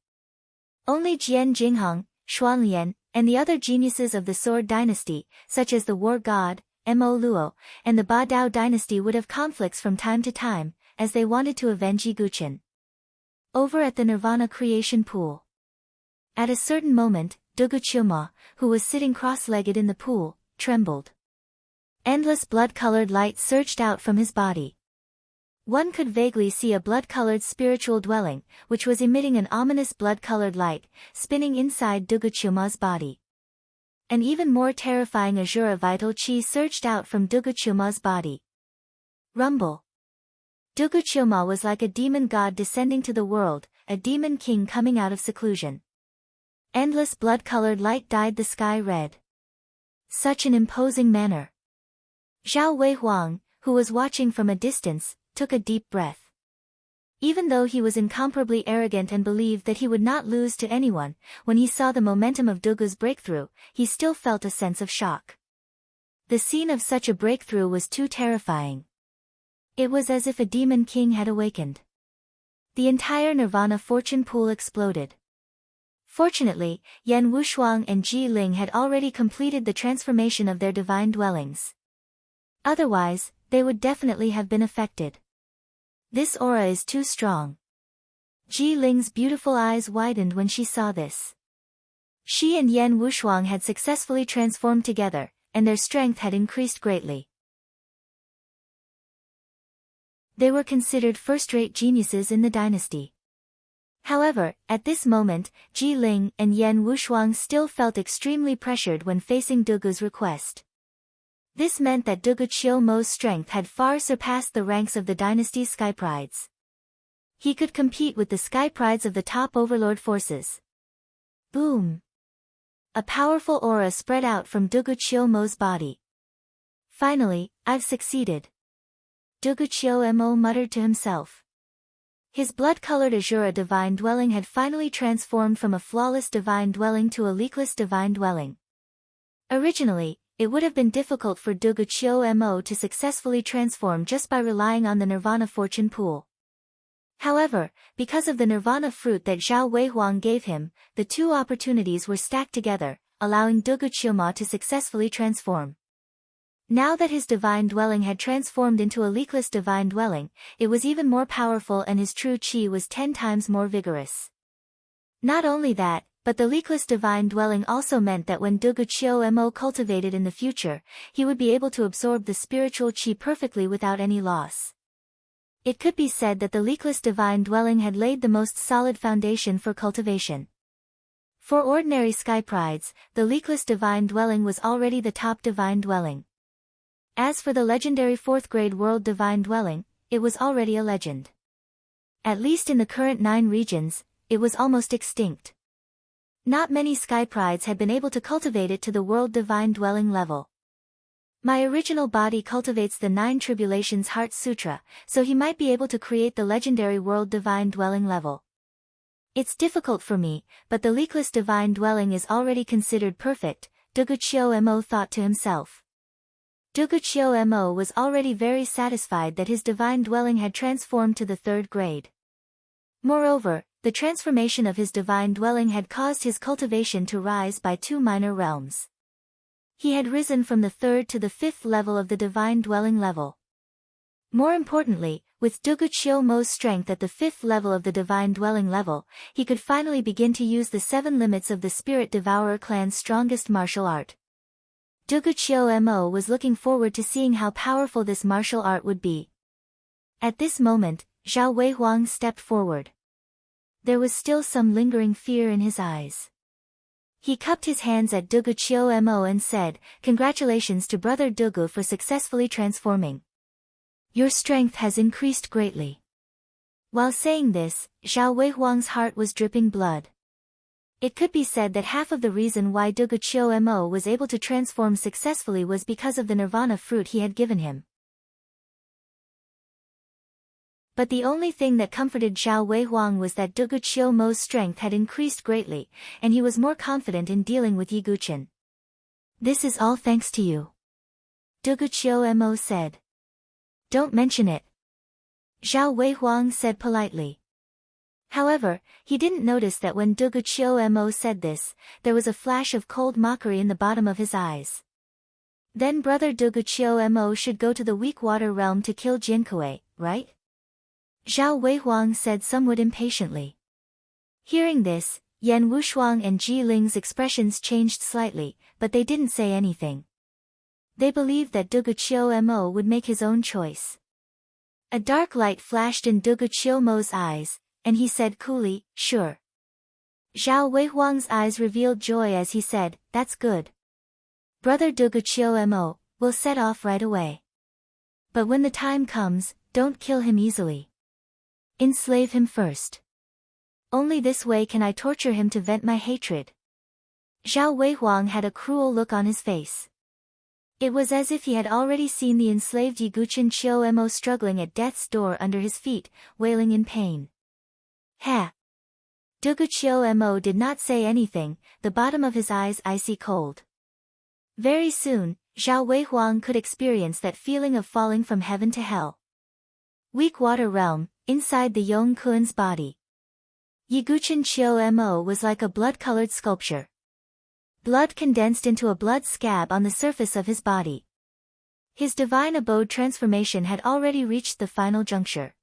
Only Jian Jinghong, Xuanlian, and the other geniuses of the Sword Dynasty, such as the War God, Mo Luo, and the Ba Dao Dynasty would have conflicts from time to time, as they wanted to avenge Yiguchen. Over at the Nirvana Creation Pool. At a certain moment, Duguqiuma, who was sitting cross-legged in the pool, trembled. Endless blood-colored light surged out from his body. One could vaguely see a blood-colored spiritual dwelling, which was emitting an ominous blood-colored light, spinning inside Duguqiuma's body. An even more terrifying azure vital chi surged out from Duguqiuma's body. Rumble. Duguqiuma was like a demon god descending to the world, a demon king coming out of seclusion. Endless blood-colored light dyed the sky red. Such an imposing manner. Zhao Weihuang, who was watching from a distance, took a deep breath. Even though he was incomparably arrogant and believed that he would not lose to anyone, when he saw the momentum of Dugu's breakthrough, he still felt a sense of shock. The scene of such a breakthrough was too terrifying. It was as if a demon king had awakened. The entire Nirvana fortune pool exploded. Fortunately, Yan Wushuang and Ji Ling had already completed the transformation of their divine dwellings. Otherwise, they would definitely have been affected. This aura is too strong. Ji Ling's beautiful eyes widened when she saw this. She and Yan Wushuang had successfully transformed together, and their strength had increased greatly. They were considered first-rate geniuses in the dynasty. However, at this moment, Ji Ling and Yan Wushuang still felt extremely pressured when facing Dugu's request. This meant that Dugu Qiumo's strength had far surpassed the ranks of the dynasty's sky prides. He could compete with the sky prides of the top overlord forces. Boom! A powerful aura spread out from Dugu Qiumo's body. Finally, I've succeeded. Dugu Qiumo muttered to himself. His blood-colored azure divine dwelling had finally transformed from a flawless divine dwelling to a leakless divine dwelling. Originally, it would have been difficult for Dugu Qiumo to successfully transform just by relying on the Nirvana fortune pool. However, because of the Nirvana fruit that Zhao Weihuang gave him, the two opportunities were stacked together, allowing Dugu Qiumo to successfully transform. Now that his divine dwelling had transformed into a leakless divine dwelling, it was even more powerful and his true chi was 10 times more vigorous. Not only that, but the leakless divine dwelling also meant that when Duguchyo Mo cultivated in the future, he would be able to absorb the spiritual chi perfectly without any loss. It could be said that the leakless divine dwelling had laid the most solid foundation for cultivation. For ordinary sky prides, the leakless divine dwelling was already the top divine dwelling. As for the legendary 4th grade world divine dwelling, it was already a legend. At least in the current 9 regions, it was almost extinct. Not many sky prides had been able to cultivate it to the world divine dwelling level. My original body cultivates the 9 Tribulations Heart Sutra, so he might be able to create the legendary world divine dwelling level. It's difficult for me, but the leakless divine dwelling is already considered perfect, Duguchyo Mo thought to himself. Duguchyo Mo was already very satisfied that his divine dwelling had transformed to the 3rd grade. Moreover, the transformation of his divine dwelling had caused his cultivation to rise by 2 minor realms. He had risen from the 3rd to the 5th level of the divine dwelling level. More importantly, with Duguchyo Mo's strength at the 5th level of the divine dwelling level, he could finally begin to use the 7 limits of the Spirit Devourer clan's strongest martial art. Duguchyo Mo was looking forward to seeing how powerful this martial art would be. At this moment, Zhao Weihuang stepped forward. There was still some lingering fear in his eyes. He cupped his hands at Duguchyo Mo and said, "Congratulations to Brother Dugu for successfully transforming. Your strength has increased greatly." While saying this, Zhao Weihuang's heart was dripping blood. It could be said that half of the reason why Duguchyo Mo was able to transform successfully was because of the nirvana fruit he had given him. But the only thing that comforted Zhao Weihuang was that Duguchyo Mo's strength had increased greatly, and he was more confident in dealing with Yi Guqin. "This is all thanks to you," Duguchyo Mo said. "Don't mention it," Zhao Weihuang said politely. However, he didn't notice that when Duguchyo Mo said this, there was a flash of cold mockery in the bottom of his eyes. Then Brother Duguchyo Mo should go to the weak water realm to kill Jinkui, right? Zhao Weihuang said somewhat impatiently. Hearing this, Yan Wushuang and Ji Ling's expressions changed slightly, but they didn't say anything. They believed that Duguchyo Mo would make his own choice. A dark light flashed in Duguchyo Mo's eyes, and he said coolly, "Sure." Zhao Weihuang's eyes revealed joy as he said, "That's good. Brother Duguchyo Mo, we'll set off right away. But when the time comes, don't kill him easily. Enslave him first. Only this way can I torture him to vent my hatred." Zhao Weihuang had a cruel look on his face. It was as if he had already seen the enslaved Yi Guqin Mo struggling at death's door under his feet, wailing in pain. "Ha!" Duguchyo Mo did not say anything, the bottom of his eyes icy cold. Very soon, Zhao Weihuang could experience that feeling of falling from heaven to hell. Weak water realm, inside the Yongkun's body. Yi Guqin Mo was like a blood-colored sculpture. Blood condensed into a blood scab on the surface of his body. His divine abode transformation had already reached the final juncture.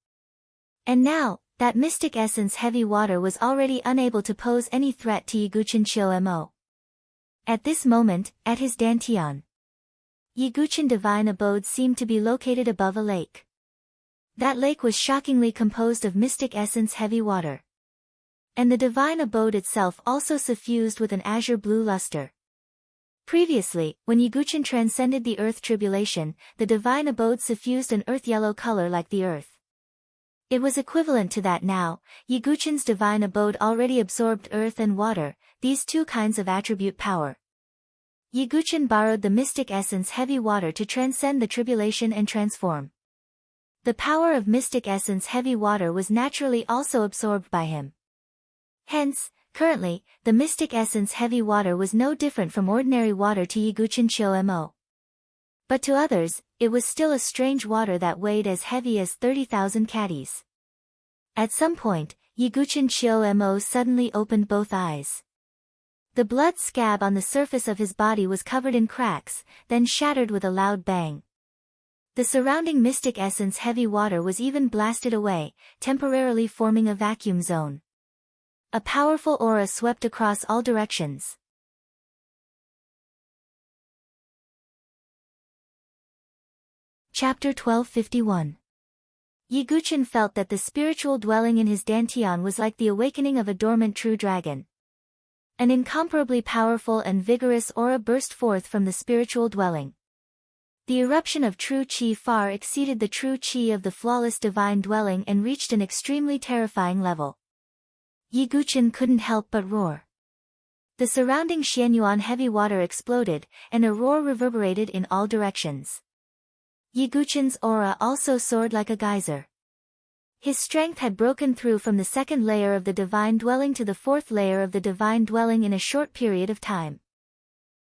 And now, that mystic essence heavy water was already unable to pose any threat to Yi Guqin Mo. At this moment, at his dantian, Yi Guqin divine abode seemed to be located above a lake. That lake was shockingly composed of mystic essence heavy water. And the divine abode itself also suffused with an azure blue luster. Previously, when Yi Guqin transcended the earth tribulation, the divine abode suffused an earth yellow color like the earth. It was equivalent to that now. Yi Guqin's divine abode already absorbed earth and water, these two kinds of attribute power. Yi Guqin borrowed the mystic essence heavy water to transcend the tribulation and transform. The power of mystic essence heavy water was naturally also absorbed by him. Hence, currently, the mystic essence heavy water was no different from ordinary water to Yi Guqin Mo. But to others, it was still a strange water that weighed as heavy as 30,000 caddies. At some point, Yi Guqin Mo suddenly opened both eyes. The blood scab on the surface of his body was covered in cracks, then shattered with a loud bang. The surrounding mystic essence heavy water was even blasted away, temporarily forming a vacuum zone. A powerful aura swept across all directions. Chapter 1251. Yiguchen felt that the spiritual dwelling in his dantian was like the awakening of a dormant true dragon. An incomparably powerful and vigorous aura burst forth from the spiritual dwelling. The eruption of true qi far exceeded the true qi of the flawless divine dwelling and reached an extremely terrifying level. Yiguchen couldn't help but roar. The surrounding Xianyuan heavy water exploded, and a roar reverberated in all directions. Yiguchen's aura also soared like a geyser. His strength had broken through from the second layer of the divine dwelling to the fourth layer of the divine dwelling in a short period of time.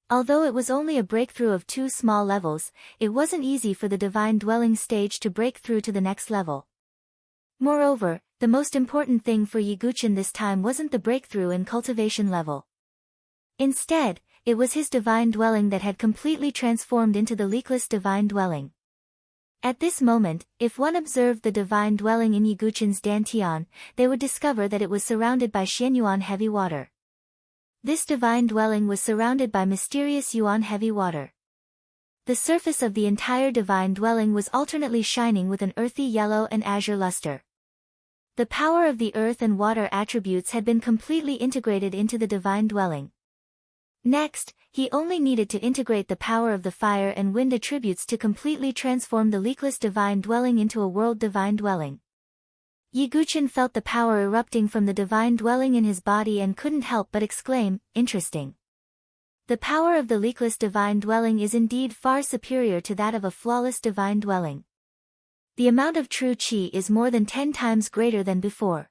Although it was only a breakthrough of 2 small levels, it wasn't easy for the divine dwelling stage to break through to the next level. Moreover, the most important thing for Yiguchen this time wasn't the breakthrough in cultivation level. Instead, it was his divine dwelling that had completely transformed into the leakless divine dwelling. At this moment, if one observed the divine dwelling in Yiguchen's dantian, they would discover that it was surrounded by Xianyuan heavy water. This divine dwelling was surrounded by mysterious Yuan heavy water. The surface of the entire divine dwelling was alternately shining with an earthy yellow and azure luster. The power of the earth and water attributes had been completely integrated into the divine dwelling. Next, he only needed to integrate the power of the fire and wind attributes to completely transform the leakless divine dwelling into a world divine dwelling. Yiguchen felt the power erupting from the divine dwelling in his body and couldn't help but exclaim, "Interesting." The power of the leakless divine dwelling is indeed far superior to that of a flawless divine dwelling. The amount of true qi is more than 10 times greater than before.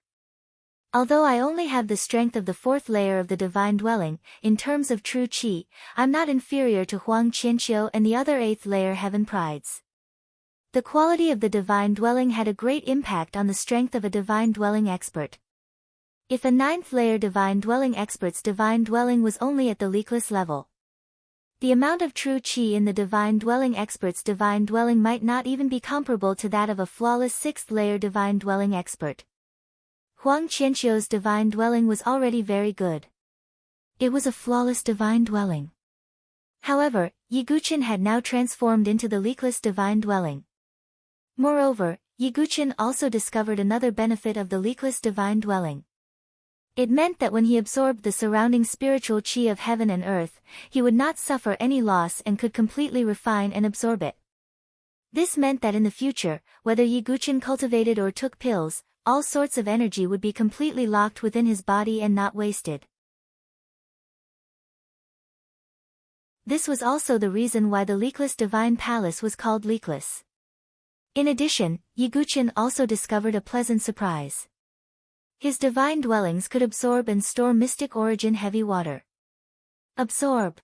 Although I only have the strength of the 4th layer of the divine dwelling, in terms of true qi, I'm not inferior to Huang Qianqiu and the other 8th layer heaven prides. The quality of the divine dwelling had a great impact on the strength of a divine dwelling expert. If a 9th layer divine dwelling expert's divine dwelling was only at the leakless level, the amount of true qi in the divine dwelling expert's divine dwelling might not even be comparable to that of a flawless 6th layer divine dwelling expert. Huang Qianqiu's divine dwelling was already very good. It was a flawless divine dwelling. However, Yiguchen had now transformed into the leakless divine dwelling. Moreover, Yiguchen also discovered another benefit of the leakless divine dwelling. It meant that when he absorbed the surrounding spiritual qi of heaven and earth, he would not suffer any loss and could completely refine and absorb it. This meant that in the future, whether Yiguchen cultivated or took pills, all sorts of energy would be completely locked within his body and not wasted. This was also the reason why the leakless divine palace was called leakless. In addition, Yiguchen also discovered a pleasant surprise. His divine dwellings could absorb and store mystic origin heavy water. Absorb.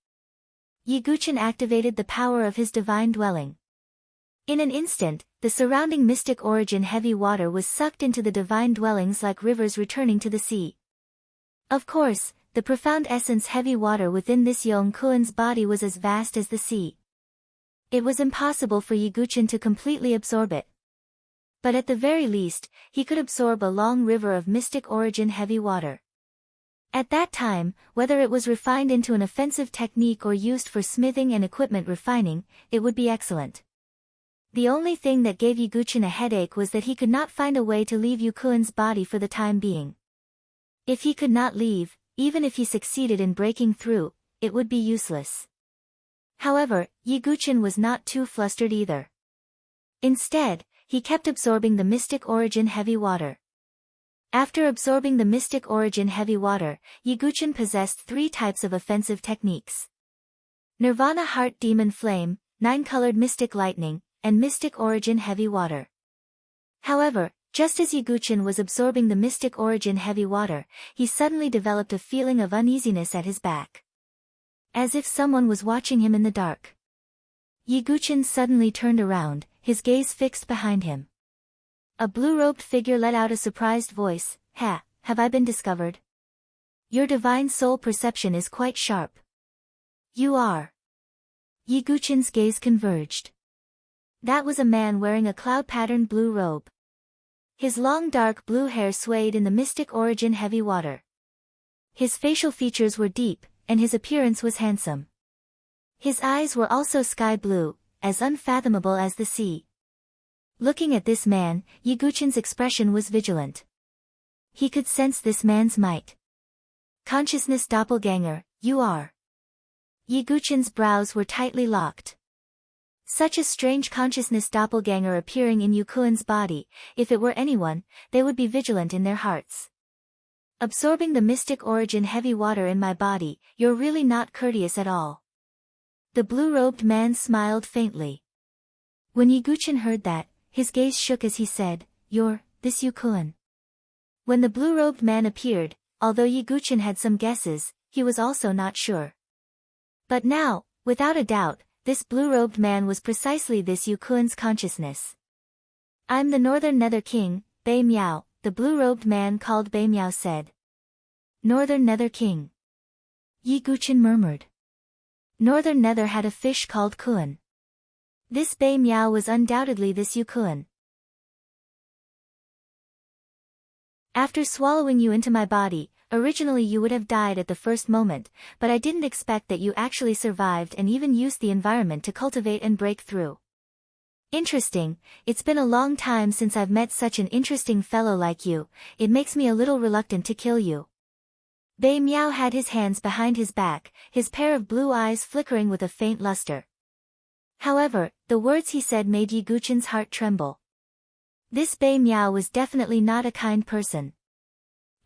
Yiguchen activated the power of his divine dwelling. In an instant, the surrounding mystic origin heavy water was sucked into the divine dwellings like rivers returning to the sea. Of course, the profound essence heavy water within this Yongkuan's body was as vast as the sea. It was impossible for Yiguchen to completely absorb it. But at the very least, he could absorb a long river of mystic origin heavy water. At that time, whether it was refined into an offensive technique or used for smithing and equipment refining, it would be excellent. The only thing that gave Yiguchen a headache was that he could not find a way to leave Yukuan's body for the time being. If he could not leave, even if he succeeded in breaking through, it would be useless. However, Yiguchen was not too flustered either. Instead, he kept absorbing the mystic origin heavy water. After absorbing the mystic origin heavy water, Yiguchen possessed 3 types of offensive techniques: Nirvana Heart Demon Flame, 9-colored mystic lightning, and mystic origin heavy water. However, just as Yiguchen was absorbing the mystic origin heavy water, he suddenly developed a feeling of uneasiness at his back. As if someone was watching him in the dark. Yiguchen suddenly turned around, his gaze fixed behind him. A blue-robed figure let out a surprised voice, "Ha, have I been discovered?" Your divine soul perception is quite sharp. You are. Yiguchen's gaze converged. That was a man wearing a cloud-patterned blue robe. His long dark blue hair swayed in the mystic origin heavy water. His facial features were deep, and his appearance was handsome. His eyes were also sky blue, as unfathomable as the sea. Looking at this man, Yiguchen's expression was vigilant. He could sense this man's might. Consciousness doppelganger, you are. Yiguchen's brows were tightly locked. Such a strange consciousness doppelganger appearing in Yukuan's body, if it were anyone, they would be vigilant in their hearts. Absorbing the mystic origin heavy water in my body, you're really not courteous at all. The blue-robed man smiled faintly. When Yiguchen heard that, his gaze shook as he said, "You're, this Yukuan." When the blue-robed man appeared, although Yiguchen had some guesses, he was also not sure. But now, without a doubt, this blue-robed man was precisely this Yukuan's consciousness. "I'm the Northern Nether King, Bei Miao," the blue-robed man called Bei Miao said. "Northern Nether King." Yiguchen murmured. Northern Nether had a fish called Kuan. This Bei Miao was undoubtedly this Yukuan. "After swallowing you into my body, originally you would have died at the first moment, but I didn't expect that you actually survived and even used the environment to cultivate and break through. Interesting, it's been a long time since I've met such an interesting fellow like you, it makes me a little reluctant to kill you." Bei Miao had his hands behind his back, his pair of blue eyes flickering with a faint luster. However, the words he said made Yiguchen's heart tremble. This Bei Miao was definitely not a kind person.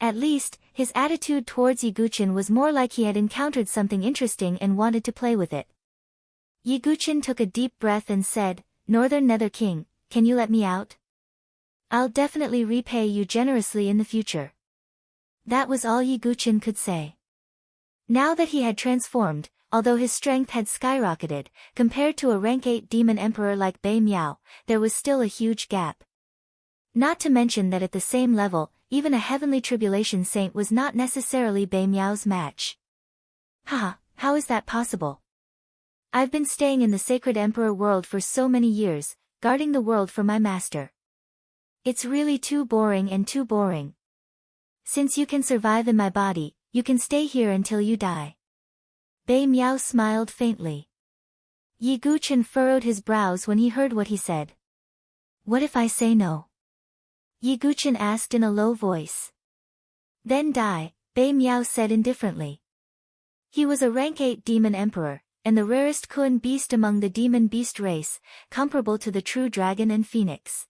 At least, his attitude towards Yiguchen was more like he had encountered something interesting and wanted to play with it. Yiguchen took a deep breath and said, "Northern Nether King, can you let me out? I'll definitely repay you generously in the future." That was all Yiguchen could say. Now that he had transformed, although his strength had skyrocketed, compared to a rank 8 demon emperor like Bei Miao, there was still a huge gap. Not to mention that at the same level, even a heavenly tribulation saint was not necessarily Bei Miao's match. Haha, how is that possible? I've been staying in the sacred emperor world for so many years, guarding the world for my master. It's really too boring and too boring. Since you can survive in my body, you can stay here until you die. Bei Miao smiled faintly. Yiguchen furrowed his brows when he heard what he said. "What if I say no?" Yiguchen asked in a low voice. "Then die," Bei Miao said indifferently. He was a rank 8 demon emperor, and the rarest Kuan beast among the demon beast race, comparable to the true dragon and phoenix.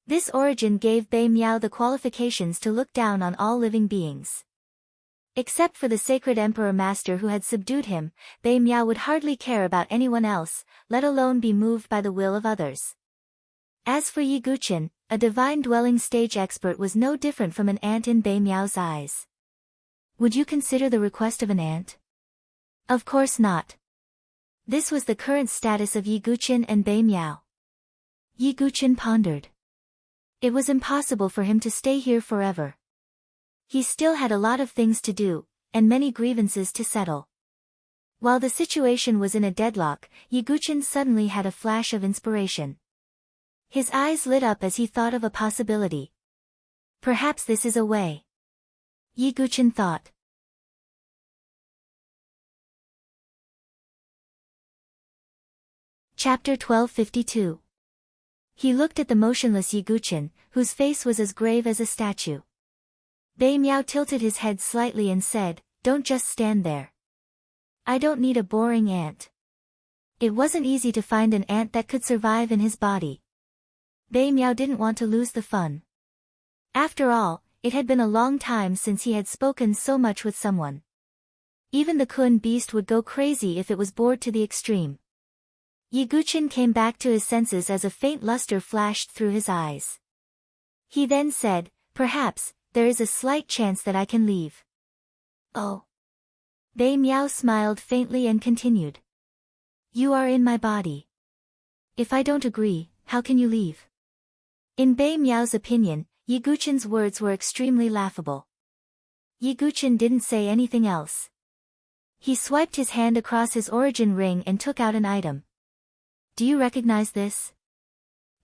This origin gave Bei Miao the qualifications to look down on all living beings. Except for the sacred emperor master who had subdued him, Bei Miao would hardly care about anyone else, let alone be moved by the will of others. As for Yiguchen, a divine dwelling stage expert was no different from an ant in Bei Miao's eyes. Would you consider the request of an ant? Of course not. This was the current status of Yiguchen and Bei Miao. Yiguchen pondered. It was impossible for him to stay here forever. He still had a lot of things to do, and many grievances to settle. While the situation was in a deadlock, Yiguchen suddenly had a flash of inspiration. His eyes lit up as he thought of a possibility. Perhaps this is a way. Yiguchen thought. Chapter 1252. He looked at the motionless Yiguchen, whose face was as grave as a statue. Bei Miao tilted his head slightly and said, "Don't just stand there. I don't need a boring ant." It wasn't easy to find an ant that could survive in his body. Bei Miao didn't want to lose the fun. After all, it had been a long time since he had spoken so much with someone. Even the Kuan beast would go crazy if it was bored to the extreme. Yiguchen came back to his senses as a faint luster flashed through his eyes. He then said, "Perhaps, there is a slight chance that I can leave." "Oh." Bei Miao smiled faintly and continued. "You are in my body. If I don't agree, how can you leave?" In Bei Miao's opinion, Yiguchen's words were extremely laughable. Yi Guqin didn't say anything else. He swiped his hand across his origin ring and took out an item. Do you recognize this?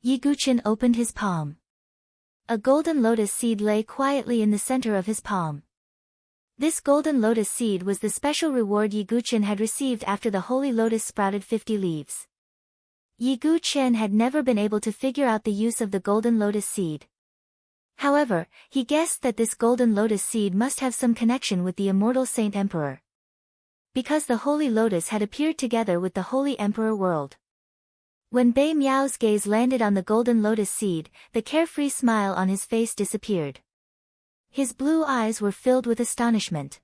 Yi Guqin opened his palm. A golden lotus seed lay quietly in the center of his palm. This golden lotus seed was the special reward Yi Guqin had received after the holy lotus sprouted 50 leaves. Yi Guqin had never been able to figure out the use of the golden lotus seed. However, he guessed that this golden lotus seed must have some connection with the immortal Saint Emperor. Because the holy lotus had appeared together with the holy emperor world. When Bei Miao's gaze landed on the golden lotus seed, the carefree smile on his face disappeared. His blue eyes were filled with astonishment.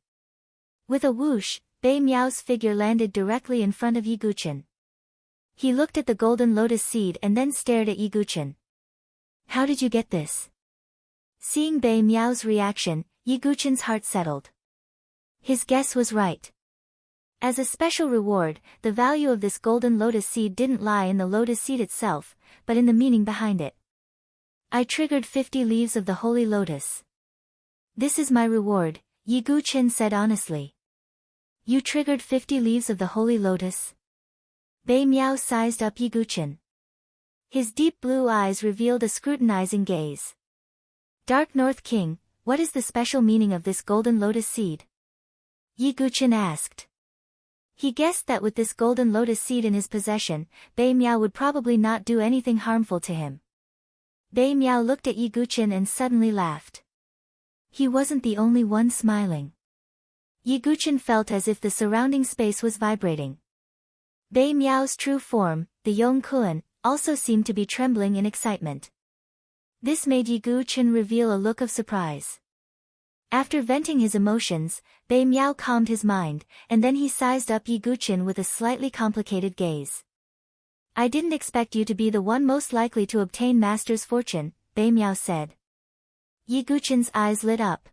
With a whoosh, Bei Miao's figure landed directly in front of Yi Guqin. He looked at the golden lotus seed and then stared at Yi Guqin. How did you get this? Seeing Bei Miao's reaction, Yi Guqin's heart settled. His guess was right. As a special reward, the value of this golden lotus seed didn't lie in the lotus seed itself, but in the meaning behind it. I triggered 50 leaves of the holy lotus. This is my reward, Yi Guqin said honestly. You triggered 50 leaves of the holy lotus? Bei Miao sized up Yi Guqin. His deep blue eyes revealed a scrutinizing gaze. Dark North King, what is the special meaning of this golden lotus seed? Yi Guqin asked. He guessed that with this golden lotus seed in his possession, Bei Miao would probably not do anything harmful to him. Bei Miao looked at Yi Guqin and suddenly laughed. He wasn't the only one smiling. Yi Guqin felt as if the surrounding space was vibrating. Bei Miao's true form, the Yong Kuan, also seemed to be trembling in excitement. This made Yi Guqin reveal a look of surprise. After venting his emotions, Bei Miao calmed his mind, and then he sized up Yi Guqin with a slightly complicated gaze. I didn't expect you to be the one most likely to obtain Master's fortune, Bei Miao said. Yi Guqin's eyes lit up.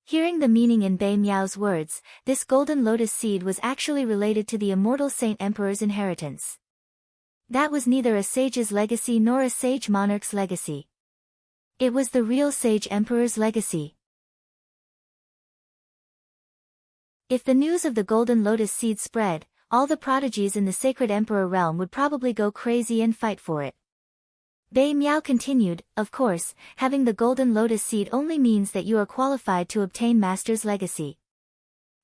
Hearing the meaning in Bei Miao's words, this golden lotus seed was actually related to the immortal Saint Emperor's inheritance. That was neither a sage's legacy nor a sage monarch's legacy. It was the real sage emperor's legacy. If the news of the golden lotus seed spread, all the prodigies in the sacred emperor realm would probably go crazy and fight for it. Bei Miao continued, of course, having the golden lotus seed only means that you are qualified to obtain Master's legacy.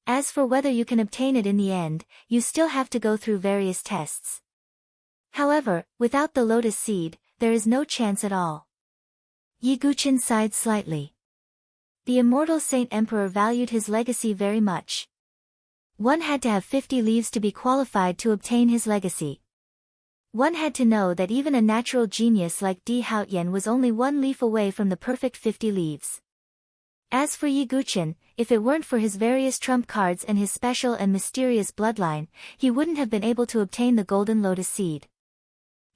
As for whether you can obtain it in the end, you still have to go through various tests. However, without the lotus seed, there is no chance at all. Yi Guqin sighed slightly. The immortal Saint Emperor valued his legacy very much. One had to have 50 leaves to be qualified to obtain his legacy. One had to know that even a natural genius like Di Haotian was only one leaf away from the perfect 50 leaves. As for Yi Guqin, if it weren't for his various trump cards and his special and mysterious bloodline, he wouldn't have been able to obtain the golden lotus seed.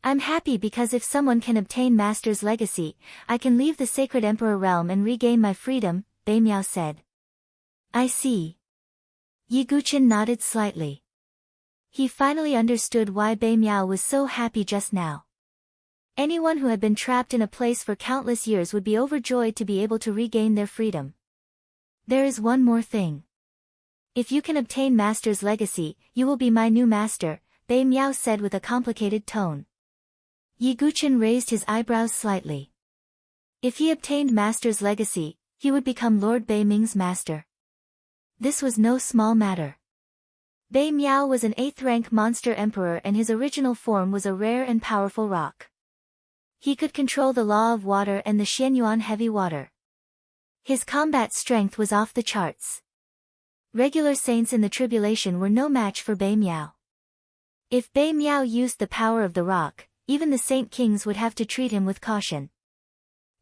I'm happy because if someone can obtain Master's legacy, I can leave the sacred emperor realm and regain my freedom, Bei Miao said. I see. Yi Guqin nodded slightly. He finally understood why Bei Miao was so happy just now. Anyone who had been trapped in a place for countless years would be overjoyed to be able to regain their freedom. There is one more thing. If you can obtain Master's legacy, you will be my new master, Bei Miao said with a complicated tone. Yi Guqin raised his eyebrows slightly. If he obtained Master's legacy, he would become Lord Bei Ming's master. This was no small matter. Bei Miao was an 8th-rank monster emperor and his original form was a rare and powerful rock. He could control the law of water and the Xianyuan heavy water. His combat strength was off the charts. Regular saints in the tribulation were no match for Bei Miao. If Bei Miao used the power of the rock, even the saint kings would have to treat him with caution.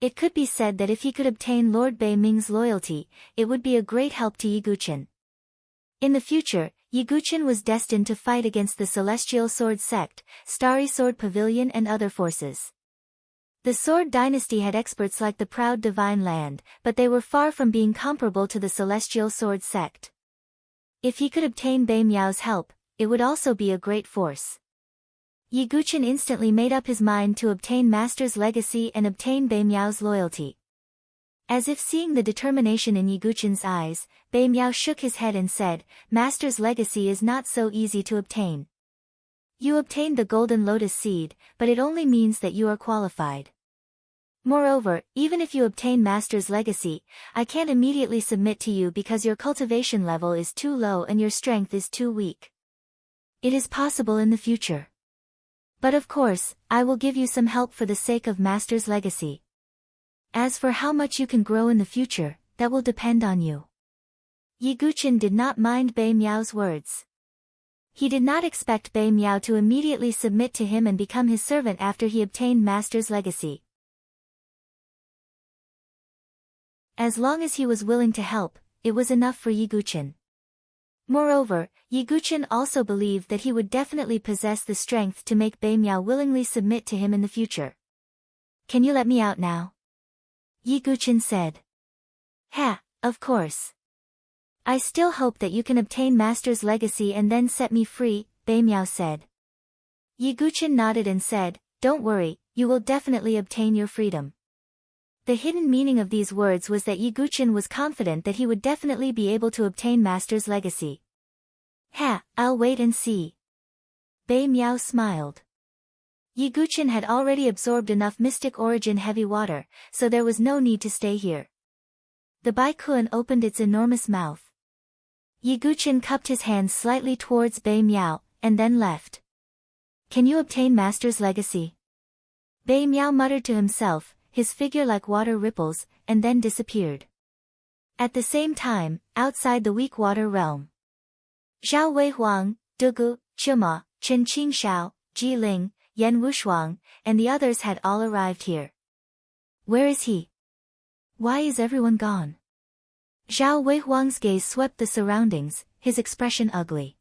It could be said that if he could obtain Lord Bei Ming's loyalty, it would be a great help to Yi Guqin. In the future, Yi Guqin was destined to fight against the Celestial Sword Sect, Starry Sword Pavilion and other forces. The Sword Dynasty had experts like the proud Divine Land, but they were far from being comparable to the Celestial Sword Sect. If he could obtain Bei Miao's help, it would also be a great force. Yi Guqin instantly made up his mind to obtain Master's legacy and obtain Bei Miao's loyalty. As if seeing the determination in Yiguchen's eyes, Bei Miao shook his head and said, Master's legacy is not so easy to obtain. You obtained the golden lotus seed, but it only means that you are qualified. Moreover, even if you obtain Master's legacy, I can't immediately submit to you because your cultivation level is too low and your strength is too weak. It is possible in the future. But of course, I will give you some help for the sake of Master's legacy. As for how much you can grow in the future, that will depend on you. Yiguchen did not mind Bei Miao's words. He did not expect Bei Miao to immediately submit to him and become his servant after he obtained Master's legacy. As long as he was willing to help, it was enough for Yiguchen. Moreover, Yiguchen also believed that he would definitely possess the strength to make Bei Miao willingly submit to him in the future. Can you let me out now? Yiguchen said. Ha, of course. I still hope that you can obtain Master's legacy and then set me free, Bei Miao said. Yiguchen nodded and said, Don't worry, you will definitely obtain your freedom. The hidden meaning of these words was that Yiguchen was confident that he would definitely be able to obtain Master's legacy. Ha, I'll wait and see. Bei Miao smiled. Yiguchen had already absorbed enough mystic origin heavy water, so there was no need to stay here. The Baikuan opened its enormous mouth. Yiguchen cupped his hands slightly towards Bei Miao, and then left. Can you obtain Master's legacy? Bei Miao muttered to himself, his figure like water ripples, and then disappeared. At the same time, outside the weak water realm, Zhao Weihuang, Dugu, Chima, Chen Qingshao, Ji Ling, Yan Wushuang, and the others had all arrived here. Where is he? Why is everyone gone? Zhao Weihuang's gaze swept the surroundings, his expression ugly.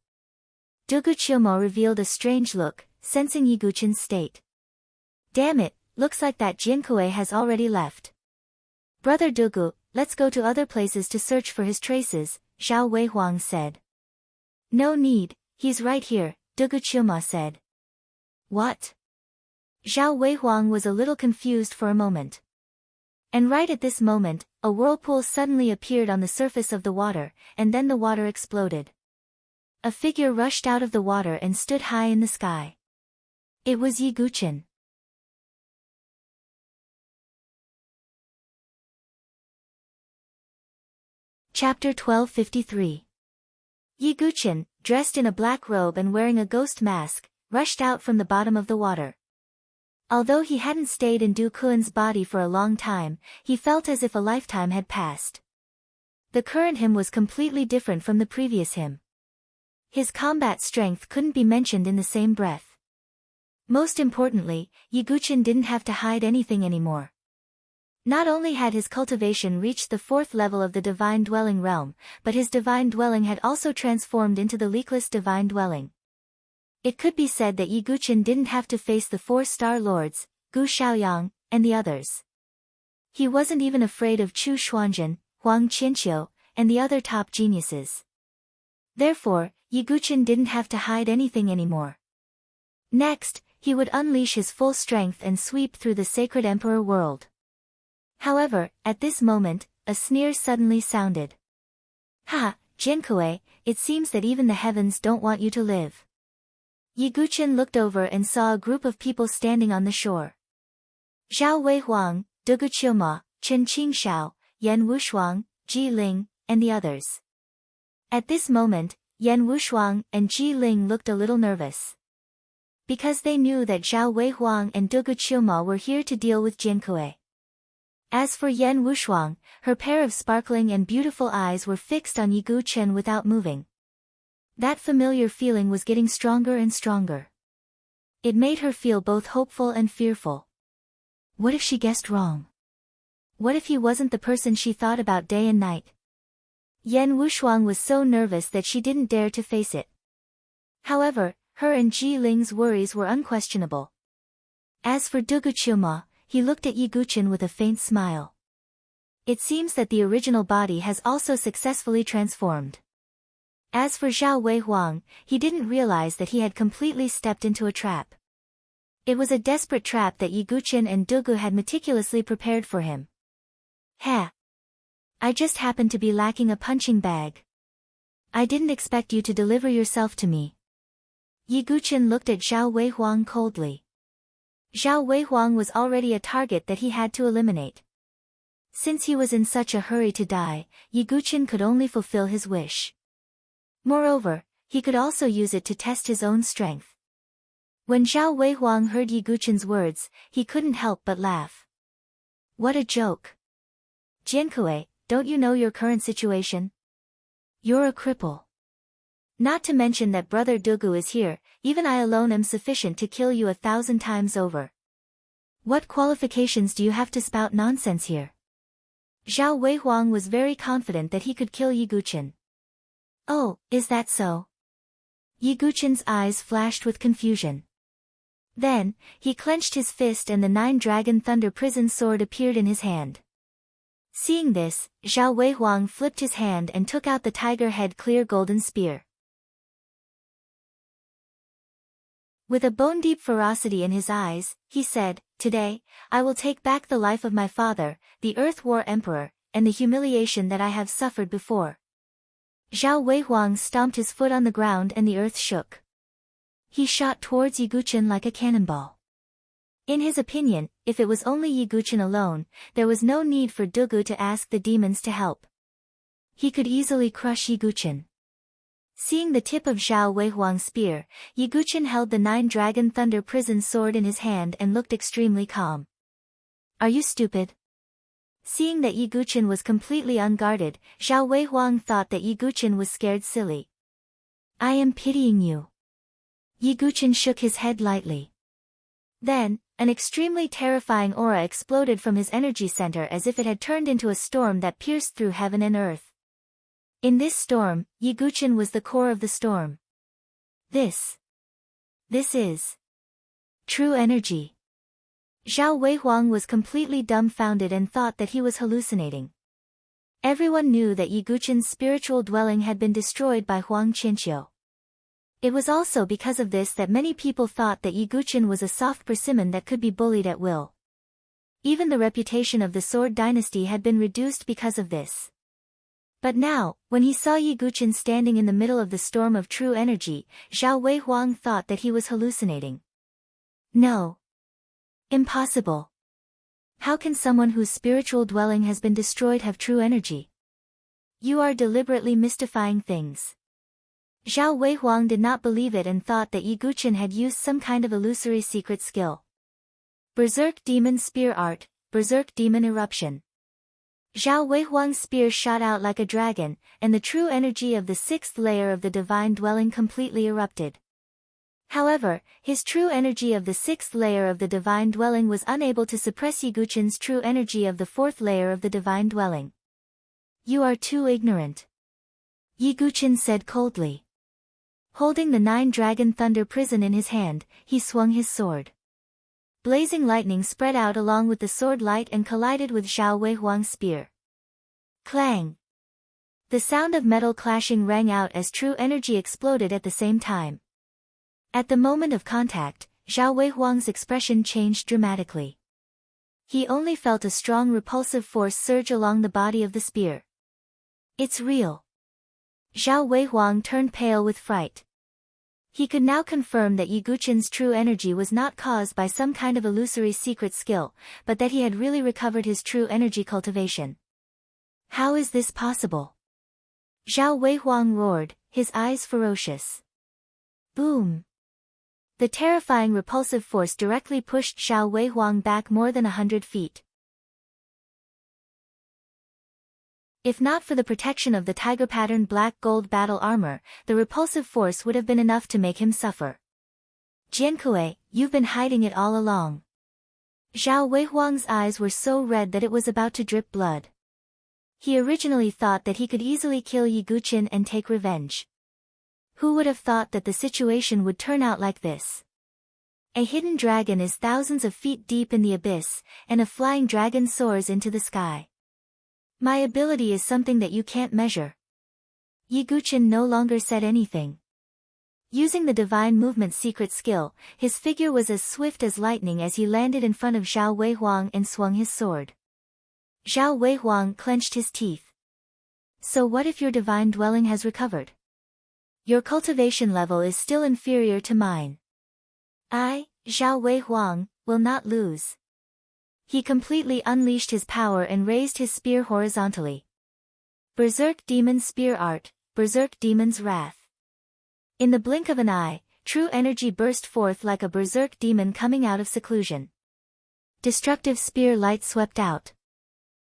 Dugu Chimo revealed a strange look, sensing Yiguchen's state. Damn it, looks like that Jinkui has already left. Brother Dugu, let's go to other places to search for his traces, Zhao Weihuang said. No need, he's right here, Dugu Chima said. What? Zhao Weihuang was a little confused for a moment. And right at this moment, a whirlpool suddenly appeared on the surface of the water, and then the water exploded. A figure rushed out of the water and stood high in the sky. It was Yiguchen. Chapter 1253. Yiguchen, dressed in a black robe and wearing a ghost mask, rushed out from the bottom of the water. Although he hadn't stayed in Du Kuan's body for a long time, he felt as if a lifetime had passed. The current him was completely different from the previous him. His combat strength couldn't be mentioned in the same breath. Most importantly, Yiguchen didn't have to hide anything anymore. Not only had his cultivation reached the 4th level of the Divine Dwelling realm, but his Divine Dwelling had also transformed into the leakless Divine Dwelling. It could be said that Yiguchen didn't have to face the 4 Star Lords, Gu Shaoyang, and the others. He wasn't even afraid of Chu Xuanzhen, Huang Qianqiu, and the other top geniuses. Therefore, Yiguchen didn't have to hide anything anymore. Next, he would unleash his full strength and sweep through the sacred Emperor world. However, at this moment, a sneer suddenly sounded. Ha, Jinkui, it seems that even the heavens don't want you to live. Yiguchen looked over and saw a group of people standing on the shore. Zhao Weihuang, Dugu Chima, Chen Qingshao, Yan Wushuang, Ji Ling, and the others. At this moment, Yan Wushuang and Ji Ling looked a little nervous. Because they knew that Zhao Weihuang and Dugu Chima were here to deal with Jinkui. As for Yan Wushuang, her pair of sparkling and beautiful eyes were fixed on Yiguchen without moving. That familiar feeling was getting stronger and stronger. It made her feel both hopeful and fearful. What if she guessed wrong? What if he wasn't the person she thought about day and night? Yan Wushuang was so nervous that she didn't dare to face it. However, her and Ji Ling's worries were unquestionable. As for Dugu Chima, he looked at Yiguchen with a faint smile. It seems that the original body has also successfully transformed. As for Zhao Weihuang, he didn't realize that he had completely stepped into a trap. It was a desperate trap that Yiguchen and Dugu had meticulously prepared for him. Ha! I just happened to be lacking a punching bag. I didn't expect you to deliver yourself to me. Yi Guqin looked at Zhao Weihuang coldly. Zhao Weihuang was already a target that he had to eliminate. Since he was in such a hurry to die, Yi Guqin could only fulfill his wish. Moreover, he could also use it to test his own strength. When Zhao Weihuang heard Yi Guqin's words, he couldn't help but laugh. What a joke. Jiankui, don't you know your current situation? You're a cripple. Not to mention that Brother Dugu is here, even I alone am sufficient to kill you 1,000 times over. What qualifications do you have to spout nonsense here? Zhao Weihuang was very confident that he could kill Yi Guqin. Oh, is that so? Yi Guqin's eyes flashed with confusion. Then, he clenched his fist and the 9-dragon thunder prison sword appeared in his hand. Seeing this, Zhao Weihuang flipped his hand and took out the tiger head clear golden spear. With a bone-deep ferocity in his eyes, he said, "Today, I will take back the life of my father, the Earth War Emperor, and the humiliation that I have suffered before." Zhao Weihuang stomped his foot on the ground and the earth shook. He shot towards Yi Guqin like a cannonball. In his opinion, if it was only Yi Guqin alone, there was no need for Dugu to ask the demons to help. He could easily crush Yi Guqin. Seeing the tip of Zhao Weihuang's spear, Yi Guqin held the 9-dragon thunder prison sword in his hand and looked extremely calm. Are you stupid? Seeing that Yi Guqin was completely unguarded, Zhao Weihuang thought that Yi Guqin was scared silly. I am pitying you. Yi Guqin shook his head lightly. Then, an extremely terrifying aura exploded from his energy center as if it had turned into a storm that pierced through heaven and earth. In this storm, Yi Guqin was the core of the storm. This is true energy. Zhao Weihuang was completely dumbfounded and thought that he was hallucinating. Everyone knew that Yi Guqin's spiritual dwelling had been destroyed by Huang Qinqiu. It was also because of this that many people thought that Yi Guqin was a soft persimmon that could be bullied at will. Even the reputation of the Sword Dynasty had been reduced because of this. But now, when he saw Yi Guqin standing in the middle of the storm of true energy, Zhao Weihuang thought that he was hallucinating. No. Impossible. How can someone whose spiritual dwelling has been destroyed have true energy? You are deliberately mystifying things. Zhao Weihuang did not believe it and thought that Yi Guqin had used some kind of illusory secret skill. Berserk Demon Spear Art, Berserk Demon Eruption. Zhao Weihuang's spear shot out like a dragon, and the true energy of the 6th layer of the divine dwelling completely erupted. However, his true energy of the 6th layer of the divine dwelling was unable to suppress Yi Guqin's true energy of the 4th layer of the divine dwelling. You are too ignorant. Yi Guqin said coldly. Holding the 9-dragon thunder prison in his hand, he swung his sword. Blazing lightning spread out along with the sword light and collided with Zhao Weihuang's spear. Clang! The sound of metal clashing rang out as true energy exploded at the same time. At the moment of contact, Zhao Weihuang's expression changed dramatically. He only felt a strong repulsive force surge along the body of the spear. It's real. Zhao Weihuang turned pale with fright. He could now confirm that Yi Guqin's true energy was not caused by some kind of illusory secret skill, but that he had really recovered his true energy cultivation. How is this possible? Zhao Weihuang roared, his eyes ferocious. Boom! The terrifying repulsive force directly pushed Zhao Weihuang back more than 100 feet. If not for the protection of the tiger-patterned black gold battle armor, the repulsive force would have been enough to make him suffer. Jiankui, you've been hiding it all along. Zhao Weihuang's eyes were so red that it was about to drip blood. He originally thought that he could easily kill Yi Guqin and take revenge. Who would have thought that the situation would turn out like this? A hidden dragon is thousands of feet deep in the abyss, and a flying dragon soars into the sky. My ability is something that you can't measure. Yi Guqin no longer said anything. Using the divine movement secret skill, his figure was as swift as lightning as he landed in front of Zhao Weihuang and swung his sword. Zhao Weihuang clenched his teeth. So what if your divine dwelling has recovered? Your cultivation level is still inferior to mine. I, Zhao Wei Huang, will not lose. He completely unleashed his power and raised his spear horizontally. Berserk Demon Spear Art, Berserk Demon's Wrath. In the blink of an eye, true energy burst forth like a berserk demon coming out of seclusion. Destructive spear light swept out.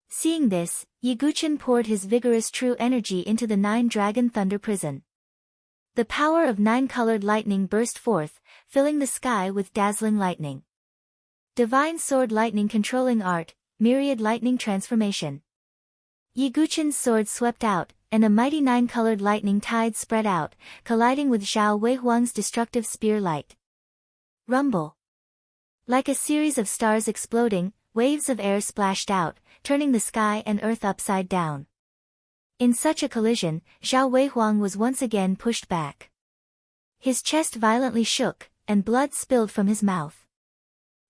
Seeing this, Yi Guqin poured his vigorous true energy into the 9-dragon thunder prison. The power of 9-colored lightning burst forth, filling the sky with dazzling lightning. Divine Sword Lightning Controlling Art, Myriad Lightning Transformation. Yi Guqin's sword swept out, and a mighty 9-colored lightning tide spread out, colliding with Zhao Weihuang's destructive spear light. Rumble. Like a series of stars exploding, waves of air splashed out, turning the sky and earth upside down. In such a collision, Zhao Weihuang was once again pushed back. His chest violently shook, and blood spilled from his mouth.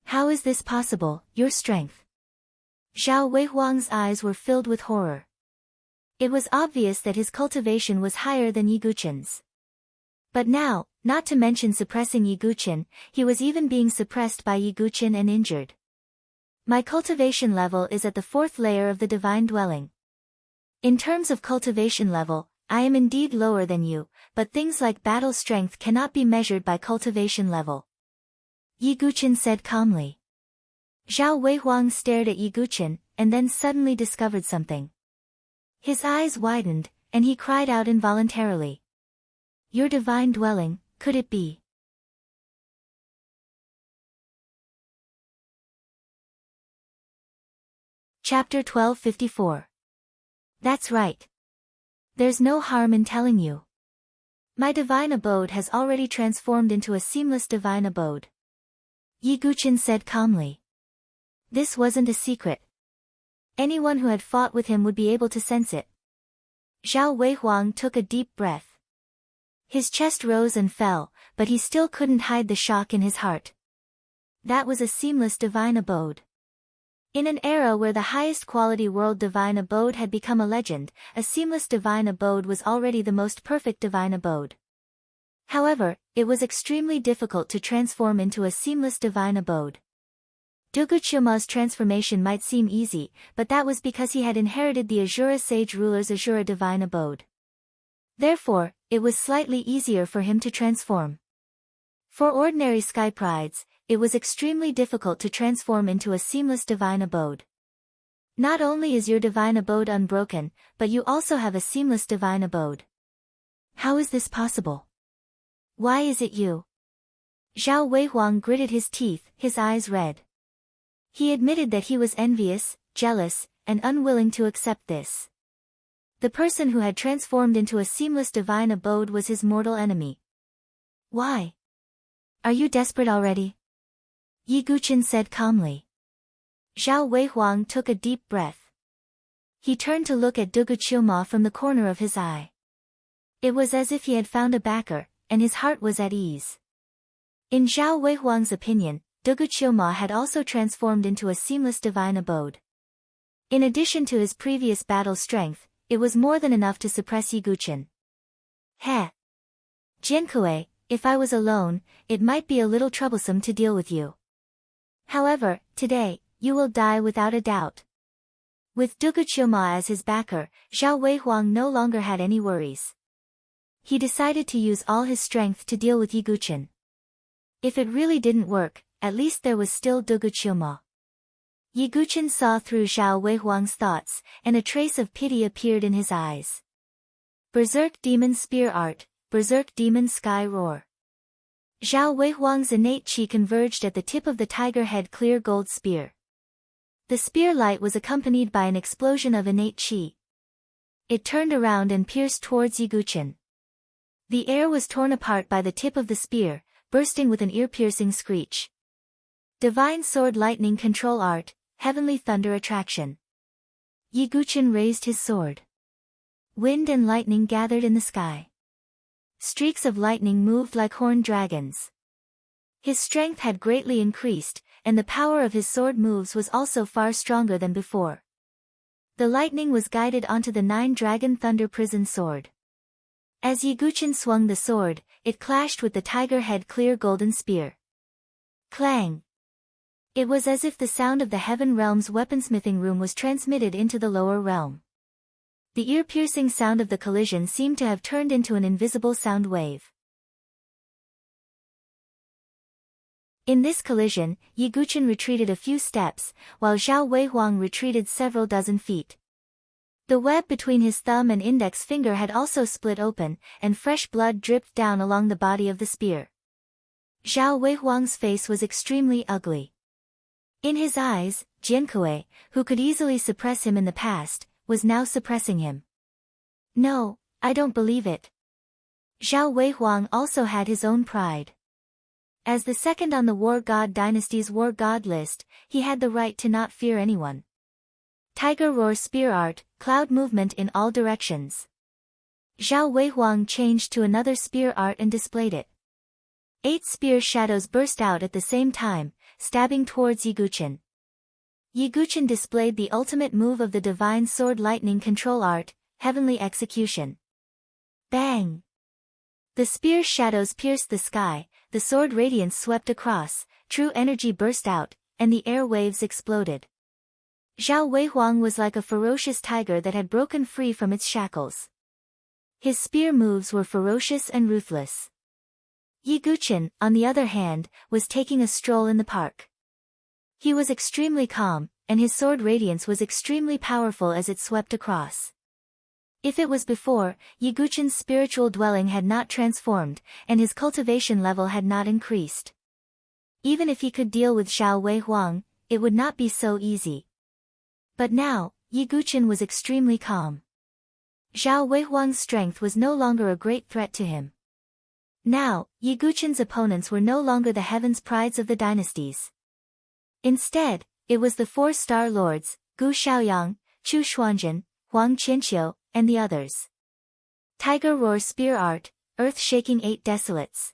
How is this possible, your strength? Zhao Weihuang's eyes were filled with horror. It was obvious that his cultivation was higher than Yi Guqin's. But now, not to mention suppressing Yi Guqin, he was even being suppressed by Yi Guqin and injured. My cultivation level is at the 4th layer of the divine dwelling. In terms of cultivation level, I am indeed lower than you, but things like battle strength cannot be measured by cultivation level. Yi Guqin said calmly. Zhao Weihuang stared at Yi Guqin, and then suddenly discovered something. His eyes widened, and he cried out involuntarily. Your divine dwelling, could it be? Chapter 1254. That's right. There's no harm in telling you. My divine abode has already transformed into a seamless divine abode. Yi Guqin said calmly. This wasn't a secret. Anyone who had fought with him would be able to sense it. Zhao Weihuang took a deep breath. His chest rose and fell, but he still couldn't hide the shock in his heart. That was a seamless divine abode. In an era where the highest quality world divine abode had become a legend, a seamless divine abode was already the most perfect divine abode. However, it was extremely difficult to transform into a seamless divine abode. Duguqiuma's transformation might seem easy, but that was because he had inherited the Azura sage ruler's Azura divine abode. Therefore, it was slightly easier for him to transform. For ordinary sky prides, it was extremely difficult to transform into a seamless divine abode. Not only is your divine abode unbroken, but you also have a seamless divine abode. How is this possible? Why is it you? Zhao Weihuang gritted his teeth, his eyes red. He admitted that he was envious, jealous, and unwilling to accept this. The person who had transformed into a seamless divine abode was his mortal enemy. Why? Are you desperate already? Yi Guqin said calmly. Zhao Weihuang took a deep breath. He turned to look at Duguqiuma from the corner of his eye. It was as if he had found a backer, and his heart was at ease. In Zhao Weihuang's opinion, Duguqiuma had also transformed into a seamless divine abode. In addition to his previous battle strength, it was more than enough to suppress Yi Guqin. Heh. Jiankui, if I was alone, it might be a little troublesome to deal with you. However, today, you will die without a doubt. With Duguqiuma as his backer, Zhao Weihuang no longer had any worries. He decided to use all his strength to deal with Yi Guqin. If it really didn't work, at least there was still Duguqiuma. Yi Guqin saw through Zhao Weihuang's thoughts, and a trace of pity appeared in his eyes. Berserk Demon Spear Art, Berserk Demon Sky Roar. Zhao Weihuang's innate chi converged at the tip of the tiger head clear gold spear. The spear light was accompanied by an explosion of innate chi. It turned around and pierced towards Yi Guqin. The air was torn apart by the tip of the spear, bursting with an ear-piercing screech. Divine Sword Lightning Control Art, Heavenly Thunder Attraction. Yi Guqin raised his sword. Wind and lightning gathered in the sky. Streaks of lightning moved like horned dragons. His strength had greatly increased, and the power of his sword moves was also far stronger than before. The lightning was guided onto the 9-dragon thunder prison sword. As Yiguchen swung the sword, it clashed with the tiger head clear golden spear. Clang! It was as if the sound of the heaven realm's weaponsmithing room was transmitted into the lower realm. The ear-piercing sound of the collision seemed to have turned into an invisible sound wave. In this collision, Yiguchen retreated a few steps, while Zhao Weihuang retreated several dozen feet. The web between his thumb and index finger had also split open, and fresh blood dripped down along the body of the spear. Zhao Weihuang's face was extremely ugly. In his eyes, Jiankui, who could easily suppress him in the past, was now suppressing him. No, I don't believe it. Zhao Weihuang also had his own pride. As the second on the War God Dynasty's War God list, he had the right to not fear anyone. Tiger Roar Spear Art, Cloud Movement in all directions. Zhao Weihuang changed to another spear art and displayed it. 8 spear shadows burst out at the same time, stabbing towards Yiguchen. Yiguchen displayed the ultimate move of the Divine Sword Lightning Control Art, Heavenly Execution. Bang! The spear shadows pierced the sky, the sword radiance swept across, true energy burst out, and the air waves exploded. Zhao Weihuang was like a ferocious tiger that had broken free from its shackles. His spear moves were ferocious and ruthless. Yiguchen, on the other hand, was taking a stroll in the park. He was extremely calm, and his sword radiance was extremely powerful as it swept across. If it was before, Yiguchen's spiritual dwelling had not transformed, and his cultivation level had not increased. Even if he could deal with Zhao Weihuang, it would not be so easy. But now, Yiguchen was extremely calm. Zhao Weihuang's strength was no longer a great threat to him. Now, Yiguchen's opponents were no longer the heavens prides of the dynasties. Instead, it was the 4 star lords, Gu Xiaoyang, Chu Xuanzhen, Huang Qianqiu, and the others. Tiger Roar Spear Art, Earth-Shaking 8 Desolates.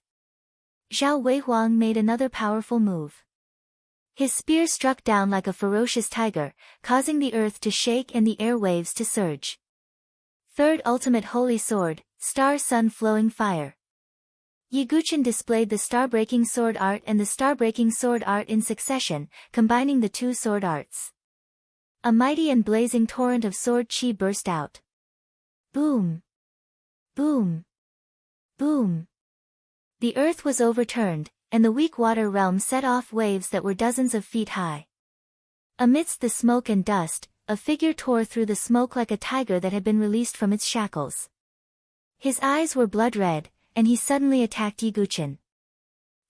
Zhao Weihuang made another powerful move. His spear struck down like a ferocious tiger, causing the earth to shake and the airwaves to surge. 3rd Ultimate Holy Sword, Star Sun Flowing Fire. Yiguchen displayed the Star-Breaking Sword Art and the Star-Breaking Sword Art in succession, combining the 2 sword arts. A mighty and blazing torrent of sword chi burst out. Boom! Boom! Boom! The earth was overturned, and the weak water realm set off waves that were dozens of feet high. Amidst the smoke and dust, a figure tore through the smoke like a tiger that had been released from its shackles. His eyes were blood red, and he suddenly attacked Yiguchen.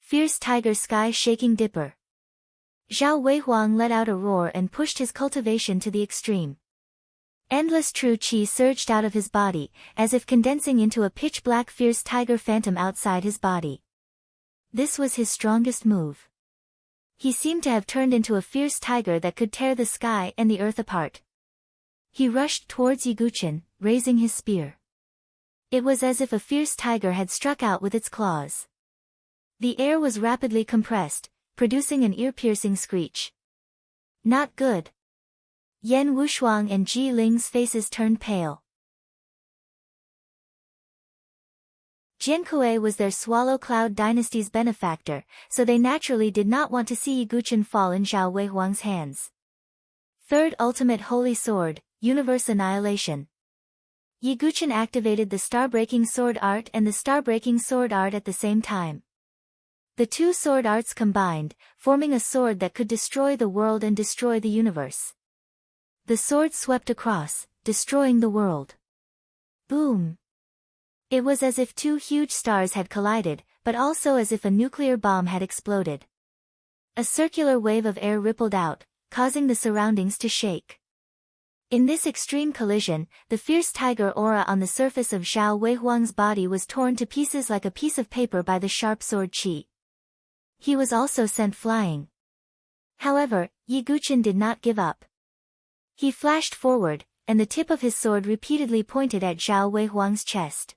Fierce Tiger Sky-Shaking Dipper. Zhao Weihuang let out a roar and pushed his cultivation to the extreme. Endless true chi surged out of his body, as if condensing into a pitch-black fierce tiger phantom outside his body. This was his strongest move. He seemed to have turned into a fierce tiger that could tear the sky and the earth apart. He rushed towards Yiguchen, raising his spear. It was as if a fierce tiger had struck out with its claws. The air was rapidly compressed, producing an ear-piercing screech. Not good. Yan Wushuang and Ji Ling's faces turned pale. Jiankui was their Swallow Cloud dynasty's benefactor, so they naturally did not want to see Yiguchen fall in Zhao Weihuang's hands. 3rd Ultimate Holy Sword, Universe Annihilation. Yiguchen activated the Star-Breaking Sword Art and the Star-Breaking Sword Art at the same time. The 2 sword arts combined, forming a sword that could destroy the world and destroy the universe. The sword swept across, destroying the world. Boom! It was as if 2 huge stars had collided, but also as if a nuclear bomb had exploded. A circular wave of air rippled out, causing the surroundings to shake. In this extreme collision, the fierce tiger aura on the surface of Zhao Weihuang's body was torn to pieces like a piece of paper by the sharp sword chi. He was also sent flying. However, Yiguchen did not give up. He flashed forward, and the tip of his sword repeatedly pointed at Zhao Weihuang's chest.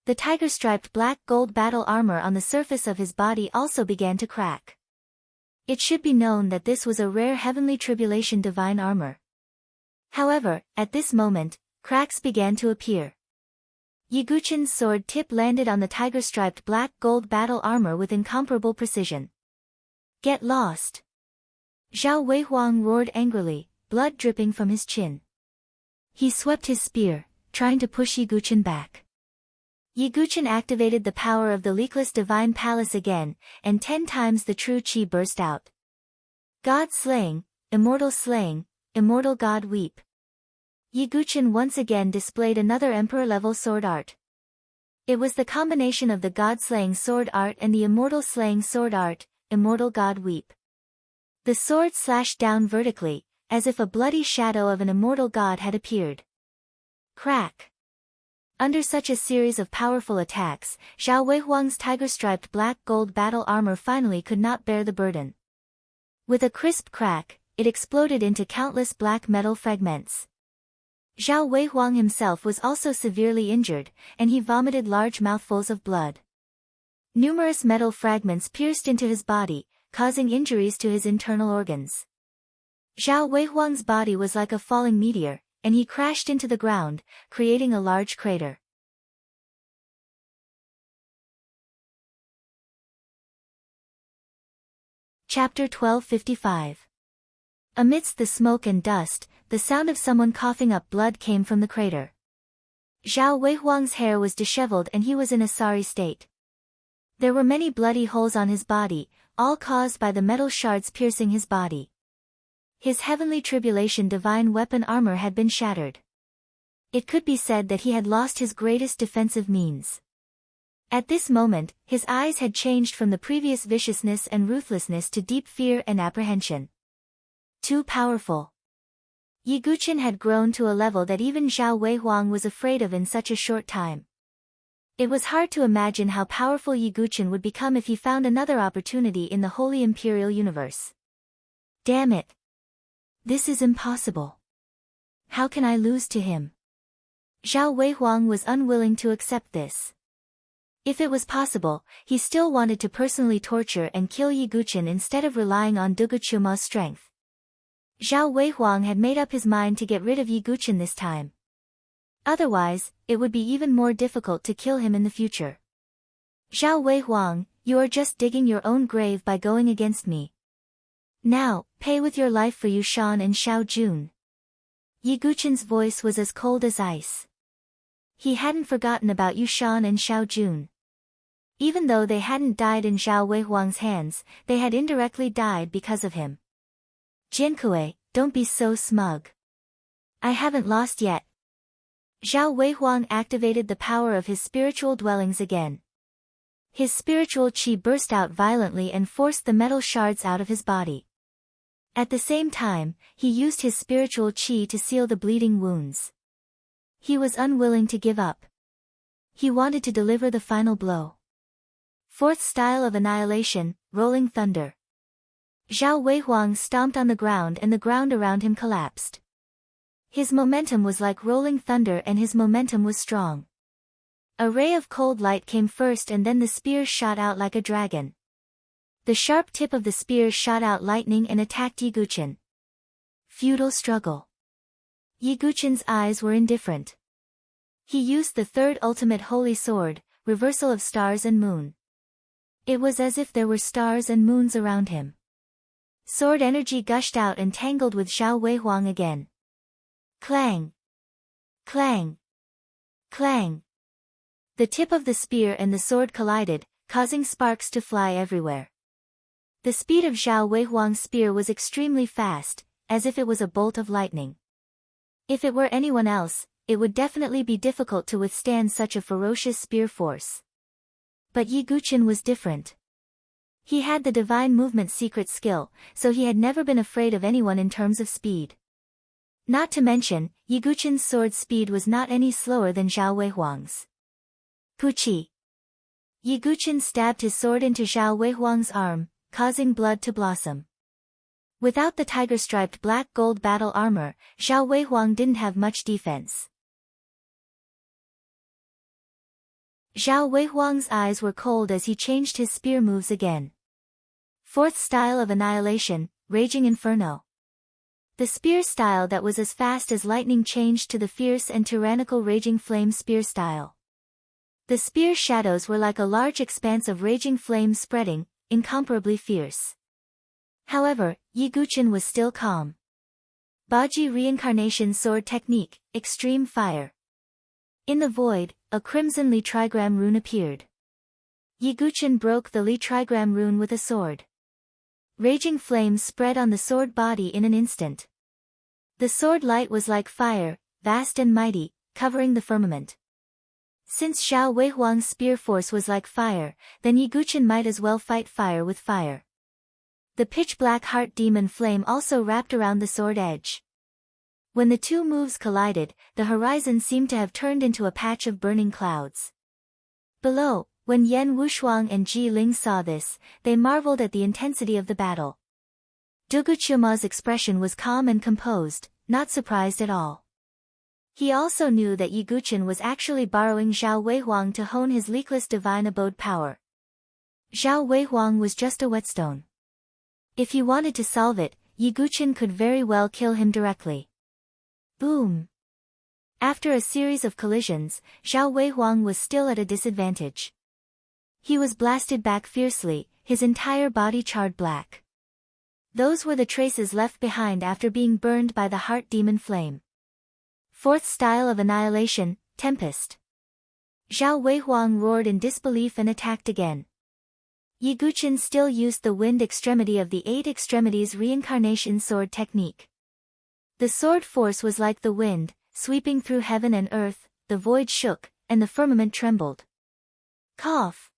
The tiger-striped black-gold battle armor on the surface of his body also began to crack. It should be known that this was a rare heavenly tribulation divine armor. However, at this moment, cracks began to appear. Yiguchen's sword tip landed on the tiger-striped black-gold battle armor with incomparable precision. "Get lost!" Zhao Weihuang roared angrily, blood dripping from his chin. He swept his spear, trying to push Yiguchen back. Yiguchen activated the power of the leakless divine palace again, and 10 times the true chi burst out. "God slaying, immortal God weep." Yiguchen once again displayed another emperor-level sword art. It was the combination of the god-slaying sword art and the immortal-slaying sword art, immortal God weep. The sword slashed down vertically, as if a bloody shadow of an immortal god had appeared. Crack! Under such a series of powerful attacks, Zhao Weihuang's tiger-striped black-gold battle armor finally could not bear the burden. With a crisp crack, it exploded into countless black metal fragments. Zhao Weihuang himself was also severely injured, and he vomited large mouthfuls of blood. Numerous metal fragments pierced into his body, causing injuries to his internal organs. Zhao Weihuang's body was like a falling meteor, and he crashed into the ground, creating a large crater. Chapter 1255. Amidst the smoke and dust, the sound of someone coughing up blood came from the crater. Zhao Weihuang's hair was disheveled and he was in a sorry state. There were many bloody holes on his body, all caused by the metal shards piercing his body. His heavenly tribulation divine weapon armor had been shattered. It could be said that he had lost his greatest defensive means. At this moment, his eyes had changed from the previous viciousness and ruthlessness to deep fear and apprehension. Too powerful. Yiguchen had grown to a level that even Zhao Weihuang was afraid of in such a short time. It was hard to imagine how powerful Yiguchen would become if he found another opportunity in the Holy Imperial Universe. Damn it! This is impossible. How can I lose to him? Zhao Weihuang was unwilling to accept this. If it was possible, he still wanted to personally torture and kill Yiguchen instead of relying on Duguchuma's strength. Zhao Weihuang had made up his mind to get rid of Yiguchen this time. Otherwise, it would be even more difficult to kill him in the future. Zhao Weihuang, you are just digging your own grave by going against me. Now, pay with your life for Yushan and Xiao Jun. Yiguchen's voice was as cold as ice. He hadn't forgotten about Yushan and Xiao Jun. Even though they hadn't died in Zhao Weihuang's hands, they had indirectly died because of him. Jinkui, don't be so smug. I haven't lost yet. Zhao Weihuang activated the power of his spiritual dwellings again. His spiritual qi burst out violently and forced the metal shards out of his body. At the same time, he used his spiritual qi to seal the bleeding wounds. He was unwilling to give up. He wanted to deliver the final blow. Fourth style of annihilation, rolling thunder. Zhao Weihuang stomped on the ground and the ground around him collapsed. His momentum was like rolling thunder and his momentum was strong. A ray of cold light came first and then the spear shot out like a dragon. The sharp tip of the spear shot out lightning and attacked Yiguchen. Feudal struggle. Yiguchen's eyes were indifferent. He used the third ultimate holy sword, reversal of stars and moon. It was as if there were stars and moons around him. Sword energy gushed out and tangled with Zhao Weihuang again. Clang! Clang! Clang! The tip of the spear and the sword collided, causing sparks to fly everywhere. The speed of Zhao Weihuang's spear was extremely fast, as if it was a bolt of lightning. If it were anyone else, it would definitely be difficult to withstand such a ferocious spear force. But Yiguchen was different. He had the divine movement secret skill, so he had never been afraid of anyone in terms of speed. Not to mention, Yiguchen's sword speed was not any slower than Zhao Weihuang's. Puchi! Yiguchen stabbed his sword into Zhao Weihuang's arm, causing blood to blossom. Without the tiger-striped black-gold battle armor, Zhao Weihuang didn't have much defense. Zhao Weihuang's eyes were cold as he changed his spear moves again. Fourth style of annihilation, Raging Inferno. The spear style that was as fast as lightning changed to the fierce and tyrannical raging flame spear style. The spear shadows were like a large expanse of raging flames spreading, incomparably fierce. However, Yi Guqin was still calm. Baji Reincarnation Sword Technique, Extreme Fire. In the void, a crimson Li trigram rune appeared. Yi Guqin broke the Li trigram rune with a sword. Raging flames spread on the sword body in an instant. The sword light was like fire, vast and mighty, covering the firmament. Since Zhao Weihuang's spear force was like fire, then Yi Guqin might as well fight fire with fire. The pitch-black heart demon flame also wrapped around the sword edge. When the two moves collided, the horizon seemed to have turned into a patch of burning clouds. Below, when Yan Wushuang and Ji Ling saw this, they marveled at the intensity of the battle. Dugu Qiuma's expression was calm and composed, not surprised at all. He also knew that Yi Guqin was actually borrowing Zhao Weihuang to hone his leakless divine abode power. Zhao Weihuang was just a whetstone. If he wanted to solve it, Yi Guqin could very well kill him directly. Boom! After a series of collisions, Zhao Weihuang was still at a disadvantage. He was blasted back fiercely, his entire body charred black. Those were the traces left behind after being burned by the heart demon flame. Fourth style of annihilation, Tempest. Zhao Weihuang roared in disbelief and attacked again. Yi Guqin still used the wind extremity of the 8 extremities reincarnation sword technique. The sword force was like the wind, sweeping through heaven and earth, the void shook, and the firmament trembled. Cough!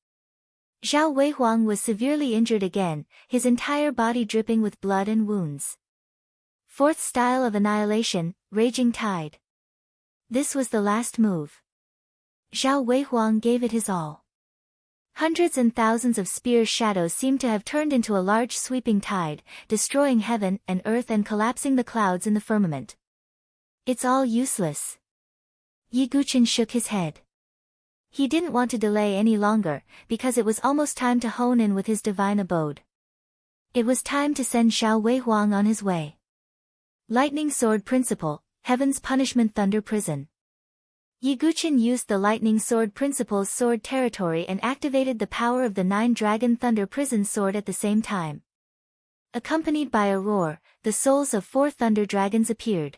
Zhao Weihuang was severely injured again, his entire body dripping with blood and wounds. Fourth style of annihilation, Raging Tide. This was the last move. Zhao Weihuang gave it his all. Hundreds and thousands of spear shadows seemed to have turned into a large sweeping tide, destroying heaven and earth and collapsing the clouds in the firmament. It's all useless. Yi Guqin shook his head. He didn't want to delay any longer, because it was almost time to hone in with his divine abode. It was time to send Zhao Weihuang on his way. Lightning Sword Principle, Heaven's Punishment Thunder Prison. Yi Guqin used the Lightning Sword Principle's sword territory and activated the power of the 9-Dragon Thunder Prison Sword at the same time. Accompanied by a roar, the souls of 4 Thunder Dragons appeared.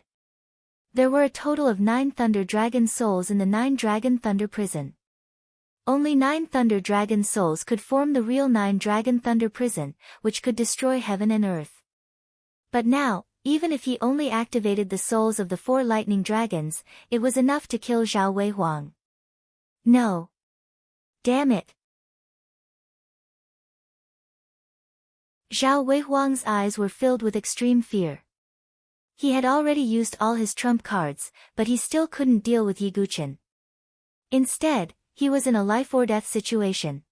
There were a total of 9 Thunder Dragon souls in the 9-Dragon Thunder Prison. Only 9 Thunder Dragon souls could form the real 9-Dragon Thunder Prison, which could destroy heaven and earth. But now, even if he only activated the souls of the 4 Lightning Dragons, it was enough to kill Zhao Weihuang. No. Damn it. Zhao Weihuang's eyes were filled with extreme fear. He had already used all his trump cards, but he still couldn't deal with Yi Guqin. Instead, he was in a life-or-death situation.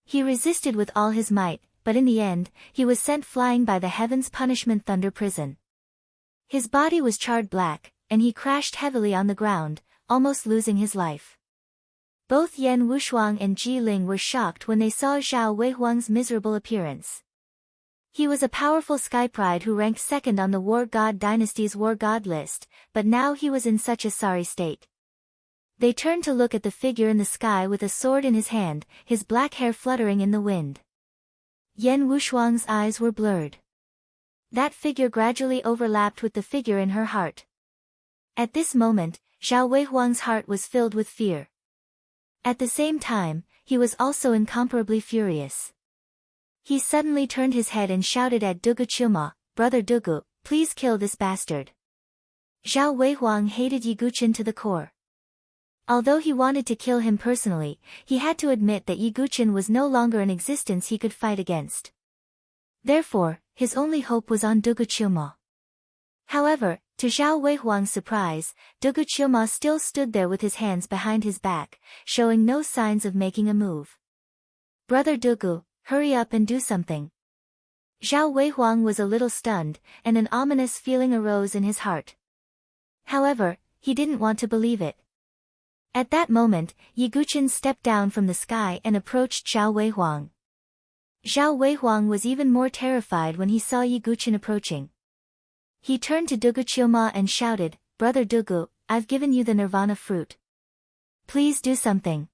He resisted with all his might, but in the end, he was sent flying by the Heaven's Punishment Thunder Prison. His body was charred black, and he crashed heavily on the ground, almost losing his life. Both Yan Wushuang and Ji Ling were shocked when they saw Zhao Weihuang's miserable appearance. He was a powerful sky pride who ranked second on the War God Dynasty's War God list, but now he was in such a sorry state. They turned to look at the figure in the sky with a sword in his hand, his black hair fluttering in the wind. Yan Wushuang's eyes were blurred. That figure gradually overlapped with the figure in her heart. At this moment, Zhao Weihuang's heart was filled with fear. At the same time, he was also incomparably furious. He suddenly turned his head and shouted at Dugu Qiuma, "Brother Dugu, please kill this bastard." Zhao Weihuang hated Yi Guqin to the core. Although he wanted to kill him personally, he had to admit that Yi Guqin was no longer an existence he could fight against. Therefore, his only hope was on Dugu Qiuma. However, to Zhao Weihuang's surprise, Dugu Qiuma still stood there with his hands behind his back, showing no signs of making a move. "Brother Dugu, hurry up and do something." Zhao Weihuang was a little stunned, and an ominous feeling arose in his heart. However, he didn't want to believe it. At that moment, Yi Guqin stepped down from the sky and approached Zhao Weihuang. Zhao Weihuang was even more terrified when he saw Yi Guqin approaching. He turned to Dugu Chioma and shouted, "Brother Dugu, I've given you the nirvana fruit. Please do something.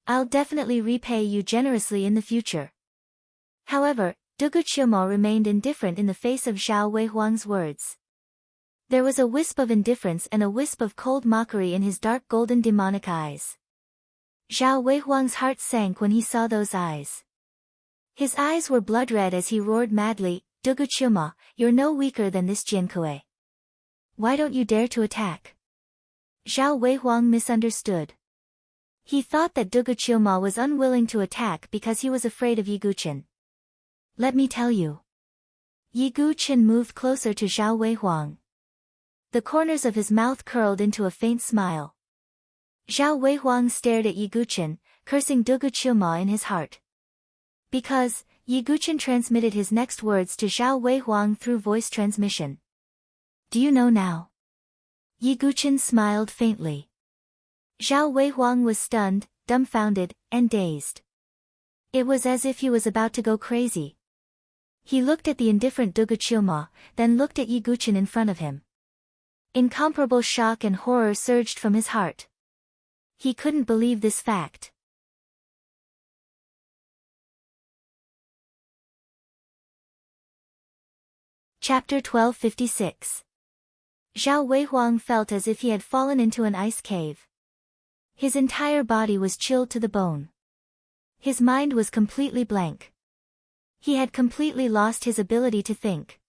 I'll definitely repay you generously in the future." However, Dugu Chioma remained indifferent in the face of Zhao Weihuang's words. There was a wisp of indifference and a wisp of cold mockery in his dark golden demonic eyes. Zhao Weihuang's heart sank when he saw those eyes. His eyes were blood red as he roared madly, "Dugu Chioma, you're no weaker than this Jiankui. Why don't you dare to attack?" Zhao Weihuang misunderstood. He thought that Dugu Chioma was unwilling to attack because he was afraid of Yi Guqin. "Let me tell you." Yi Guqin moved closer to Zhao Weihuang. The corners of his mouth curled into a faint smile. Zhao Weihuang stared at Yi Guqin, cursing Dugu Chioma in his heart. Because, Yi Guqin transmitted his next words to Zhao Weihuang through voice transmission. "Do you know now?" Yi Guqin smiled faintly. Zhao Weihuang was stunned, dumbfounded, and dazed. It was as if he was about to go crazy. He looked at the indifferent Dugu Chioma, then looked at Yi Guqin in front of him. Incomparable shock and horror surged from his heart. He couldn't believe this fact. Chapter 1256. Zhao Weihuang felt as if he had fallen into an ice cave. His entire body was chilled to the bone. His mind was completely blank. He had completely lost his ability to think.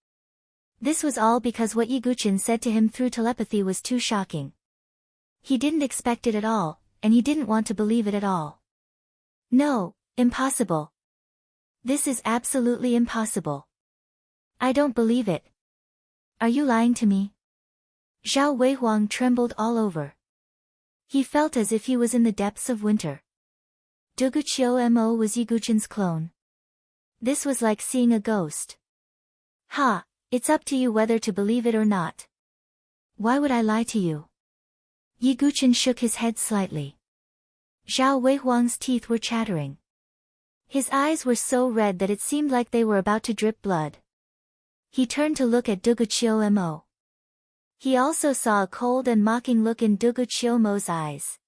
This was all because what Yi Guqin said to him through telepathy was too shocking. He didn't expect it at all, and he didn't want to believe it at all. No, impossible. This is absolutely impossible. I don't believe it. Are you lying to me? Zhao Weihuang trembled all over. He felt as if he was in the depths of winter. Dugu Chioma was Yi Guqin's clone. This was like seeing a ghost. Ha, it's up to you whether to believe it or not. Why would I lie to you? Yi Guqin shook his head slightly. Zhao Weihuang's teeth were chattering. His eyes were so red that it seemed like they were about to drip blood. He turned to look at Dugu Chioma. He also saw a cold and mocking look in Dugu Chioma's eyes.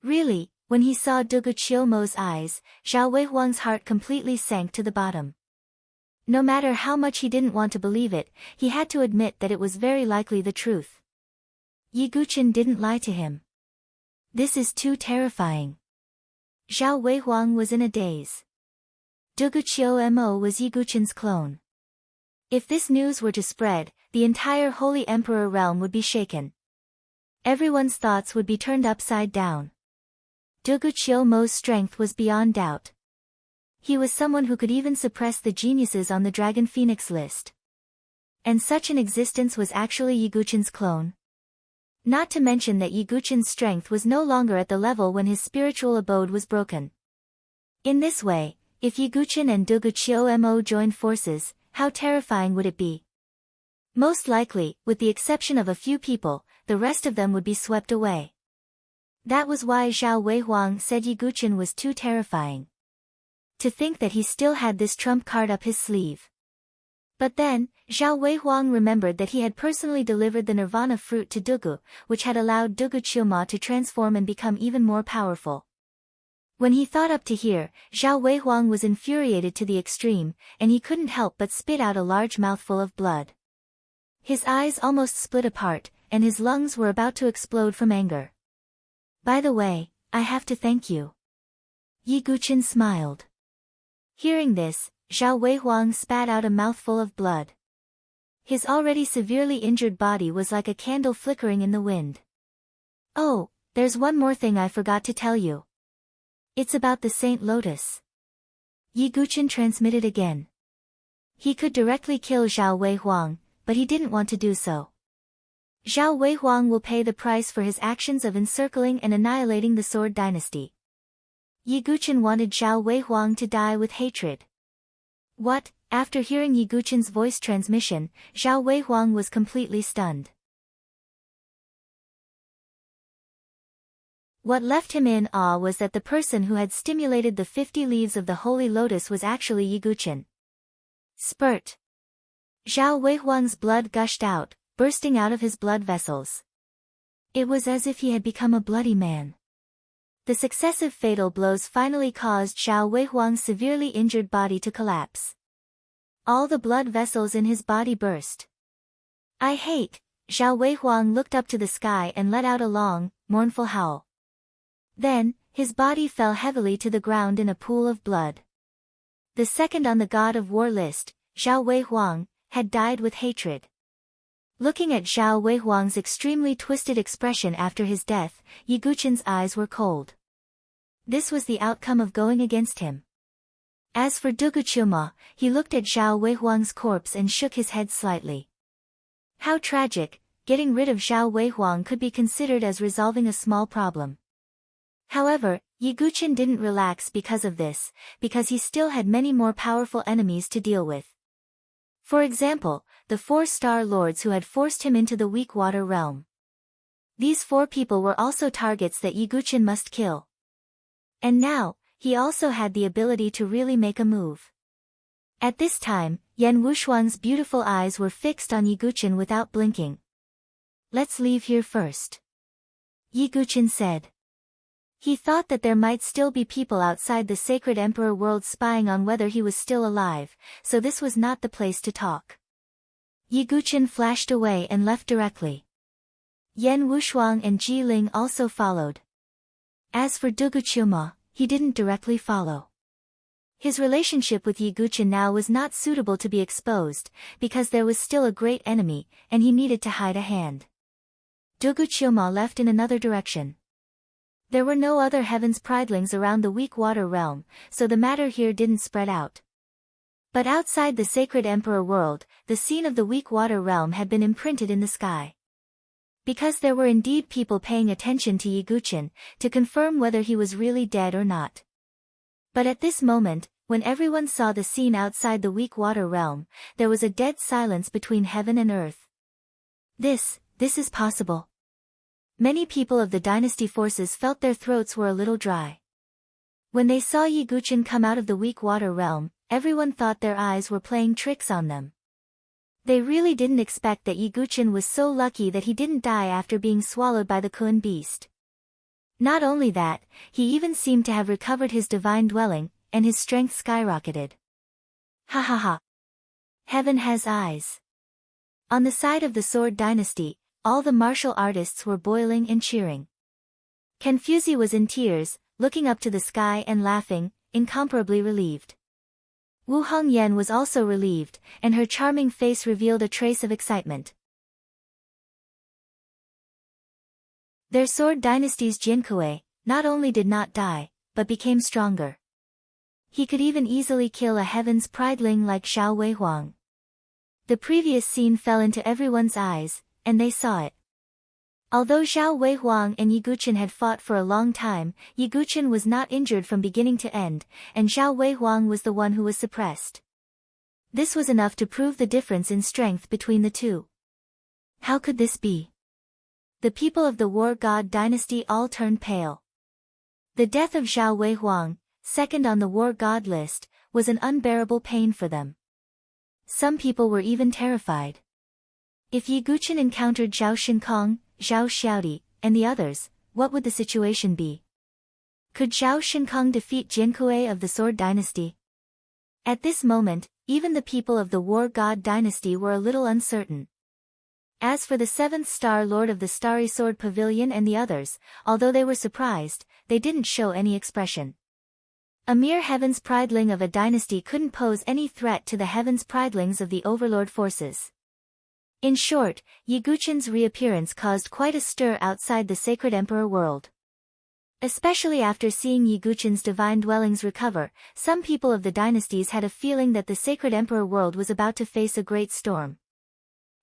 Really, when he saw Dugu Chioma's eyes, Zhao Weihuang's heart completely sank to the bottom. No matter how much he didn't want to believe it, he had to admit that it was very likely the truth. Yi Guqin didn't lie to him. This is too terrifying. Zhao Weihuang was in a daze. Dugu Chioma was Yi Guqin's clone. If this news were to spread, the entire Holy Emperor realm would be shaken. Everyone's thoughts would be turned upside down. Dugu Chioma's strength was beyond doubt. He was someone who could even suppress the geniuses on the Dragon Phoenix list. And such an existence was actually Yi Guqin's clone. Not to mention that Yi Guqin's strength was no longer at the level when his spiritual abode was broken. In this way, if Yi Guqin and Dugu Chioma joined forces, how terrifying would it be? Most likely, with the exception of a few people, the rest of them would be swept away. That was why Zhao Weihuang said Yi Guqin was too terrifying. To think that he still had this trump card up his sleeve. But then, Zhao Weihuang remembered that he had personally delivered the nirvana fruit to Dugu, which had allowed Dugu Chioma to transform and become even more powerful. When he thought up to here, Zhao Weihuang was infuriated to the extreme, and he couldn't help but spit out a large mouthful of blood. His eyes almost split apart, and his lungs were about to explode from anger. By the way, I have to thank you. Yi Guqin smiled. Hearing this, Zhao Weihuang spat out a mouthful of blood. His already severely injured body was like a candle flickering in the wind. Oh, there's one more thing I forgot to tell you. It's about the Saint Lotus. Yi Guqin transmitted again. He could directly kill Zhao Weihuang, but he didn't want to do so. Zhao Weihuang will pay the price for his actions of encircling and annihilating the Sword Dynasty. Yi Guqin wanted Zhao Weihuang to die with hatred. What? After hearing Yi Guqin's voice transmission, Zhao Weihuang was completely stunned. What left him in awe was that the person who had stimulated the 50 leaves of the Holy Lotus was actually Yi Guqin. Spurt. Zhao Weihuang's blood gushed out, bursting out of his blood vessels. It was as if he had become a bloody man. The successive fatal blows finally caused Zhao Weihuang's severely injured body to collapse. All the blood vessels in his body burst. I hate. Zhao Weihuang looked up to the sky and let out a long, mournful howl. Then, his body fell heavily to the ground in a pool of blood. The second on the God of War list, Zhao Weihuang, had died with hatred. Looking at Zhao Weihuang's extremely twisted expression after his death, Ye Guqin's eyes were cold. This was the outcome of going against him. As for Du Guqiuma, he looked at Zhao Weihuang's corpse and shook his head slightly. How tragic, getting rid of Zhao Weihuang could be considered as resolving a small problem. However, Ye Guqin didn't relax because of this, because he still had many more powerful enemies to deal with. For example, the 4 star lords who had forced him into the weak water realm. These 4 people were also targets that Ye Guqin must kill. And now, he also had the ability to really make a move. At this time, Yan Wushuan's beautiful eyes were fixed on Ye Guqin without blinking. Let's leave here first, Ye Guqin said. He thought that there might still be people outside the sacred emperor world spying on whether he was still alive, so this was not the place to talk. Ye Guqin flashed away and left directly. Yan Wushuang and Ji Ling also followed. As for Du Guqiuma, he didn't directly follow. His relationship with Ye Guqin now was not suitable to be exposed, because there was still a great enemy, and he needed to hide a hand. Du Guqiuma left in another direction. There were no other heaven's pridelings around the weak water realm, so the matter here didn't spread out. But outside the sacred emperor world, the scene of the weak water realm had been imprinted in the sky. Because there were indeed people paying attention to Ye Guqin, to confirm whether he was really dead or not. But at this moment, when everyone saw the scene outside the weak water realm, there was a dead silence between heaven and earth. This is possible. Many people of the dynasty forces felt their throats were a little dry. When they saw Ye Guqin come out of the weak water realm, everyone thought their eyes were playing tricks on them. They really didn't expect that Ye Guqin was so lucky that he didn't die after being swallowed by the Kun beast. Not only that, he even seemed to have recovered his divine dwelling, and his strength skyrocketed. Ha ha ha. Heaven has eyes. On the side of the Sword Dynasty, all the martial artists were boiling and cheering. Confuzi was in tears, looking up to the sky and laughing, incomparably relieved. Wu Hongyan was also relieved, and her charming face revealed a trace of excitement. Their Sword Dynasty's Jinkui not only did not die, but became stronger. He could even easily kill a heaven's prideling like Zhao Weihuang. The previous scene fell into everyone's eyes, and they saw it. Although Zhao Weihuang and Ye Guqin had fought for a long time, Ye Guqin was not injured from beginning to end, and Zhao Weihuang was the one who was suppressed. This was enough to prove the difference in strength between the two. How could this be? The people of the War God Dynasty all turned pale. The death of Zhao Weihuang, second on the War God list, was an unbearable pain for them. Some people were even terrified. If Ye Guqin encountered Zhao Shinkong, Zhao Xiaodi, and the others, what would the situation be? Could Zhao Shinkong defeat Jinkui of the Sword Dynasty? At this moment, even the people of the War God Dynasty were a little uncertain. As for the 7th Star Lord of the Starry Sword Pavilion and the others, although they were surprised, they didn't show any expression. A mere Heaven's Prideling of a dynasty couldn't pose any threat to the Heaven's Pridelings of the Overlord forces. In short, Ye Guqin's reappearance caused quite a stir outside the sacred emperor world. Especially after seeing Ye Guqin's divine dwellings recover, some people of the dynasties had a feeling that the sacred emperor world was about to face a great storm.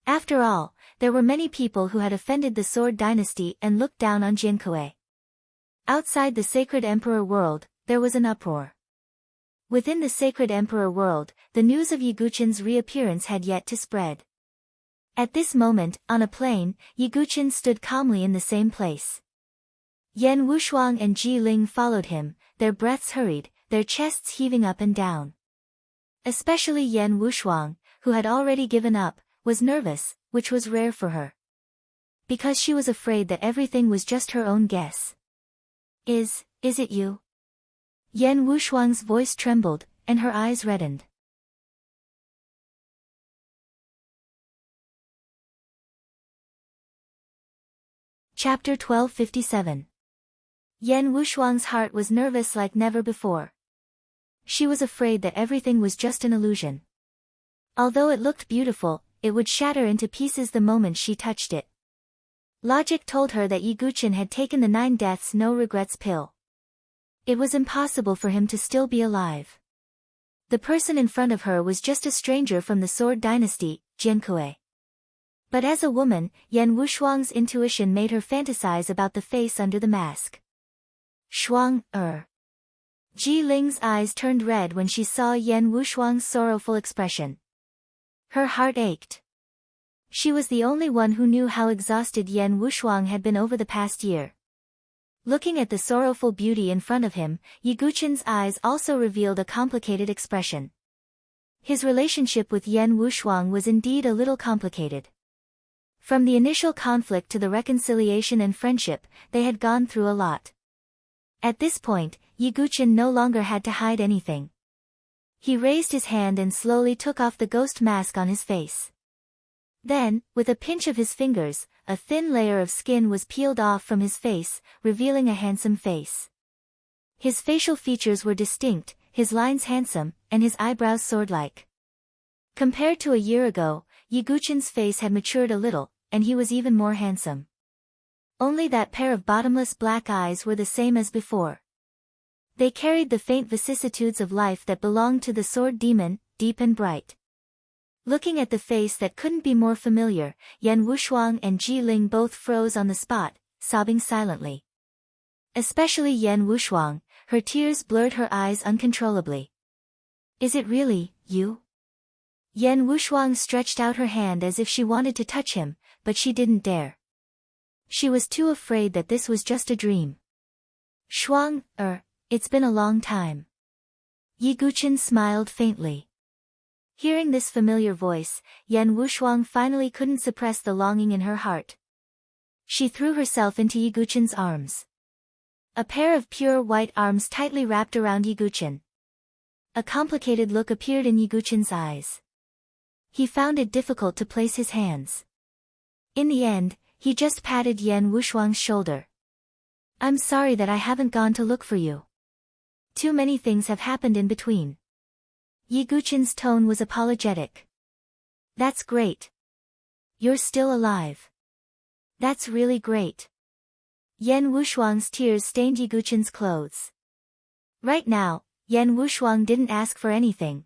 After all, there were many people who had offended the Sword Dynasty and looked down on Jinkui. Outside the sacred emperor world, there was an uproar. Within the sacred emperor world, the news of Ye Guqin's reappearance had yet to spread. At this moment, on a plain, Ye Guqin stood calmly in the same place. Yan Wushuang and Ji Ling followed him, their breaths hurried, their chests heaving up and down. Especially Yan Wushuang, who had already given up, was nervous, which was rare for her. Because she was afraid that everything was just her own guess. Is it you? Yan Wushuang's voice trembled, and her eyes reddened. Chapter 1257. Yan Wushuang's heart was nervous like never before. She was afraid that everything was just an illusion. Although it looked beautiful, it would shatter into pieces the moment she touched it. Logic told her that Yi Guqin had taken the 9 deaths no regrets pill. It was impossible for him to still be alive. The person in front of her was just a stranger from the Sword Dynasty, Jiankui. But as a woman, Yan Wushuang's intuition made her fantasize about the face under the mask. Shuang, Ji Ling's eyes turned red when she saw Yan Wushuang's sorrowful expression. Her heart ached. She was the only one who knew how exhausted Yan Wushuang had been over the past year. Looking at the sorrowful beauty in front of him, Yi Guqin's eyes also revealed a complicated expression. His relationship with Yan Wushuang was indeed a little complicated. From the initial conflict to the reconciliation and friendship, they had gone through a lot. At this point, Yi Guqin no longer had to hide anything. He raised his hand and slowly took off the ghost mask on his face. Then, with a pinch of his fingers, a thin layer of skin was peeled off from his face, revealing a handsome face. His facial features were distinct, his lines handsome, and his eyebrows sword-like. Compared to a year ago, Yi Guqin's face had matured a little, and he was even more handsome. Only that pair of bottomless black eyes were the same as before. They carried the faint vicissitudes of life that belonged to the sword demon, deep and bright. Looking at the face that couldn't be more familiar, Yan Wushuang and Ji Ling both froze on the spot, sobbing silently. Especially Yan Wushuang, her tears blurred her eyes uncontrollably. Is it really you? Yan Wushuang stretched out her hand as if she wanted to touch him, but she didn't dare. She was too afraid that this was just a dream. Shuang, it's been a long time. Yi Guqin smiled faintly. Hearing this familiar voice, Yan Wushuang finally couldn't suppress the longing in her heart. She threw herself into Yi Guqin's arms. A pair of pure white arms tightly wrapped around Yi Guqin. A complicated look appeared in Yi Guqin's eyes. He found it difficult to place his hands. In the end, he just patted Yan Wushuang's shoulder. I'm sorry that I haven't gone to look for you. Too many things have happened in between. Yi Guqin's tone was apologetic. That's great. You're still alive. That's really great. Yan Wushuang's tears stained Yi Guqin's clothes. Right now, Yan Wushuang didn't ask for anything.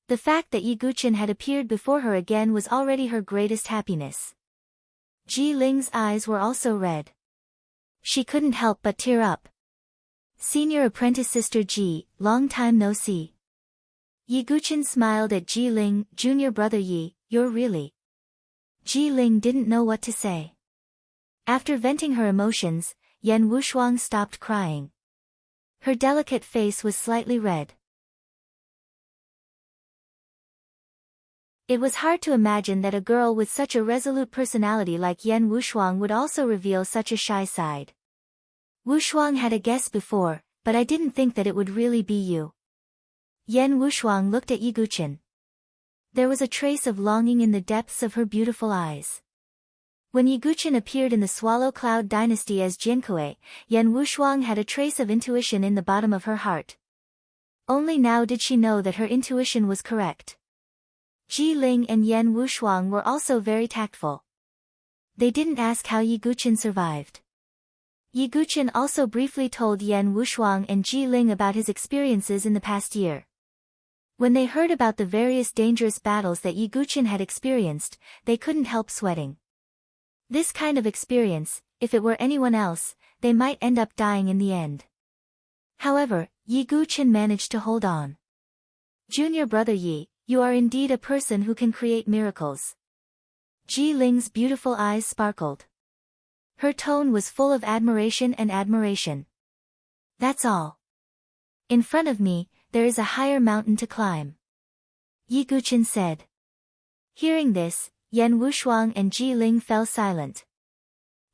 The fact that Yi Guqin had appeared before her again was already her greatest happiness. Ji Ling's eyes were also red. She couldn't help but tear up. Senior apprentice sister Ji, long time no see. Yi Guqin smiled at Ji Ling, junior brother Yi, you're really. Ji Ling didn't know what to say. After venting her emotions, Yan Wushuang stopped crying. Her delicate face was slightly red. It was hard to imagine that a girl with such a resolute personality like Yan Wushuang would also reveal such a shy side. Wushuang had a guess before, but I didn't think that it would really be you. Yan Wushuang looked at Yi Guqin. There was a trace of longing in the depths of her beautiful eyes. When Yi Guqin appeared in the Swallow Cloud dynasty as Jiankui, Yan Wushuang had a trace of intuition in the bottom of her heart. Only now did she know that her intuition was correct. Ji Ling and Yan Wushuang were also very tactful. They didn't ask how Yi Guqin survived. Yi Guqin also briefly told Yan Wushuang and Ji Ling about his experiences in the past year. When they heard about the various dangerous battles that Yi Guqin had experienced, they couldn't help sweating. This kind of experience, if it were anyone else, they might end up dying in the end. However, Yi Guqin managed to hold on. Junior brother Yi, you are indeed a person who can create miracles. Ji Ling's beautiful eyes sparkled. Her tone was full of admiration and admiration. That's all. In front of me, there is a higher mountain to climb. Yi Guqin said. Hearing this, Yan Wushuang and Ji Ling fell silent.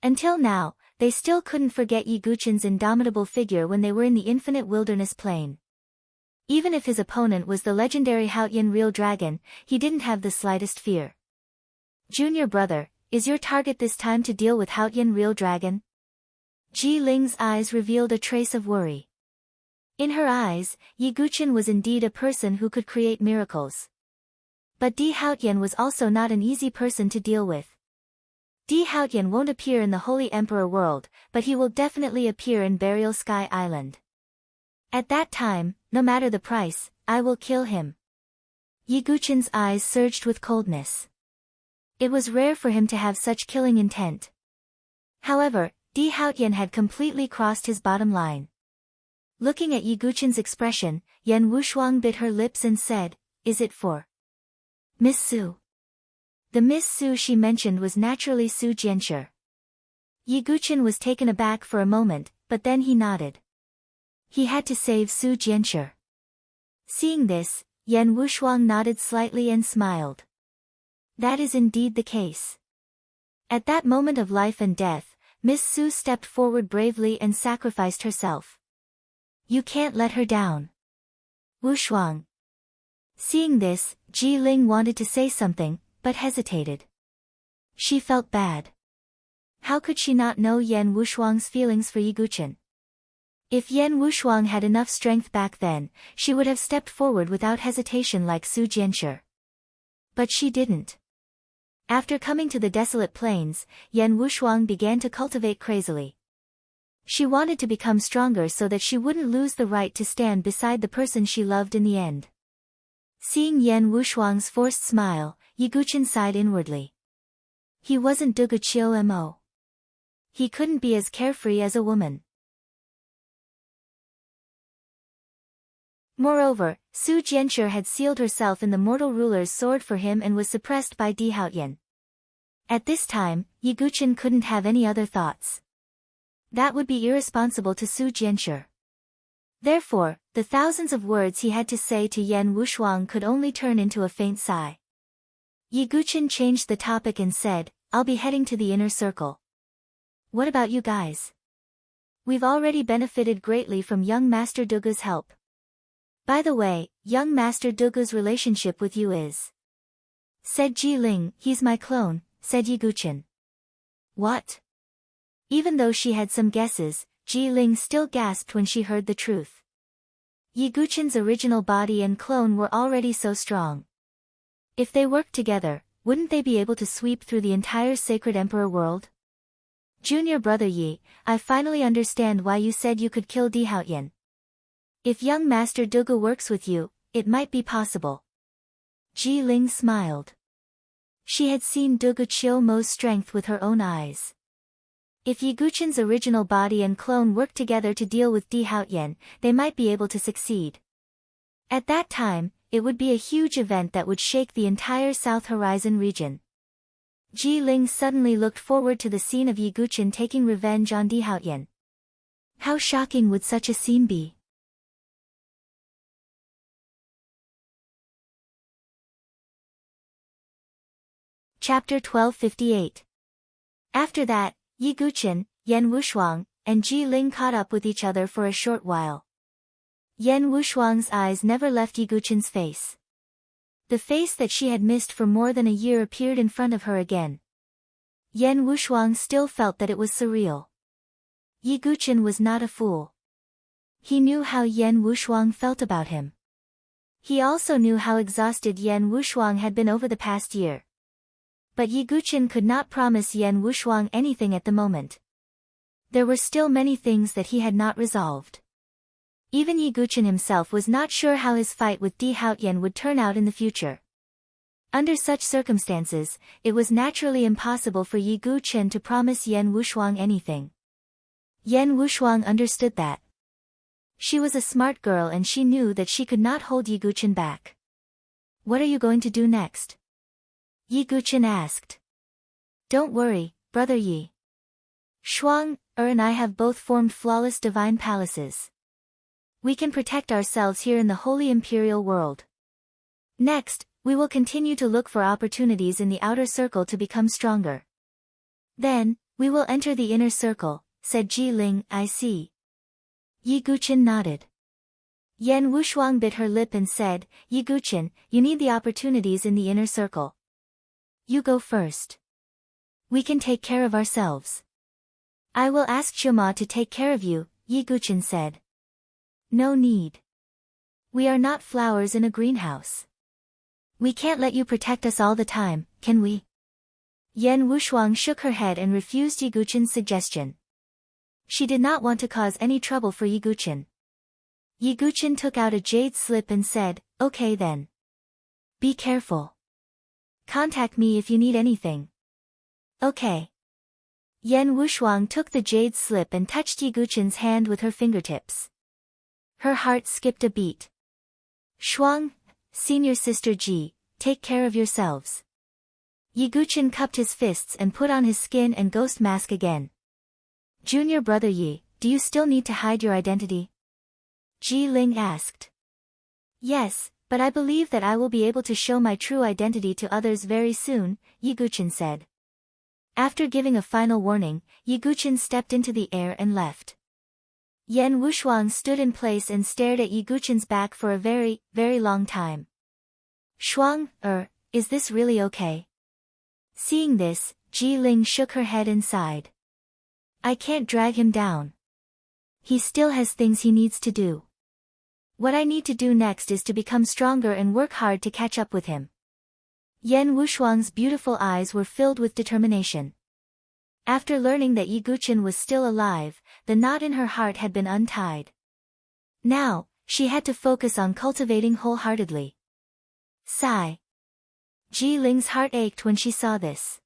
Until now, they still couldn't forget Yi Guqin's indomitable figure when they were in the infinite wilderness plain. Even if his opponent was the legendary Haotian real dragon, he didn't have the slightest fear. Junior brother, is your target this time to deal with Haotian real dragon? Ji Ling's eyes revealed a trace of worry. In her eyes, Yi Guqin was indeed a person who could create miracles. But Di Haotian was also not an easy person to deal with. Di Haotian won't appear in the Holy Emperor world, but he will definitely appear in Burial Sky Island. At that time, no matter the price, I will kill him. Yi Guqin's eyes surged with coldness. It was rare for him to have such killing intent. However, Di Haotian had completely crossed his bottom line. Looking at Yi Guqin's expression, Yan Wushuang bit her lips and said, "Is it for Miss Su?" The Miss Su she mentioned was naturally Su Jianshi. Yi Guqin was taken aback for a moment, but then he nodded. He had to save Su Jianshi. Seeing this, Yan Wushuang nodded slightly and smiled. That is indeed the case. At that moment of life and death, Miss Su stepped forward bravely and sacrificed herself. You can't let her down. Wushuang. Seeing this, Ji Ling wanted to say something, but hesitated. She felt bad. How could she not know Yan Wushuang's feelings for Yi Guqin? If Yan Wushuang had enough strength back then, she would have stepped forward without hesitation like Su Jianshi. But she didn't. After coming to the desolate plains, Yan Wushuang began to cultivate crazily. She wanted to become stronger so that she wouldn't lose the right to stand beside the person she loved in the end. Seeing Yan Wushuang's forced smile, Yi Guqin sighed inwardly. He wasn't Duguqiu Mo. He couldn't be as carefree as a woman. Moreover, Su Jianshi had sealed herself in the mortal ruler's sword for him and was suppressed by Di Haotian. At this time, Yi Guqin couldn't have any other thoughts. That would be irresponsible to Su Jianshi. Therefore, the thousands of words he had to say to Yan Wushuang could only turn into a faint sigh. Yi Guqin changed the topic and said, I'll be heading to the inner circle. What about you guys? We've already benefited greatly from young Master Dugu's help. By the way, young Master Dugu's relationship with you is? Said Ji Ling. He's my clone, said Yi Guqin. What? Even though she had some guesses, Ji Ling still gasped when she heard the truth. Yi Guqin's original body and clone were already so strong. If they worked together, wouldn't they be able to sweep through the entire sacred emperor world? Junior brother Yi, I finally understand why you said you could kill Di Haotian. If young Master Dugu works with you, it might be possible. Ji Ling smiled. She had seen Duguqiu Mo's strength with her own eyes. If Yi Guqin's original body and clone worked together to deal with Di Haotian, they might be able to succeed. At that time, it would be a huge event that would shake the entire South Horizon region. Ji Ling suddenly looked forward to the scene of Yi Guqin taking revenge on Di Haotian. How shocking would such a scene be? Chapter 1258. After that, Yi Guqin, Yan Wushuang, and Ji Ling caught up with each other for a short while. Yan Wushuang's eyes never left Yi Guqin's face. The face that she had missed for more than a year appeared in front of her again. Yan Wushuang still felt that it was surreal. Yi Guqin was not a fool. He knew how Yan Wushuang felt about him. He also knew how exhausted Yan Wushuang had been over the past year. But Yi Guqin could not promise Yan Wushuang anything at the moment. There were still many things that he had not resolved. Even Yi Guqin himself was not sure how his fight with Di Haotian would turn out in the future. Under such circumstances, it was naturally impossible for Yi Guqin to promise Yan Wushuang anything. Yan Wushuang understood that. She was a smart girl and she knew that she could not hold Yi Guqin back. What are you going to do next? Yi Guqin asked. Don't worry, brother Yi. Shuang, and I have both formed flawless divine palaces. We can protect ourselves here in the holy imperial world. Next, we will continue to look for opportunities in the outer circle to become stronger. Then, we will enter the inner circle, said Ji Ling. I see. Yi Guqin nodded. Yan Wushuang bit her lip and said, Yi Guqin, you need the opportunities in the inner circle. You go first. We can take care of ourselves. I will ask Shuma to take care of you, Yi Guqin said. No need. We are not flowers in a greenhouse. We can't let you protect us all the time, can we? Yan Wushuang shook her head and refused Yi Guqin's suggestion. She did not want to cause any trouble for Yi Guqin. Yi Guqin took out a jade slip and said, okay then. Be careful. Contact me if you need anything. Okay. Yan Wushuang took the jade slip and touched Yi Guqin's hand with her fingertips. Her heart skipped a beat. Shuang, senior sister Ji, take care of yourselves. Yi Guqin cupped his fists and put on his skin and ghost mask again. Junior brother Yi, do you still need to hide your identity? Ji Ling asked. Yes, but I believe that I will be able to show my true identity to others very soon, Yi Guqin said. After giving a final warning, Yi Guqin stepped into the air and left. Yan Wushuang stood in place and stared at Yi Guqin's back for a very, very long time. Shuang, is this really okay? Seeing this, Ji Ling shook her head and sighed. I can't drag him down. He still has things he needs to do. What I need to do next is to become stronger and work hard to catch up with him. Yan Wushuang's beautiful eyes were filled with determination. After learning that Yi Guqin was still alive, the knot in her heart had been untied. Now, she had to focus on cultivating wholeheartedly. Sigh. Ji Ling's heart ached when she saw this.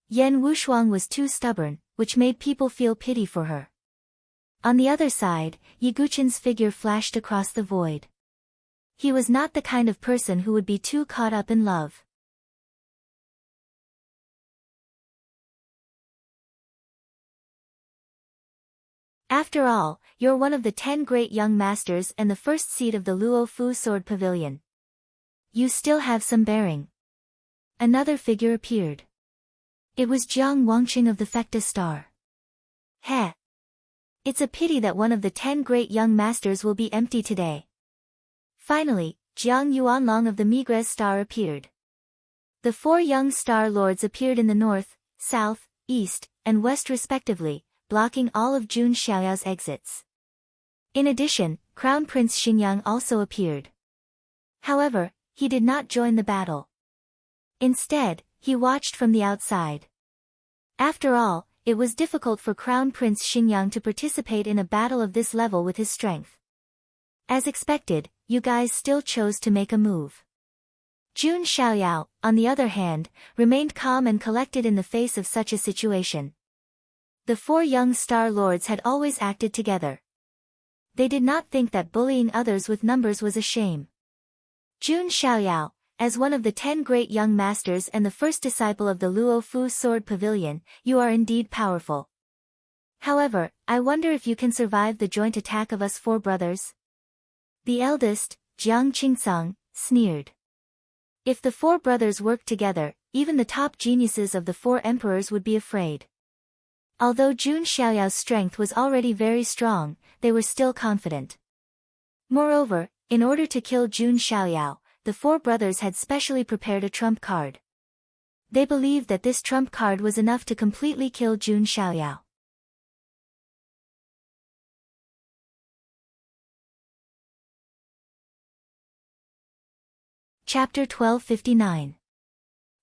Yan Wushuang was too stubborn, which made people feel pity for her. On the other side, Yi Guqin's figure flashed across the void. He was not the kind of person who would be too caught up in love. After all, you're one of the 10 great young masters and the first seat of the Luo Fu Sword Pavilion. You still have some bearing. Another figure appeared. It was Jiang Wangqing of the Fecta Star. Heh. It's a pity that one of the 10 great young masters will be empty today. Finally, Jiang Yuanlong of the Migres Star appeared. The 4 young star lords appeared in the north, south, east, and west respectively, blocking all of Jun Xiaoyao's exits. In addition, Crown Prince Xingyang also appeared. However, he did not join the battle. Instead, he watched from the outside. After all, it was difficult for Crown Prince Xingyang to participate in a battle of this level with his strength. As expected, you guys still chose to make a move. Jun Xiaoyao, on the other hand, remained calm and collected in the face of such a situation. The 4 young star lords had always acted together. They did not think that bullying others with numbers was a shame. Jun Xiaoyao, as one of the 10 great young masters and the first disciple of the Luo Fu Sword Pavilion, you are indeed powerful. However, I wonder if you can survive the joint attack of us 4 brothers? The eldest, Jiang Qingcang, sneered. If the 4 brothers worked together, even the top geniuses of the 4 emperors would be afraid. Although Jun Xiaoyao's strength was already very strong, they were still confident. Moreover, in order to kill Jun Xiaoyao, the 4 brothers had specially prepared a trump card. They believed that this trump card was enough to completely kill Jun Xiaoyao. Chapter 1259.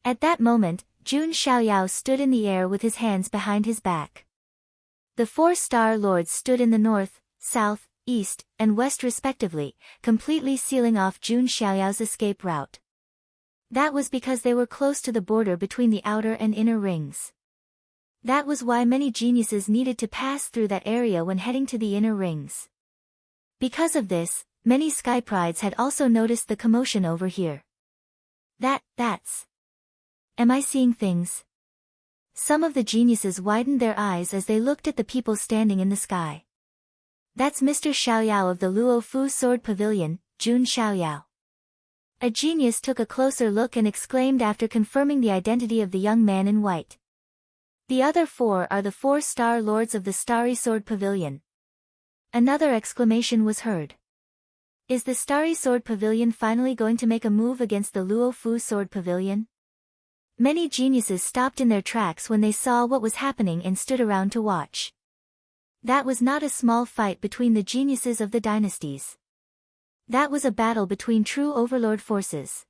At that moment, Jun Xiaoyao stood in the air with his hands behind his back. The 4 star lords stood in the north, south, east, and west respectively, completely sealing off Jun Xiaoyao's escape route. That was because they were close to the border between the outer and inner rings. That was why many geniuses needed to pass through that area when heading to the inner rings. Because of this, many sky prides had also noticed the commotion over here. That's... Am I seeing things? Some of the geniuses widened their eyes as they looked at the people standing in the sky. That's Mr. Xiaoyao of the Luo Fu Sword Pavilion, Jun Xiaoyao. A genius took a closer look and exclaimed after confirming the identity of the young man in white. The other four are the 4-star lords of the Starry Sword Pavilion. Another exclamation was heard. Is the Starry Sword Pavilion finally going to make a move against the Luo Fu Sword Pavilion? Many geniuses stopped in their tracks when they saw what was happening and stood around to watch. That was not a small fight between the geniuses of the dynasties. That was a battle between true overlord forces.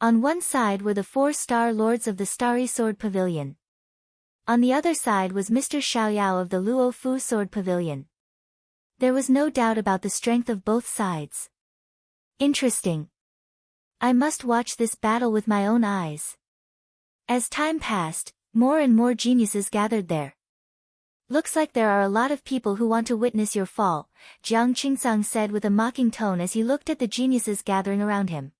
On one side were the 4-star lords of the Starry Sword Pavilion. On the other side was Mr. Xiaoyao of the Luo Fu Sword Pavilion. There was no doubt about the strength of both sides. Interesting. I must watch this battle with my own eyes. As time passed, more and more geniuses gathered there. Looks like there are a lot of people who want to witness your fall, Jiang Qingsang said with a mocking tone as he looked at the geniuses gathering around him.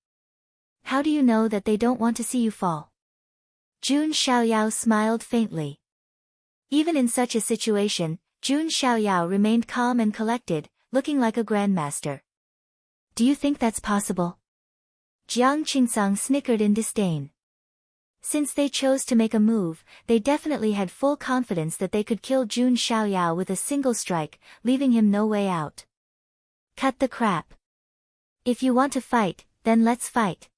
How do you know that they don't want to see you fall? Jun Xiaoyao smiled faintly. Even in such a situation, Jun Xiaoyao remained calm and collected, looking like a grandmaster. Do you think that's possible? Jiang Qingsang snickered in disdain. Since they chose to make a move, they definitely had full confidence that they could kill Jun Xiaoyao with a single strike, leaving him no way out. Cut the crap. If you want to fight, then let's fight.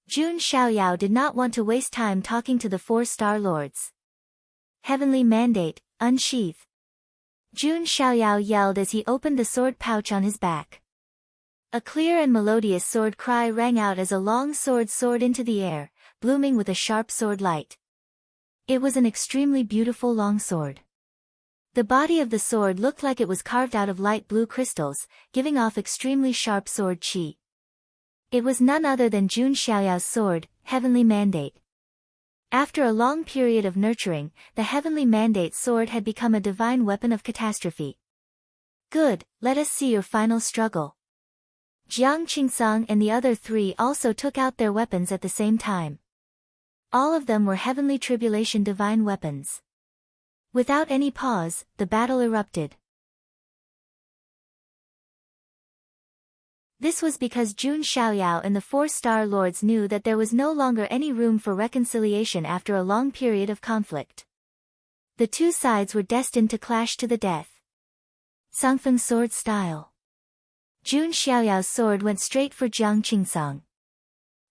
Jun Xiaoyao did not want to waste time talking to the 4-star lords. Heavenly Mandate, unsheath. Jun Xiaoyao yelled as he opened the sword pouch on his back. A clear and melodious sword cry rang out as a long sword soared into the air, blooming with a sharp sword light. It was an extremely beautiful long sword. The body of the sword looked like it was carved out of light blue crystals, giving off extremely sharp sword chi. It was none other than Jun Xiaoyao's sword, Heavenly Mandate. After a long period of nurturing, the Heavenly Mandate sword had become a divine weapon of catastrophe. Good, let us see your final struggle. Jiang Qingsang and the other three also took out their weapons at the same time. All of them were heavenly tribulation divine weapons. Without any pause, the battle erupted. This was because Jun Xiaoyao and the 4-star lords knew that there was no longer any room for reconciliation after a long period of conflict. The two sides were destined to clash to the death. Sangfeng sword style. Jun Xiaoyao's sword went straight for Jiang Qingsang.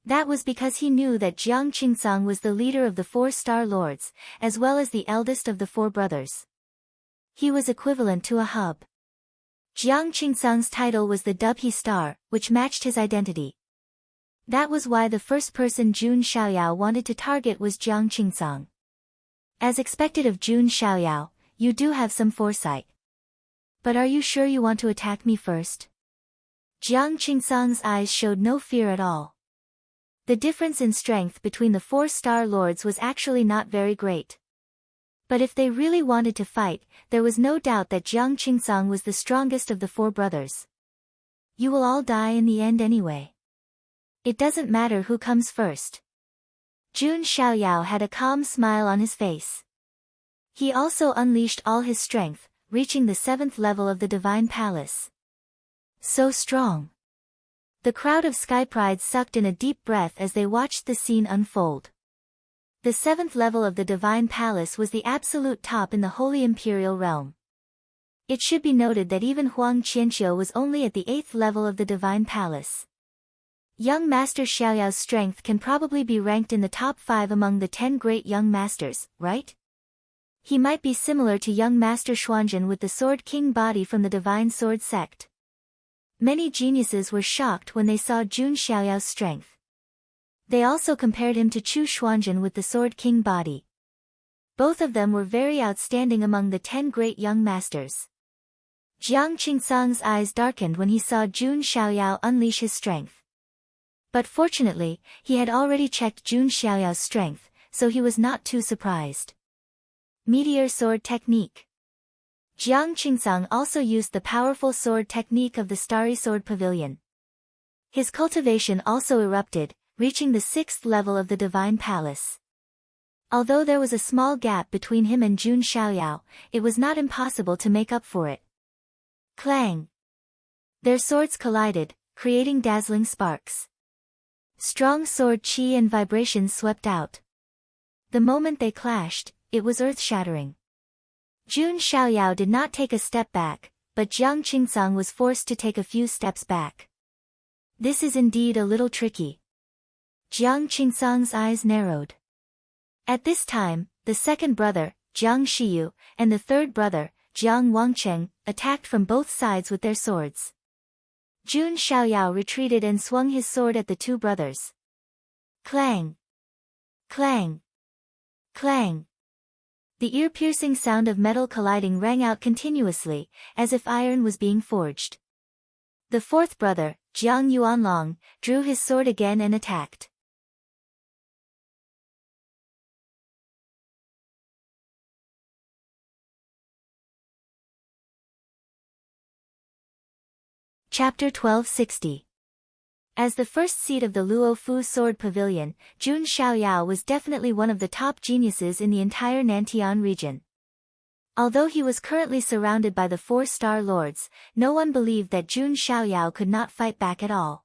That was because he knew that Jiang Qingsang was the leader of the 4-star lords, as well as the eldest of the 4 brothers. He was equivalent to a hub. Jiang Qingsang's title was the Dubhe Star, which matched his identity. That was why the first person Jun Xiaoyao wanted to target was Jiang Qingsang. As expected of Jun Xiaoyao, you do have some foresight. But are you sure you want to attack me first? Jiang Qingsang's eyes showed no fear at all. The difference in strength between the 4-star lords was actually not very great. But if they really wanted to fight, there was no doubt that Jiang Qingsang was the strongest of the 4 brothers. You will all die in the end anyway. It doesn't matter who comes first. Jun Xiaoyao had a calm smile on his face. He also unleashed all his strength, reaching the 7th level of the Divine Palace. So strong. The crowd of Sky Prides sucked in a deep breath as they watched the scene unfold. The 7th level of the Divine Palace was the absolute top in the Holy Imperial Realm. It should be noted that even Huang Qianqiu was only at the 8th level of the Divine Palace. Young Master Xiaoyao's strength can probably be ranked in the top 5 among the 10 great young masters, right? He might be similar to young Master Xuanzhen with the Sword King body from the Divine Sword Sect. Many geniuses were shocked when they saw Jun Xiaoyao's strength. They also compared him to Chu Xuanzhen with the Sword King body. Both of them were very outstanding among the 10 great young masters. Jiang Qingsang's eyes darkened when he saw Jun Xiaoyao unleash his strength. But fortunately, he had already checked Jun Xiaoyao's strength, so he was not too surprised. Meteor Sword Technique. Jiang Qingsang also used the powerful sword technique of the Starry Sword Pavilion. His cultivation also erupted, reaching the 6th level of the Divine Palace. Although there was a small gap between him and Jun Xiaoyao, it was not impossible to make up for it. Clang! Their swords collided, creating dazzling sparks. Strong sword chi and vibrations swept out. The moment they clashed, it was earth-shattering. Jun Xiaoyao did not take a step back, but Jiang Qingsang was forced to take a few steps back. This is indeed a little tricky. Jiang Qingsang's eyes narrowed. At this time, the second brother, Jiang Shiyu, and the third brother, Jiang Wangcheng, attacked from both sides with their swords. Jun Xiaoyao retreated and swung his sword at the two brothers. Clang! Clang! Clang! The ear-piercing sound of metal colliding rang out continuously, as if iron was being forged. The fourth brother, Jiang Yuanlong, drew his sword again and attacked. Chapter 1260. As the first seat of the Luofu Sword Pavilion, Jun Xiaoyao was definitely one of the top geniuses in the entire Nantian region. Although he was currently surrounded by the 4-star lords, no one believed that Jun Xiaoyao could not fight back at all.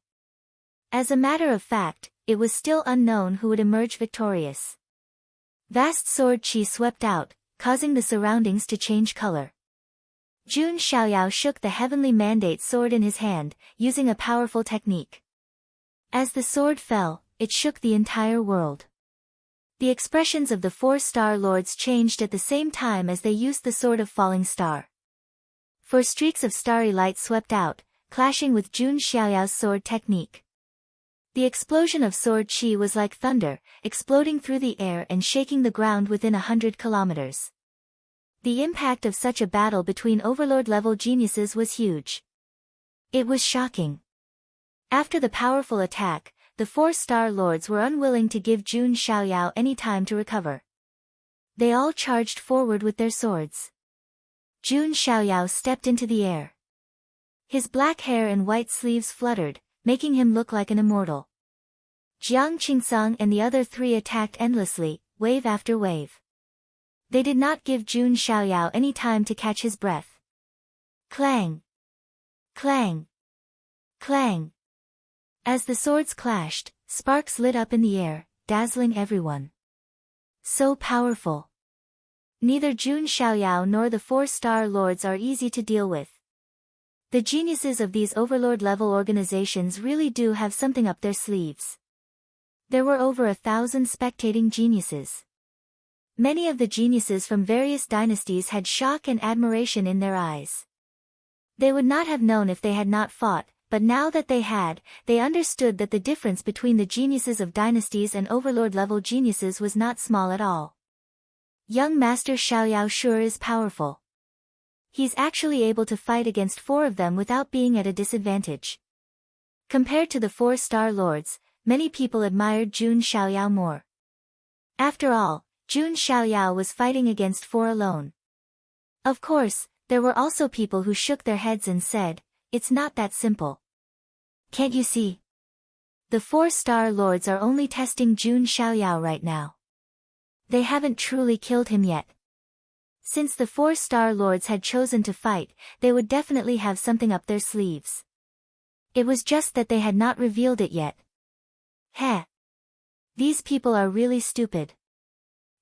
As a matter of fact, it was still unknown who would emerge victorious. Vast sword chi swept out, causing the surroundings to change color. Jun Xiaoyao shook the heavenly mandate sword in his hand, using a powerful technique. As the sword fell, it shook the entire world. The expressions of the 4-star lords changed at the same time as they used the sword of falling star. 4 streaks of starry light swept out, clashing with Jun Xiaoyao's sword technique. The explosion of sword chi was like thunder, exploding through the air and shaking the ground within 100 kilometers. The impact of such a battle between overlord-level geniuses was huge. It was shocking. After the powerful attack, the 4-star lords were unwilling to give Jun Xiaoyao any time to recover. They all charged forward with their swords. Jun Xiaoyao stepped into the air. His black hair and white sleeves fluttered, making him look like an immortal. Jiang Qingsang and the other 3 attacked endlessly, wave after wave. They did not give Jun Xiaoyao any time to catch his breath. Clang! Clang! Clang! As the swords clashed, sparks lit up in the air, dazzling everyone. So powerful. Neither Jun Xiaoyao nor the 4-star lords are easy to deal with. The geniuses of these overlord-level organizations really do have something up their sleeves. There were over 1,000 spectating geniuses. Many of the geniuses from various dynasties had shock and admiration in their eyes. They would not have known if they had not fought, but now that they had, they understood that the difference between the geniuses of dynasties and overlord-level geniuses was not small at all. Young Master Xiaoyao sure is powerful. He's actually able to fight against 4 of them without being at a disadvantage. Compared to the 4-star lords, many people admired Jun Xiaoyao more. After all, Jun Xiaoyao was fighting against 4 alone. Of course, there were also people who shook their heads and said, "It's not that simple. Can't you see? The 4-star lords are only testing Jun Xiaoyao right now. They haven't truly killed him yet." Since the 4-star lords had chosen to fight, they would definitely have something up their sleeves. It was just that they had not revealed it yet. Heh! These people are really stupid.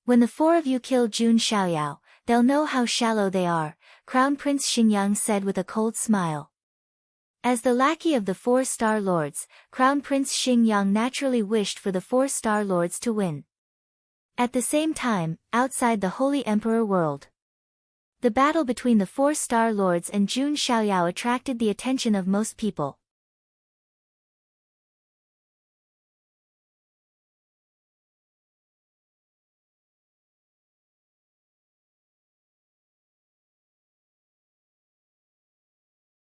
When the 4 of you kill Jun Xiaoyao, they'll know how shallow they are, Crown Prince Xingyang said with a cold smile. As the lackey of the 4-star lords, Crown Prince Xingyang naturally wished for the 4-star lords to win. At the same time, outside the Holy Emperor world, the battle between the 4-star lords and Jun Xiaoyao attracted the attention of most people.